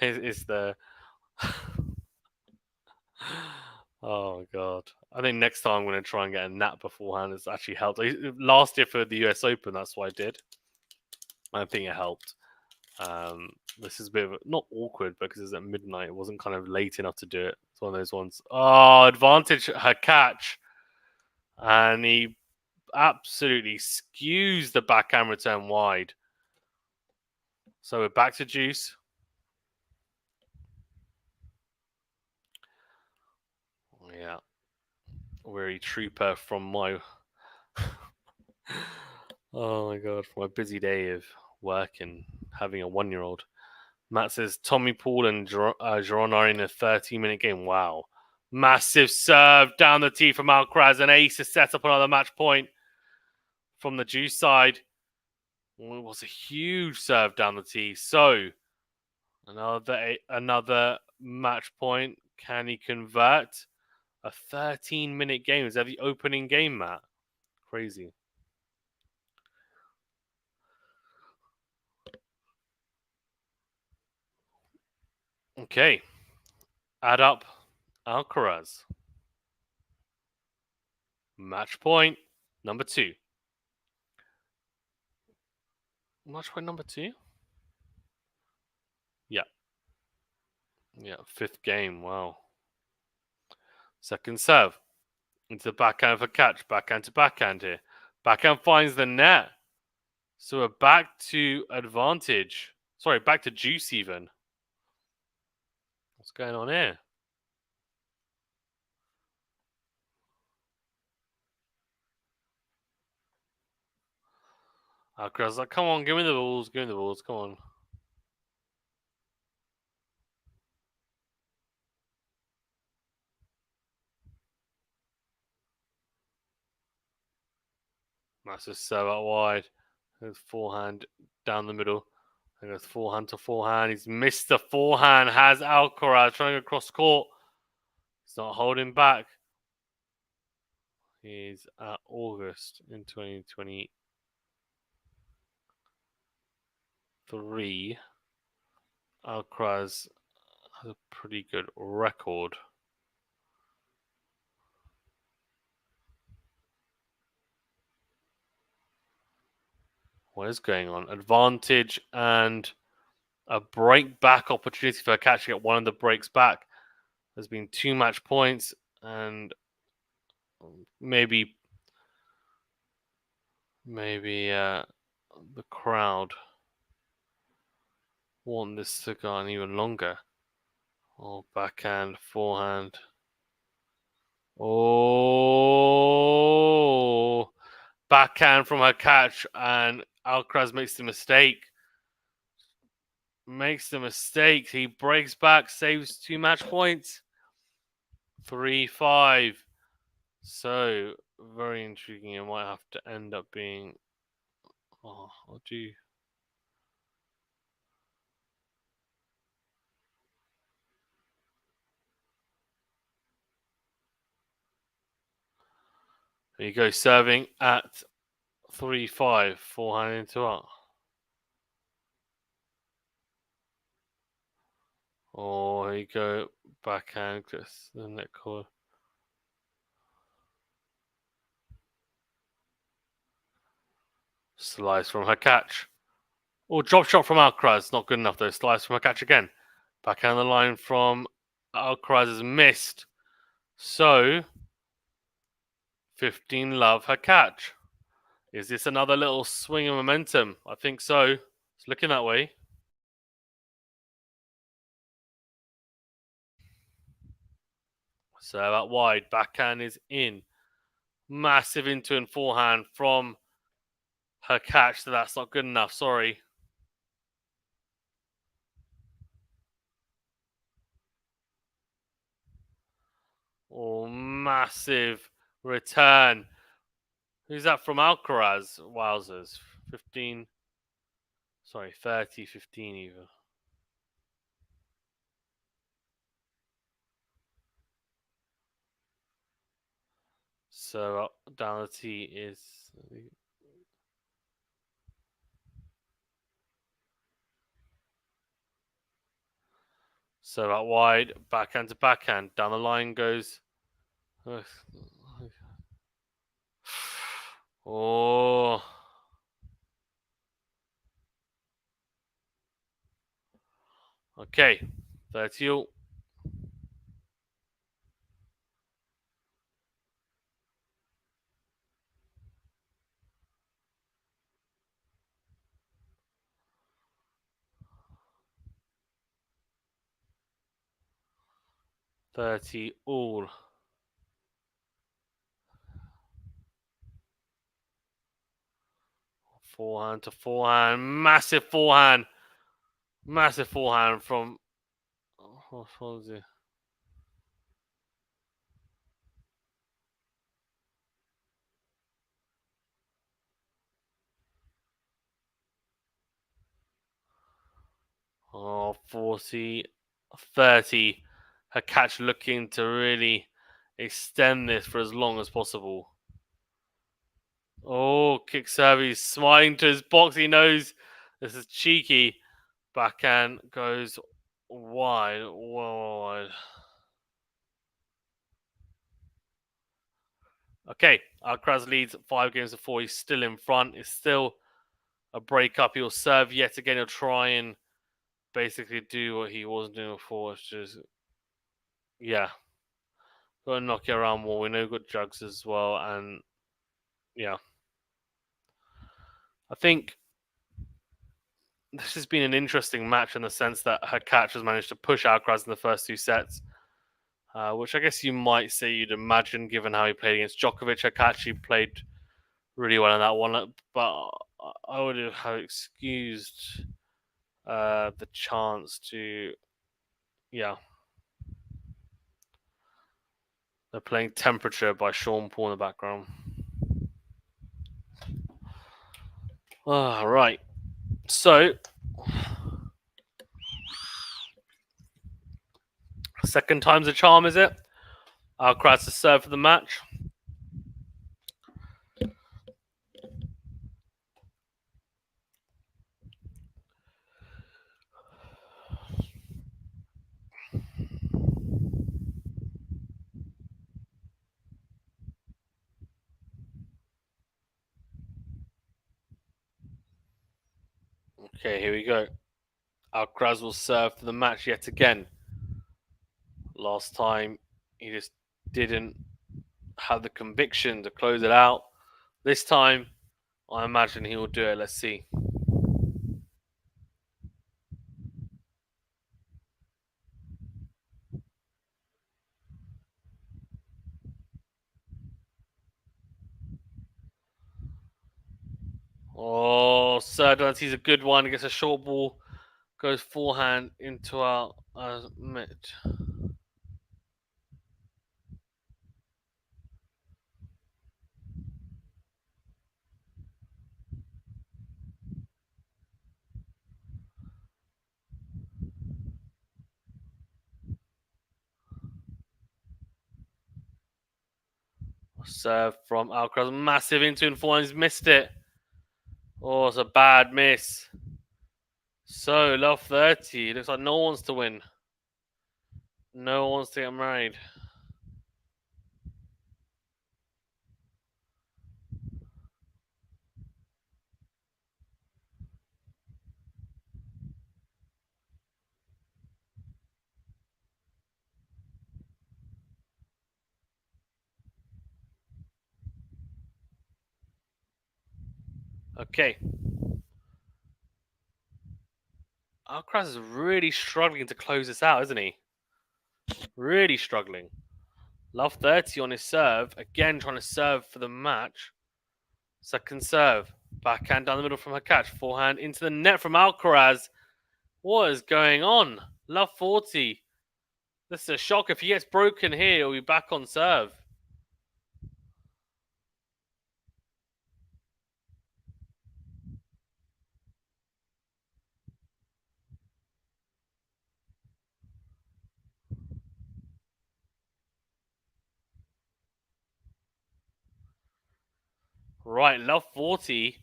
is the oh my god. I think next time I'm going to try and get a nap beforehand. It's actually helped. Last year for the US Open, that's what I did. I think it helped. This is a bit of not awkward because it's at midnight. It wasn't kind of late enough to do it. It's one of those ones. Oh, advantage Hurkacz. And he absolutely skews the backhand return wide. So we're back to juice. Yeah. Weary trooper from my oh my god, from my busy day of work and having a 1-year-old. Matt says Tommy Paul and Giron are in a 30-minute game. Wow. Massive serve down the tee from Alcaraz, and Ace has set up another match point from the Juice side. Well, it was a huge serve down the tee. So another match point. Can he convert? A 13-minute game. Is that the opening game, Matt? Crazy. Okay. Add up Alcaraz. Match point number 2. Match point number 2? Yeah. Yeah, 5th game. Wow. Second serve. Into the backhand for catch. Backhand to backhand here. Backhand finds the net. So we're back to advantage. Sorry, back to juice even. What's going on here? Alcaraz like, come on, give me the balls, come on. Massive serve out wide. There's forehand down the middle. And goes forehand to forehand. He's missed the forehand. Has Alcaraz trying to go cross court. He's not holding back. He's at August in 2023. Alcaraz has a pretty good record. What is going on? Advantage and a break back opportunity for Hurkacz to get one of the breaks back. There's been 2 match points, and maybe the crowd want this to go on even longer. Oh, backhand, forehand. Oh, backhand from Hurkacz, and Alcaraz makes the mistake. He breaks back, saves 2 match points. 3-5. So, very intriguing. It might have to end up being. Oh, I'll do. There you go, serving at 3-5. Forehand into art. Oh, here you go. Backhand, just the net cord. Slice from Hurkacz. Oh, drop shot from Alcaraz. Not good enough though. Slice from Hurkacz again. Backhand the line from Alcaraz is missed. So, 15 love Hurkacz. Is this another little swing of momentum? I think so. It's looking that way. So out wide, backhand is in. Massive into and forehand from Hurkacz. So that's not good enough. Sorry. Oh, massive return. Who's that from Alcaraz? Wowzers. 15. Sorry, 30, 15 even. So down the tee is. So out wide, backhand to backhand. Down the line goes. Oh. Okay. 30 all. All. Forehand to forehand. Massive forehand Massive forehand from... what was it? Oh, 40, 30. Hurkacz looking to really extend this for as long as possible. Oh, kick serve. He's smiling to his box. He knows this is cheeky. Backhand goes wide. Wide. Okay, Alcaraz leads 5 games to 4. He's still in front. It's still a breakup. He'll serve yet again. He'll try and basically do what he wasn't doing before, which is, yeah, got to knock it around more. We know we've got jugs as well, and yeah, I think this has been an interesting match in the sense that Hurkacz has managed to push Alcaraz in the first 2 sets, which I guess you might say you'd imagine given how he played against Djokovic. Hurkacz played really well in that one, but I would have excused the chance to, yeah. They're playing Temperature by Sean Paul in the background. Right. So, second time's a charm, is it? Alcaraz to serve for the match. Okay, here we go. Alcaraz will serve for the match yet again. Last time, he just didn't have the conviction to close it out. This time, I imagine he will do it. Let's see. Oh, Serdar, he's a good one. He gets a short ball, goes forehand into our mid. Serve from Alcaraz, massive into and forehand. He's missed it. Oh, it's a bad miss. So, love 30. Looks like no one wants to win. No one wants to get married. Okay. Alcaraz is really struggling to close this out, isn't he? Really struggling. Love 30 on his serve. Again, trying to serve for the match. Second serve. Backhand down the middle from Hurkacz. Forehand into the net from Alcaraz. What is going on? Love 40. This is a shock. If he gets broken here, he'll be back on serve. Right, love 40.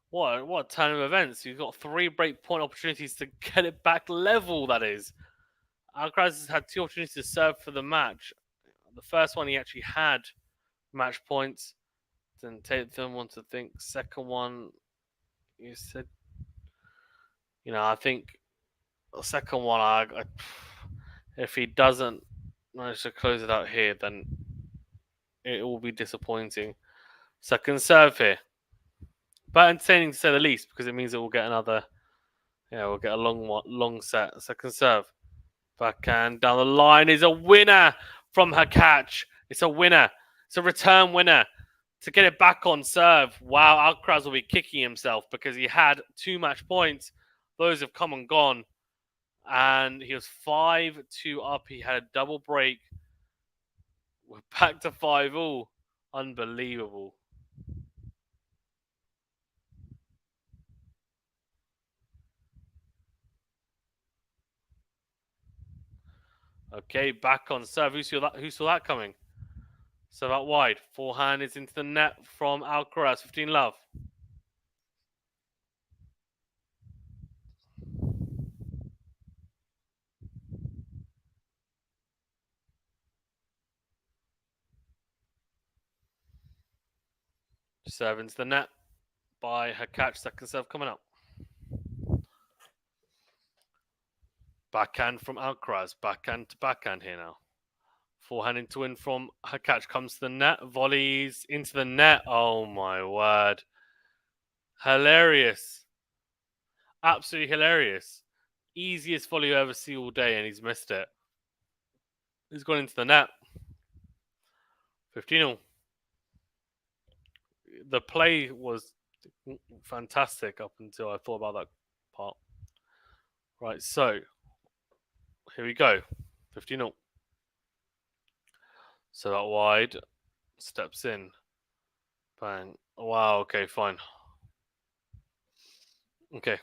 What a turn of events. You've got 3 break point opportunities to get it back level, that is. Alcaraz has had 2 opportunities to serve for the match. The first one he actually had match points. Didn't take them one to think. Second one, you said, I think the second one, if he doesn't manage to close it out here, then it will be disappointing. Second serve here. But entertaining to say the least, because it means that we'll get another, we'll get a long set. Second serve. Backhand down the line is a winner from Hurkacz. It's a winner. It's a return winner. To get it back on serve. Wow, Alcaraz will be kicking himself because he had 2 match points. Those have come and gone. and he was 5-2 up. He had a double break. We're back to 5-all. Unbelievable. Okay, back on serve. Who saw that coming? So out wide. Forehand is into the net from Alcaraz. 15 love. Serve into the net by Hurkacz. Second serve coming up. Backhand from Alcaraz. Backhand to backhand here now. Forehand into in from Hurkacz. Comes to the net. Volleys into the net. Oh my word. Hilarious. Absolutely hilarious. Easiest volley you ever see all day, and he's missed it. He's gone into the net. 15-all. The play was fantastic up until I thought about that part. Right, so here we go. 15-all. So that wide. Steps in. Bang. Wow, okay, fine. Okay.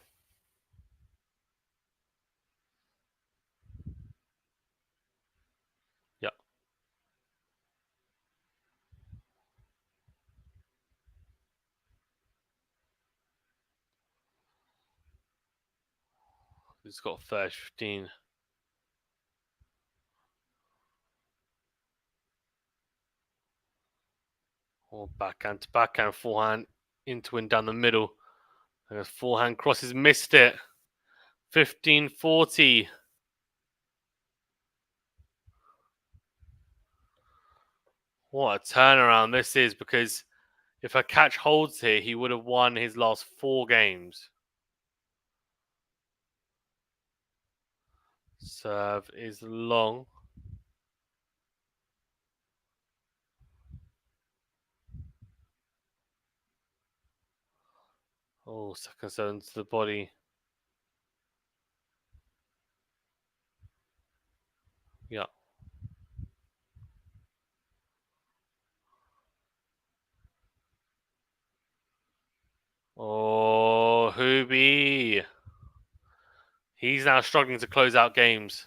Yeah. He's got 15. Or backhand to backhand. Forehand into and down the middle. And his forehand crosses, missed it. 15-40. What a turnaround this is, because if Hurkacz holds here, he would have won his last 4 games. Serve is long. Oh, second serve into the body. Yeah. Oh, Hubie. He's now struggling to close out games.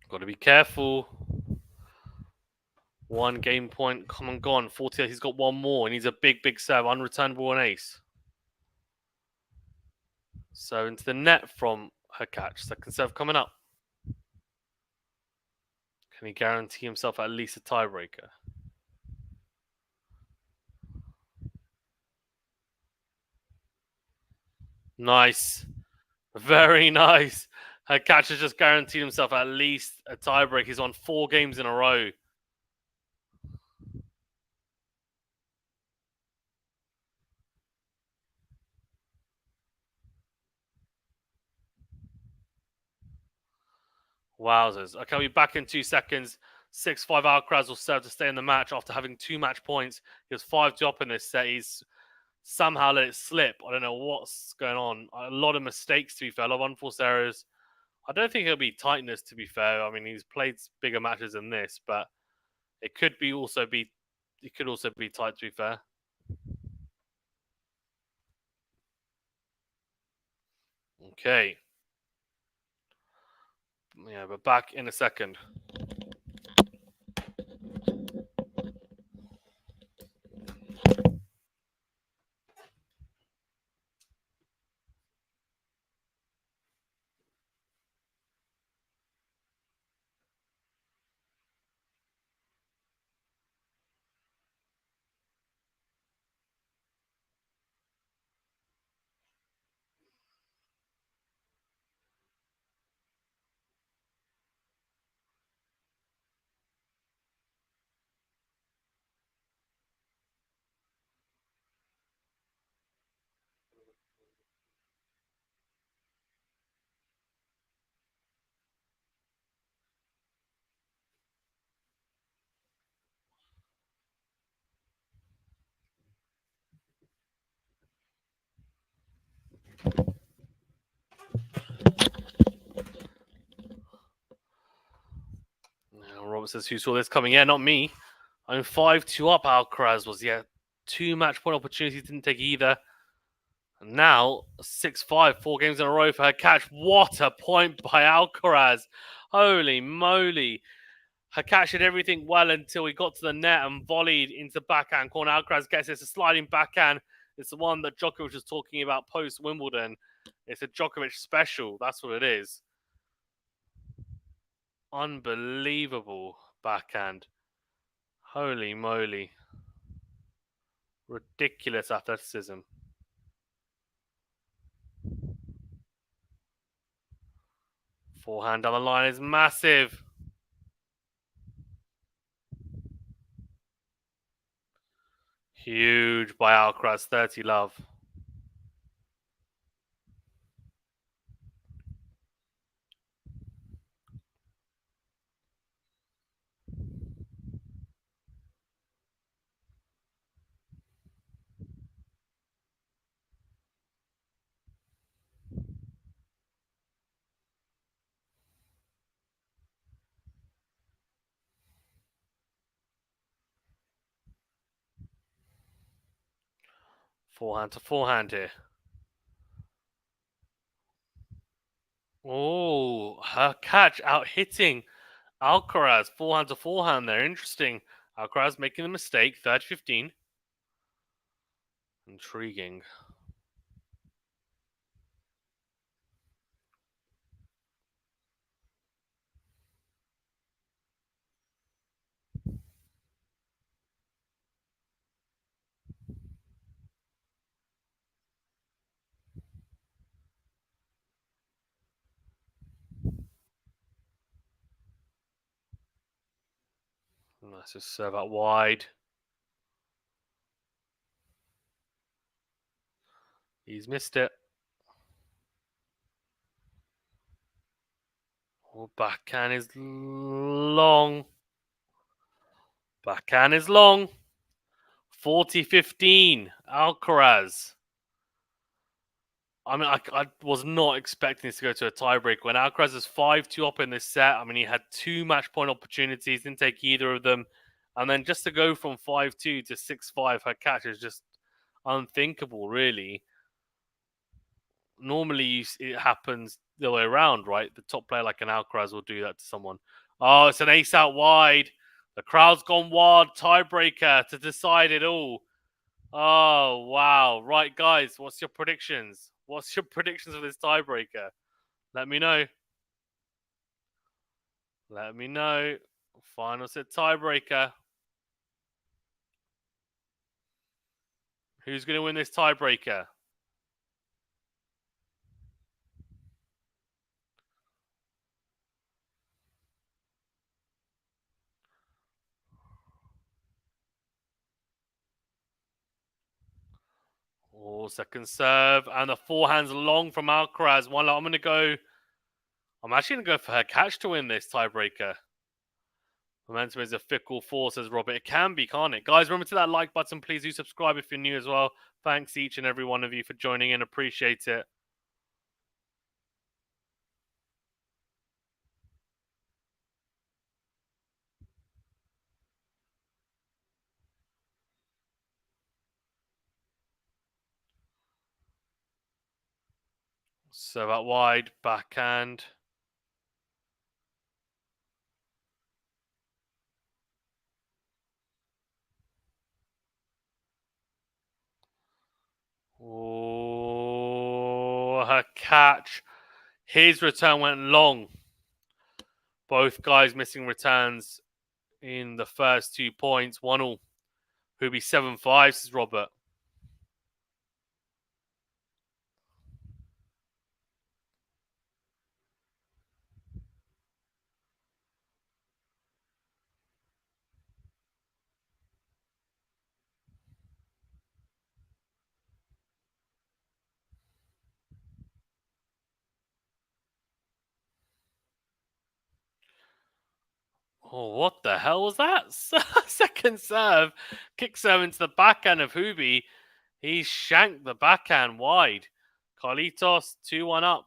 Got to be careful. 1 game point, come and gone. 48. He's got 1 more. He needs a big, big serve. Unreturnable and ace. So into the net from Hurkacz. Second serve coming up. Can he guarantee himself at least a tiebreaker? Nice. Very nice. Hurkacz has just guaranteed himself at least a tiebreak. He's won 4 games in a row. Wowzers. Okay, we'll be back in 2 seconds. 6-5 Alcaraz will serve to stay in the match after having 2 match points. He was 5-2 up in this set. He's somehow let it slip. I don't know what's going on. A lot of mistakes, to be fair. A lot of unforced errors. I don't think it'll be tightness, to be fair. I mean, he's played bigger matches than this, but it could also be tight, to be fair. Okay. Yeah, but back in a second. Robert says, who saw this coming? Yeah, not me. I'm 5-2 up. Alcaraz was, 2 match point opportunities, didn't take either. And now 6-5, 4 games in a row for Hurkacz. What a point by Alcaraz! Holy moly! Hurkacz did everything well until he got to the net and volleyed into backhand corner. Alcaraz gets it. It's a sliding backhand. It's the one that Djokovic was talking about post Wimbledon. It's a Djokovic special. That's what it is. Unbelievable backhand. Holy moly. Ridiculous athleticism. Forehand down the line is massive. Huge by Alcaraz, 30 love. Forehand to forehand here. Oh, Hurkacz out hitting Alcaraz. Forehand to forehand there. Interesting. Alcaraz making the mistake. 30-15. Intriguing. Let's just serve out wide. He's missed it. Oh, backhand is long. Backhand is long. 40-15. Alcaraz. I mean, I was not expecting this to go to a tiebreak. When Alcaraz is 5-2 up in this set, I mean, he had 2 match point opportunities, didn't take either of them. And then just to go from 5-2 to 6-5, Hurkacz is just unthinkable, really. Normally, it happens the other way around, right? The top player like an Alcaraz will do that to someone. Oh, it's an ace out wide. The crowd's gone wild. Tiebreaker to decide it all. Oh, wow. Right, guys, what's your predictions? What's your predictions for this tiebreaker? Let me know. Let me know. Final set tiebreaker. Who's going to win this tiebreaker? Oh, second serve. And the forehand's long from Alcaraz. I'm actually going to go for Hurkacz to win this tiebreaker. Momentum is a fickle force, says Robert. It can be, can't it? Guys, remember to that like button. Please do subscribe if you're new as well. Thanks each and every one of you for joining in. Appreciate it. Serve out wide, backhand. Oh, Hurkacz. His return went long. Both guys missing returns in the first 2 points. 1-1. Who'll be 7-5, says Robert. Oh, what the hell was that? Second serve. Kick serve into the backhand of Hubie. He shanked the backhand wide. Carlitos 2-1 up.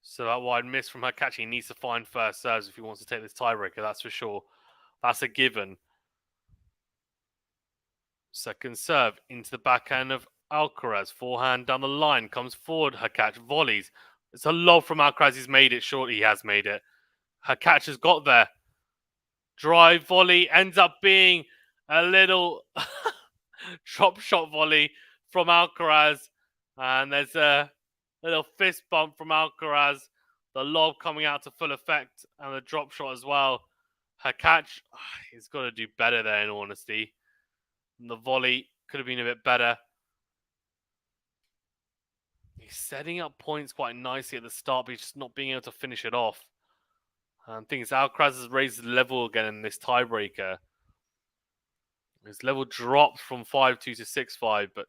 So that wide miss from Hurkacz. He needs to find first serves if he wants to take this tiebreaker, that's for sure. That's a given. Second serve into the backhand of Alcaraz. Forehand down the line. Comes forward. Hurkacz volleys. It's a lob from Alcaraz. He's made it. Short. He has made it. Hurkacz has got there. Drive volley ends up being a little drop shot volley from Alcaraz. And there's a little fist bump from Alcaraz. The lob coming out to full effect and the drop shot as well. Hurkacz, he's got to do better there, in all honesty. And the volley could have been a bit better. He's setting up points quite nicely at the start, but he's just not being able to finish it off. And the thing is, Alcaraz has raised the level again in this tiebreaker. His level dropped from 5-2 to 6-5, but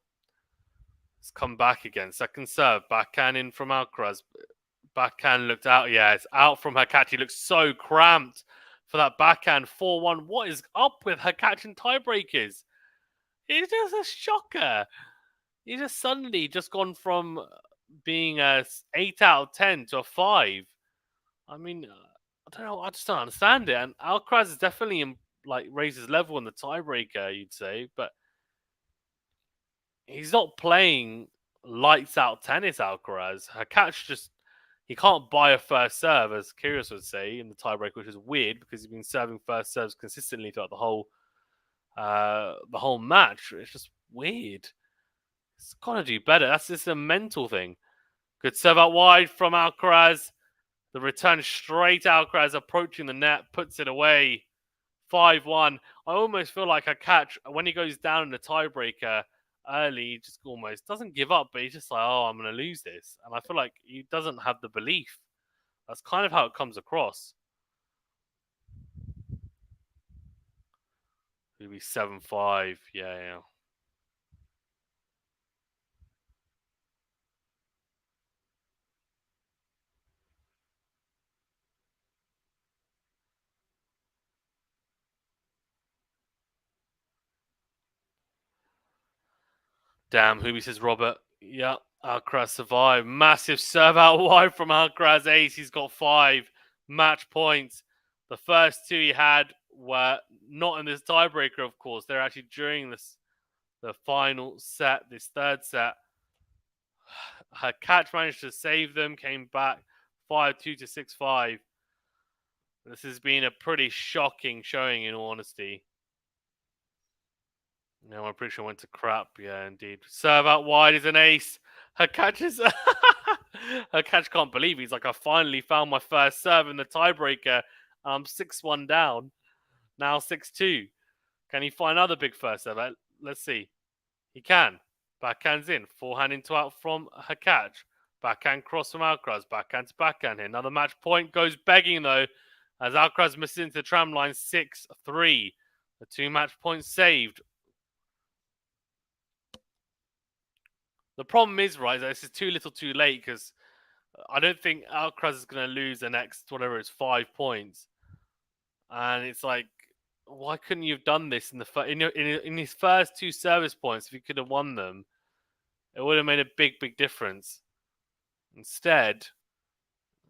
it's come back again. Second serve, backhand in from Alcaraz. Backhand looked out. Yeah, it's out from Hurkacz. He looks so cramped for that backhand. 4-1. What is up with Hurkacz in tiebreakers? It's just a shocker. He's just suddenly just gone from being a 8 out of 10 to a 5. I mean, I don't know. I just don't understand it. And Alcaraz is definitely raised his level in the tiebreaker, you'd say, but he's not playing lights out tennis. Alcaraz, Hurkacz he can't buy a first serve, as Kyrgios would say, in the tiebreaker, which is weird because he's been serving first serves consistently throughout the whole match. It's just weird. It's got to do better. That's just a mental thing. Good serve out wide from Alcaraz. The return straight Alcaraz approaching the net, puts it away. 5-1. I almost feel like Hurkacz, when he goes down in the tiebreaker early, he just almost doesn't give up, but he's just like, oh, I'm going to lose this. And I feel like he doesn't have the belief. That's kind of how it comes across. It'll be 7-5. Yeah. Damn, Hubie says Robert. Yeah, Alcaraz survived. Massive serve out wide from Alcaraz. Ace. He's got 5 match points. The first 2 he had were not in this tiebreaker, of course. They're actually during the final set, this third set. Hurkacz managed to save them, came back 5-2 to 6-5. This has been a pretty shocking showing, in all honesty. No, I'm pretty sure went to crap. Yeah, indeed. Serve out wide is an ace. Hurkacz can't believe he's like, I finally found my first serve in the tiebreaker. I'm 6-1 down. Now 6-2. Can he find another big first serve? Let's see. He can. Backhand's in. Forehand into out from Hurkacz. Backhand cross from Alcaraz. Backhand to backhand here. Another match point goes begging though, as Alcaraz misses into the tram line. 6-3. The 2 match points saved. The problem is, right, this is too little too late because I don't think Alcaraz is going to lose the next, whatever it's 5 points. And it's like, why couldn't you have done this in his first 2 service points? If you could have won them, it would have made a big difference. Instead,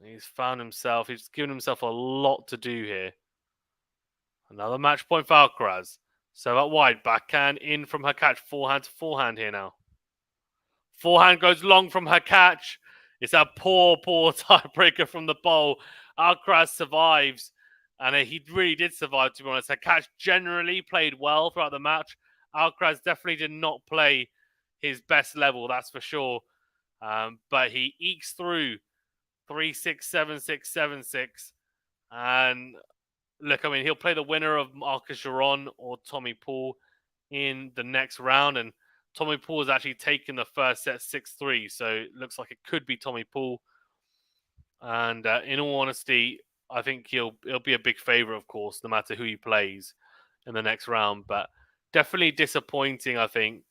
he's given himself a lot to do here. Another match point for Alcaraz. So out wide, backhand in from Hurkacz. Forehand to forehand here now. Forehand goes long from Hurkacz. It's a poor tiebreaker from the bowl. Alcaraz survives. And he really did survive, to be honest. Hurkacz generally played well throughout the match. Alcaraz definitely did not play his best level, that's for sure. But he ekes through 3-6, 7-6, 7-6. And look, I mean, he'll play the winner of Marcus Giron or Tommy Paul in the next round. And Tommy Paul has actually taken the first set 6-3. So it looks like it could be Tommy Paul. And in all honesty, I think he'll be a big favourite, of course, no matter who he plays in the next round. But definitely disappointing, I think,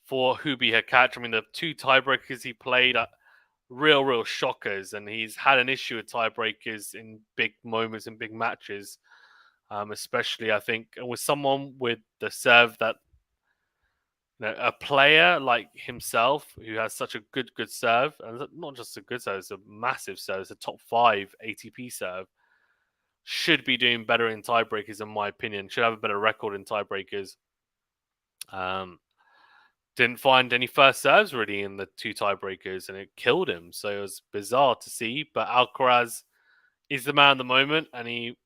for Hubert Hurkacz. I mean, the 2 tiebreakers he played are real shockers. And he's had an issue with tiebreakers in big moments, in big matches. Especially, I think, with someone with the serve that, a player like himself who has such a good serve, and not just a good serve, it's a massive serve, it's a top 5 ATP serve, should be doing better in tiebreakers, in my opinion. Should have a better record in tiebreakers. Um, didn't find any first serves really in the 2 tiebreakers, and it killed him. So it was bizarre to see. But Alcaraz is the man at the moment, and he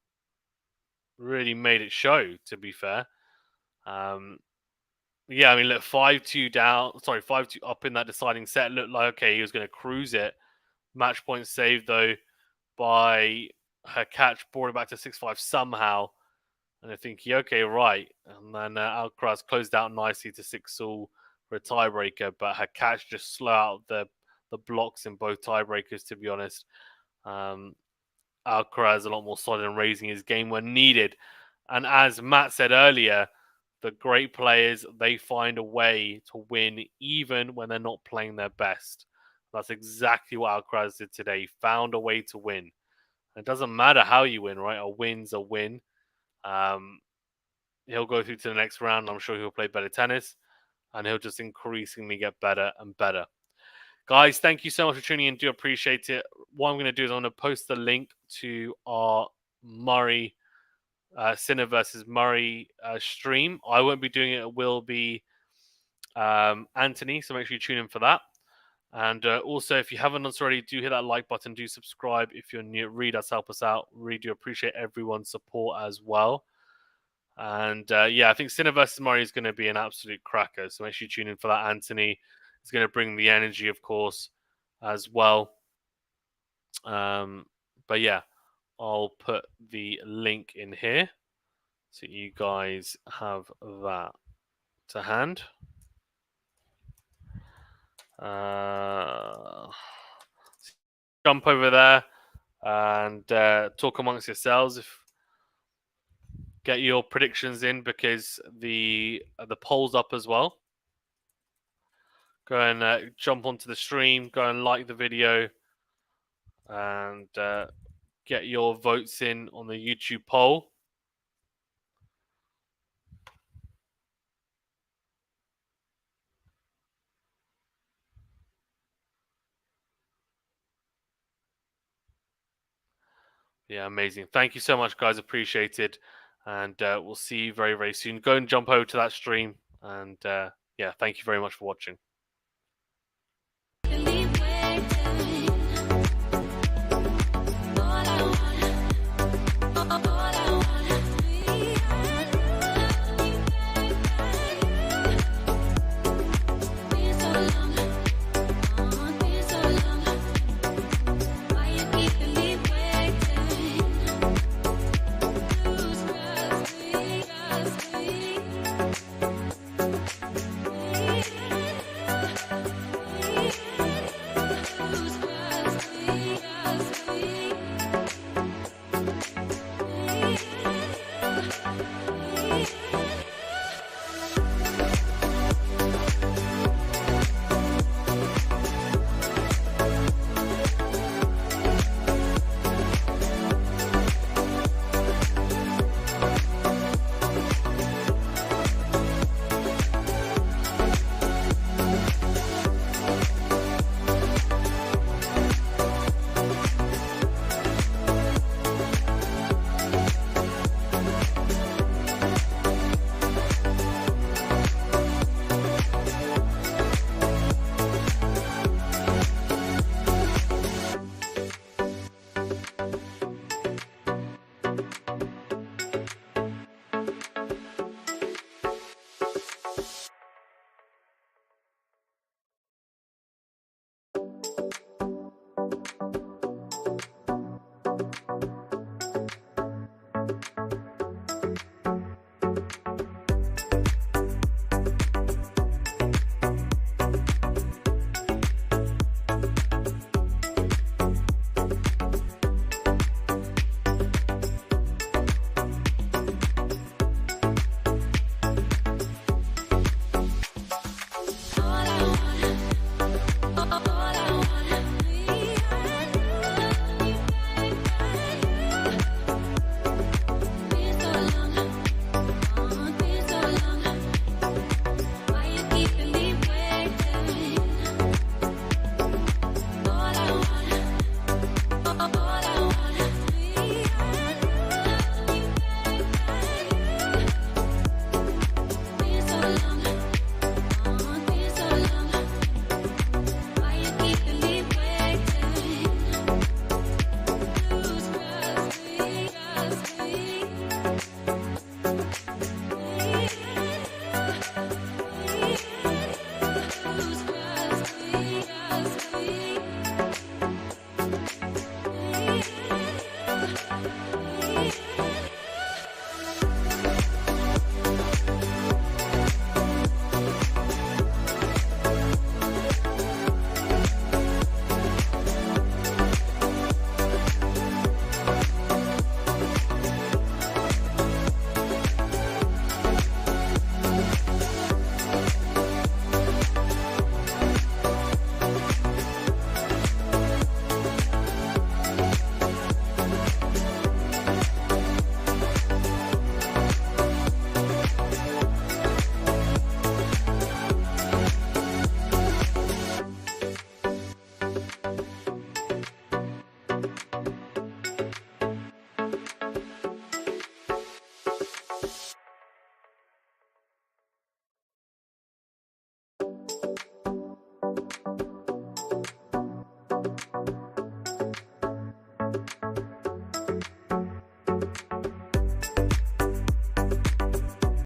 really made it show. To be fair, um, yeah, I mean, look, 5-2 down. Sorry, 5-2 up in that deciding set. Looked like okay, he was going to cruise it. Match point saved though by Hurkacz, brought it back to 6-5 somehow. And I think, yeah, okay, right. And then Alcaraz closed out nicely to 6-all for a tiebreaker, but Hurkacz just slow out the blocks in both tiebreakers. To be honest, um, Alcaraz a lot more solid in raising his game when needed. And as Matt said earlier, the great players, they find a way to win even when they're not playing their best. That's exactly what Alcaraz did today. He found a way to win. It doesn't matter how you win, right? A win's a win. Um, he'll go through to the next round. I'm sure he'll play better tennis, and he'll just increasingly get better and better. Guys, thank you so much for tuning in. Do appreciate it. What I'm going to do is I'm going to post the link to our Murray Sinner versus Murray stream. I won't be doing it. It will be Anthony, so make sure you tune in for that. And also, if you haven't done so already, do hit that like button. Do subscribe if you're new. Really does help us out. Really do appreciate everyone's support as well. And yeah, I think Sinner versus Murray is going to be an absolute cracker. So make sure you tune in for that. Anthony is going to bring the energy, of course, as well. But yeah, I'll put the link in here so you guys have that to hand. Jump over there and talk amongst yourselves. Get your predictions in because the poll's up as well. Go and jump onto the stream. Go and like the video and get your votes in on the YouTube poll. Yeah, amazing. Thank you so much, guys. Appreciate it. And we'll see you very, very soon. Go and jump over to that stream. And yeah, thank you very much for watching.